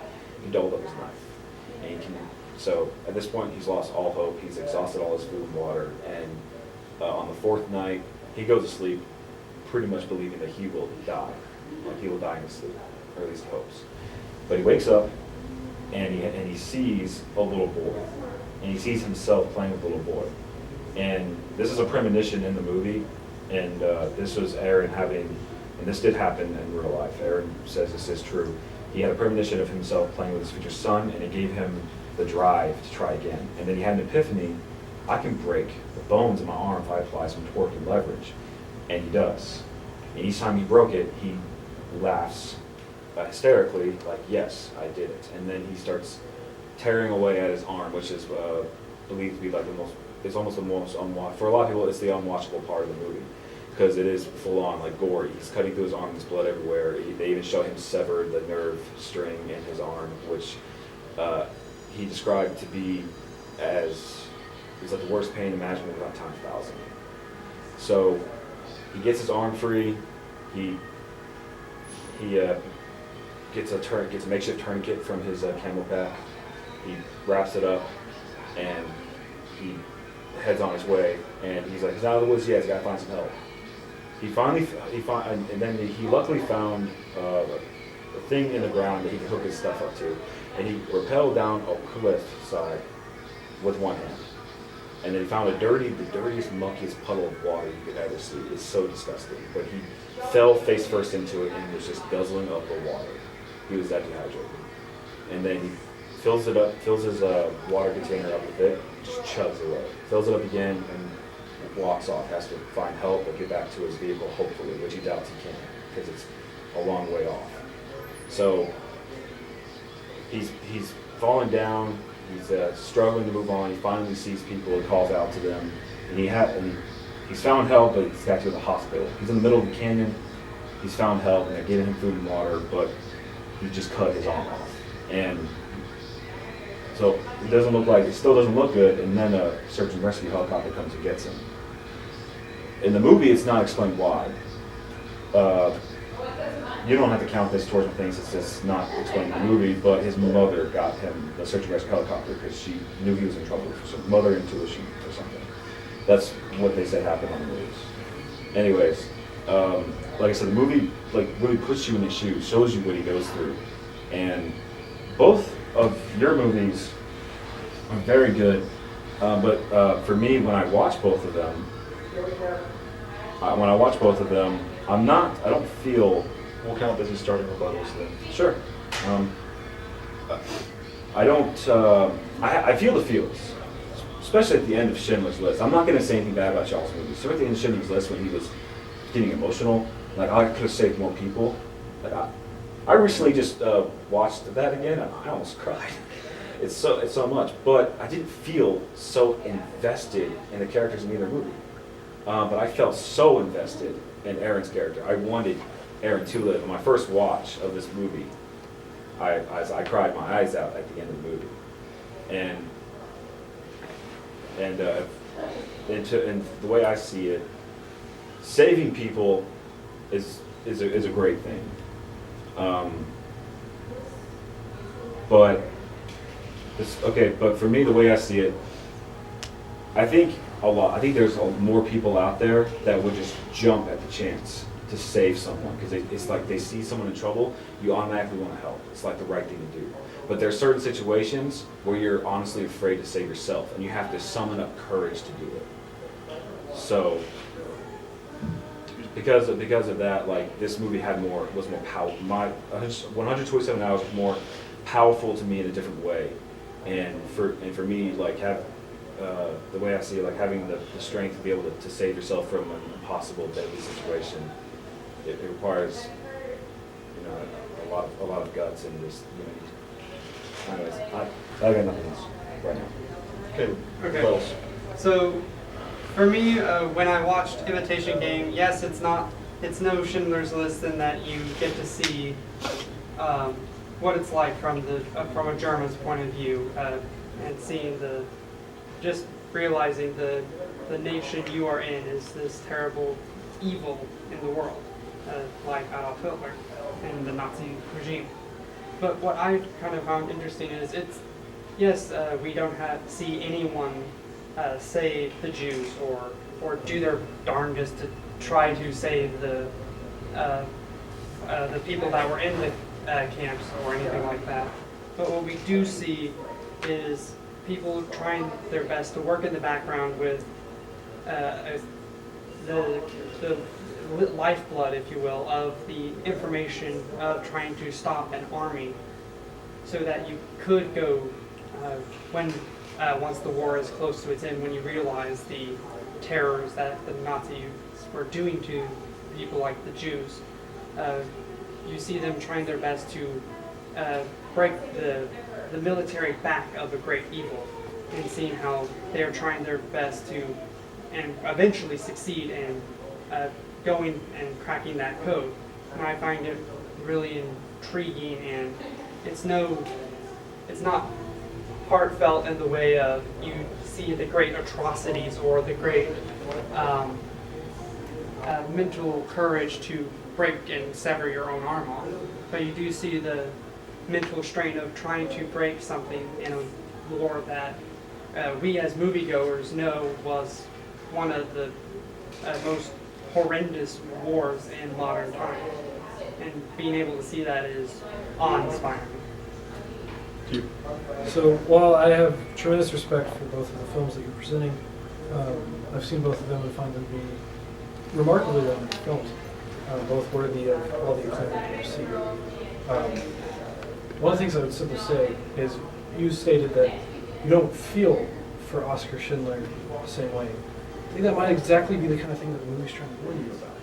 he doubled up his knife. And he can, so at this point, he's lost all hope. He's exhausted all his food and water, and on the fourth night, he goes to sleep pretty much believing that he will die. Like he will die in his sleep, or at least he hopes. But he wakes up, and he sees a little boy, and he sees himself playing with a little boy. And this is a premonition in the movie, and this was Aaron having, and this did happen in real life. Aaron says this is true. He had a premonition of himself playing with his future son, and it gave him the drive to try again. And then he had an epiphany: I can break the bones in my arm if I apply some torque and leverage. And he does. And each time he broke it, he laughs hysterically, like, yes, I did it. And then he starts tearing away at his arm, which is believed to be like it's almost the most unwatchable. For a lot of people, it's the unwatchable part of the movie, because it is full on, like, gory. He's cutting through his arm, there's blood everywhere. They even show him sever the nerve string in his arm, which he described to be as, it's like the worst pain imaginable about times 1,000. So he gets his arm free. He gets a makeshift tourniquet from his camel pack. He wraps it up, and he heads on his way. And he's like, he's out of the woods yet. He's got to find some help. And then he luckily found a thing in the ground that he could hook his stuff up to, and he rappelled down a cliff side with one hand. And then he found the dirtiest, muckiest puddle of water you could ever see. It's so disgusting. But he fell face first into it and was just guzzling up the water. He was that dehydrated. And then he fills his water container up with it, just chugs away. Fills it up again and walks off. Has to find help or get back to his vehicle, hopefully, which he doubts he can, because it's a long way off. So he's falling down. He's struggling to move on. He finally sees people and calls out to them. And he's found help, but he's got to go to the hospital. He's in the middle of the canyon. He's found help, and they're giving him food and water, but he just cut his arm off. And so it still doesn't look good. And then a search and rescue helicopter comes and gets him. in the movie, it's not explained why. You don't have to count this towards the things, it's just not explained in the movie, but his mother got him the search and rescue helicopter because she knew he was in trouble for some mother intuition or something. That's what they said happened on the news. Anyways, like I said, the movie like really puts you in his shoes, shows you what he goes through. And both of your movies are very good, but for me, when I watch both of them, I don't feel. We'll count this as starting rebuttals then. Sure. I don't. I feel the feels, especially at the end of Schindler's List. I'm not going to say anything bad about y'all's movies. So at the end of Schindler's List, when he was getting emotional, like I could have saved more people. Like I recently just watched that again, and I almost cried. It's so much, but I didn't feel so invested in the characters in either movie. But I felt so invested in Aaron's character. I wanted Aaron to live. On my first watch of this movie, I cried my eyes out at the end of the movie, and the way I see it, saving people is a great thing. But for me, the way I see it, I think there's more people out there that would just jump at the chance to save someone because it's like they see someone in trouble, you automatically want to help. It's like the right thing to do. But there's certain situations where you're honestly afraid to save yourself, and you have to summon up courage to do it. So, because of that, like this movie was more powerful. My 127 hours was more powerful to me in a different way, and for me, like the way I see it, like having the strength to be able to save yourself from an impossible, deadly situation. It requires, a lot of guts and just, Anyways, I got nothing else right now. Okay. Okay. What else? So, for me, when I watched Imitation Game, yes, it's no Schindler's List in that you get to see what it's like from a German's point of view, and seeing just realizing the nation you are in is this terrible evil in the world, like Adolf Hitler and the Nazi regime. But what I kind of found interesting is we don't see anyone save the Jews or do their darndest to try to save the people that were in the camps or anything like that. But what we do see is people trying their best to work in the background with the lifeblood, if you will, of the information of trying to stop an army, so that you could go once the war is close to its end, when you realize the terrors that the Nazis were doing to people like the Jews. You see them trying their best to break the military back of a great evil, and seeing how they're trying their best to and eventually succeed in going and cracking that code. And I find it really intriguing, and it's not heartfelt in the way of you see the great atrocities or the great mental courage to break and sever your own arm off, but you do see the mental strain of trying to break something in a war that we as moviegoers know was one of the most horrendous wars in modern times. And being able to see that is awe-inspiring. So while I have tremendous respect for both of the films that you're presenting, I've seen both of them and find them to be remarkably well made films, both worthy of all the acclaim they received. One of the things I would simply say is you stated that you don't feel for Oskar Schindler the same way. I think that might exactly be the kind of thing that the movie's trying to warn you about.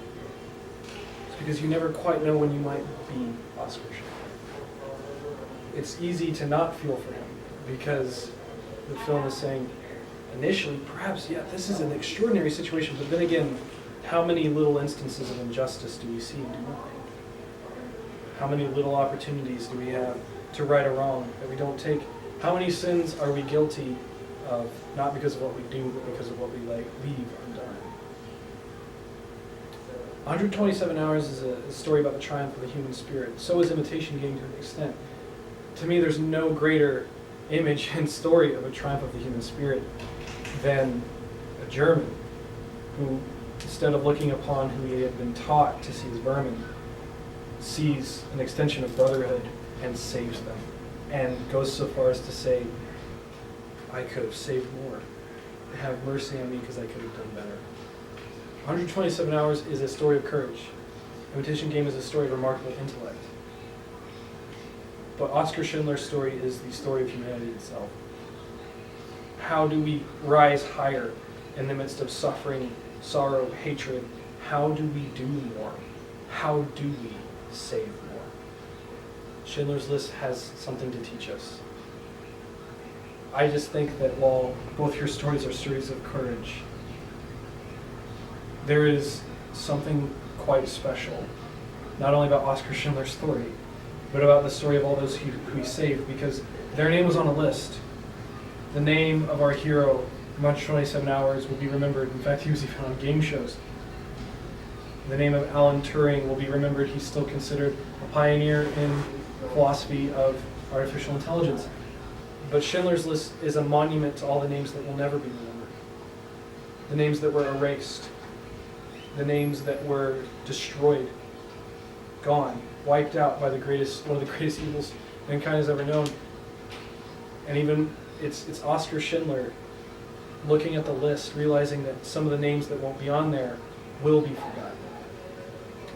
It's because you never quite know when you might be Oskar Schindler. It's easy to not feel for him because the film is saying initially, perhaps, yeah, this is an extraordinary situation, but then again, how many little instances of injustice do we see and do not? How many little opportunities do we have to right a wrong that we don't take? How many sins are we guilty of, not because of what we do, but because of what we leave undone? 127 Hours is a story about the triumph of the human spirit. So is Imitation Game to an extent. To me, there's no greater image and story of a triumph of the human spirit than a German who, instead of looking upon who he had been taught to see as vermin, sees an extension of brotherhood and saves them, and goes so far as to say, I could have saved more. Have mercy on me because I could have done better. 127 Hours is a story of courage. Imitation Game is a story of remarkable intellect. But Oskar Schindler's story is the story of humanity itself. How do we rise higher in the midst of suffering, sorrow, hatred? How do we do more? How do we save more? Schindler's List has something to teach us. I just think that while both your stories are stories of courage, there is something quite special, not only about Oskar Schindler's story, but about the story of all those who he saved, because their name was on a list. The name of our hero, 127 Hours, will be remembered. In fact, he was even on game shows. The name of Alan Turing will be remembered. He's still considered a pioneer in philosophy of artificial intelligence. But Schindler's List is a monument to all the names that will never be remembered. The names that were erased. The names that were destroyed, gone, wiped out by one of the greatest evils mankind has ever known. And even it's Oskar Schindler looking at the list, realizing that some of the names that won't be on there will be forgotten.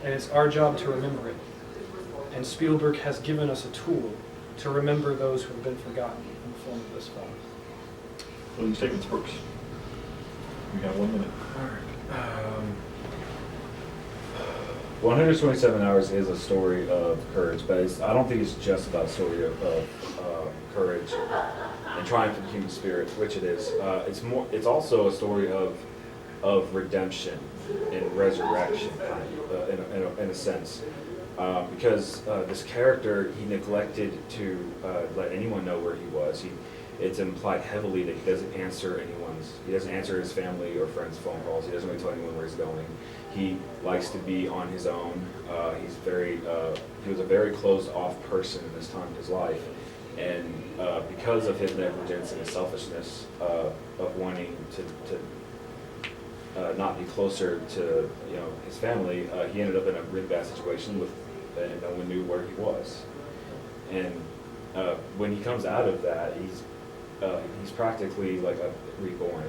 And it's our job to remember it. And Spielberg has given us a tool to remember those who have been forgotten in the form of this film. Closing statements, Brooks. We got 1 minute. 127 Hours is a story of courage, but I don't think it's just about a story of courage and triumph of the human spirit, which it is. It's also a story of redemption and resurrection, in a sense, because this character, he neglected to let anyone know where he was. It's implied heavily that he doesn't answer his family or friends' phone calls. He doesn't really tell anyone where he's going. He likes to be on his own. He was a very closed-off person in this time of his life, and because of his negligence and his selfishness of wanting to not be closer to his family, he ended up in a really bad situation and no one knew where he was. And when he comes out of that, he's practically like a reborn,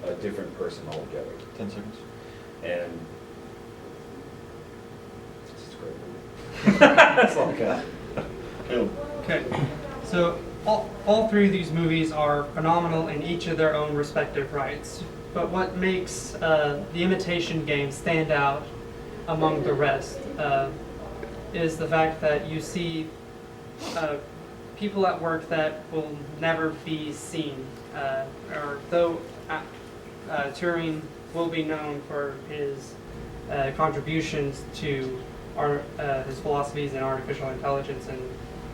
a different person altogether. 10 seconds. And it's a great movie. That's all I got. Caleb. Okay, so all three of these movies are phenomenal in each of their own respective rights. But what makes The Imitation Game stand out among the rest is the fact that you see people at work that will never be seen. Or though Turing will be known for his contributions to his philosophies in artificial intelligence and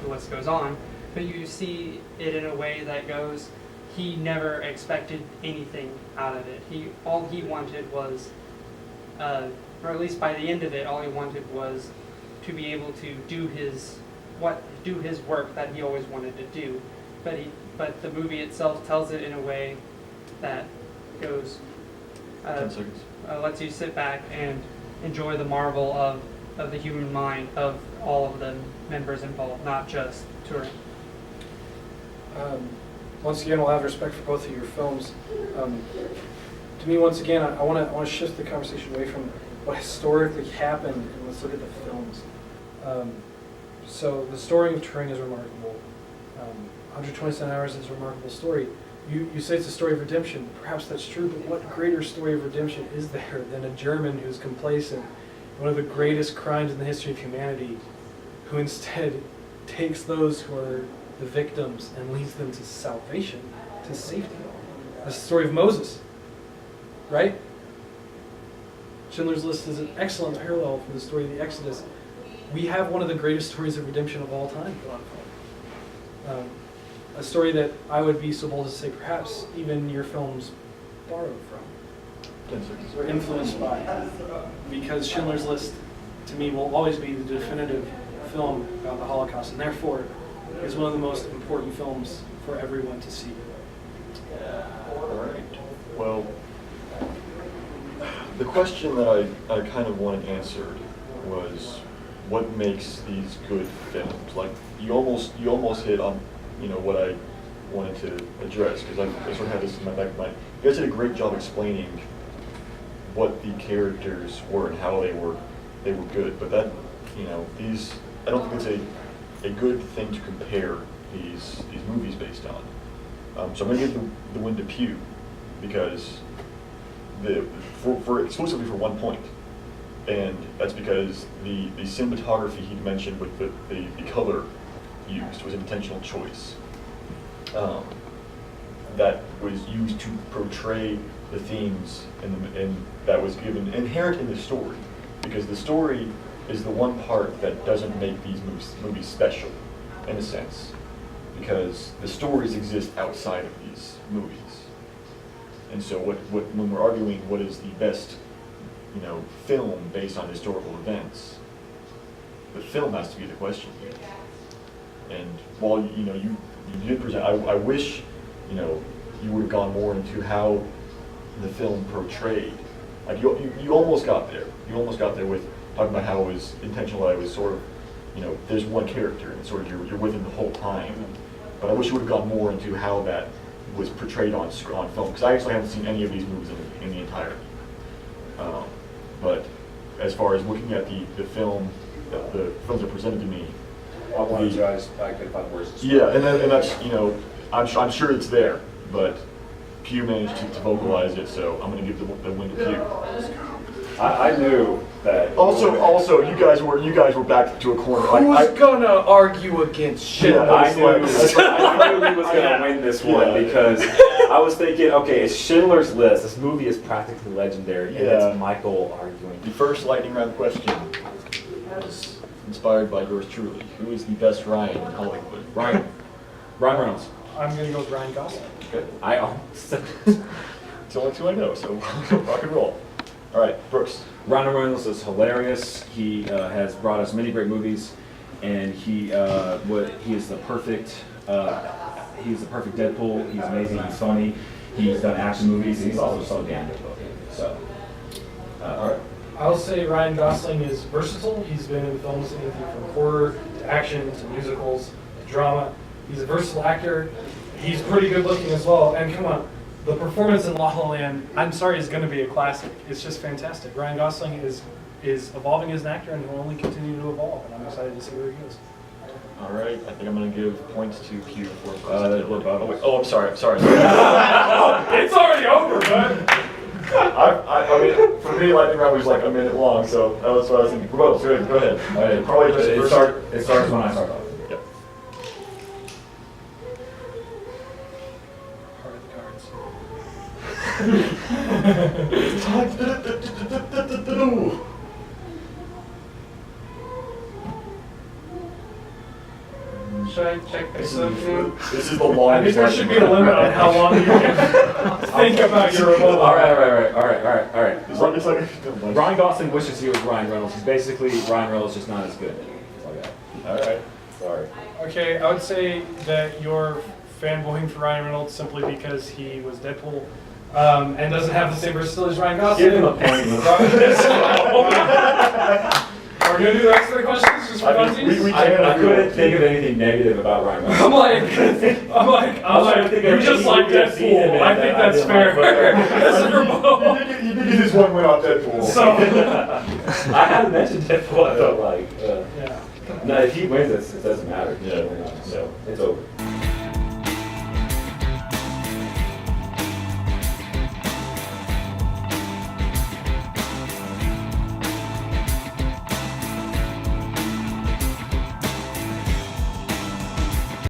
the list goes on, but you see it in a way that goes, he never expected anything out of it. All he wanted was, or at least by the end of it, all he wanted was to be able to do his work that he always wanted to do. But the movie itself tells it in a way that goes, 10 seconds. lets you sit back and enjoy the marvel of the human mind of all of the members involved, not just Turing. Once again, I'll have respect for both of your films. To me, once again, I want to shift the conversation away from what historically happened and let's look at the films. So the story of Turing is remarkable. 127 Hours is a remarkable story. You say it's a story of redemption. Perhaps that's true, but what greater story of redemption is there than a German who's complacent, one of the greatest crimes in the history of humanity, who instead takes those who are the victims and leads them to salvation, to safety. That's the story of Moses, right? Schindler's List is an excellent parallel for the story of the Exodus. We have one of the greatest stories of redemption of all time put on film. A story that I would be so bold as to say perhaps even your films borrowed from. or influenced by, because Schindler's List, to me, will always be the definitive film about the Holocaust, and therefore is one of the most important films for everyone to see. All right. Well, the question that I kind of wanted answered was, what makes these good films? Like you almost hit on, what I wanted to address, because I sort of had this in my back of my mind. You guys did a great job explaining what the characters were and how they were good, but that, these, I don't think it's a good thing to compare these movies based on. So I'm going to give the win to Pew, because for exclusively for one point, and that's because the cinematography he mentioned with the color used was an intentional choice. That was used to portray the themes and that was given inherent in the story, because the story is the one part that doesn't make these movies special, in a sense, because the stories exist outside of these movies. And so when we're arguing what is the best, film based on historical events, the film has to be the question here. And while you did present, I wish you would have gone more into how the film portrayed. Like you almost got there. You almost got there with talking about how it was intentional. That it was sort of, there's one character and sort of you're with him the whole time. But I wish you would have gone more into how that was portrayed on film, because I actually haven't seen any of these movies in the entirety. But as far as looking at the film, the films that presented to me, I wanted to, I couldn't find words to describe. yeah, and that's I'm sure it's there, but Pew managed to vocalize it, so I'm going to give the win to Pew. I knew that. Also, you guys were back to a corner. Who's gonna argue against Schindler? Yeah, I knew he was going to win this one because I was thinking, okay, it's Schindler's List. This movie is practically legendary, and Yeah. it's Michael arguing. The first lightning round question was inspired by yours truly. Who is the best Ryan in Hollywood? Ryan Reynolds. I'm gonna go with Ryan Gosling. Okay. I almost It's the only two I know, so rock and roll. All right, Brooks. Ryan Reynolds is hilarious. He has brought us many great movies, and he is the perfect. He's the perfect Deadpool. He's amazing. He's funny. He's done action movies. And he's also so damn good looking. So, All right. I'll say Ryan Gosling is versatile. He's been in films anything from horror to action to musicals to drama. He's a versatile actor. He's pretty good looking as well. And come on, the performance in La La Land, I'm sorry, is going to be a classic. It's just fantastic. Ryan Gosling is evolving as an actor and will only continue to evolve. And I'm excited to see where he goes. All right, I think I'm going to give points to Pew for we're about. Oh, wait. Oh, I'm sorry. It's already over, man. I mean, for me, lightning round was like a minute long, so that was what I was thinking. Go ahead. All right, Probably just it starts when I start off. Yep. Heart of the cards. Should I check this out now? This is the I longest. think there should be a limit on how long you can think about your remote. All right. It's like Ryan Gosling wishes he was Ryan Reynolds. He's basically Ryan Reynolds, just not as good. Okay. All right. Sorry. Okay, I would say that you're fanboying for Ryan Reynolds simply because he was Deadpool and doesn't have the same versatility as Ryan Gosling. Give him a point. Are we going to do the rest of the questions just for funsies? I couldn't think of anything negative about Ryan Reynolds. I'm like, you just like Deadpool. I think that's fair. That's a remote. You did get this one win off Deadpool. So, I hadn't mentioned Deadpool. I felt like. yeah. No, if he wins, it doesn't matter. Yeah.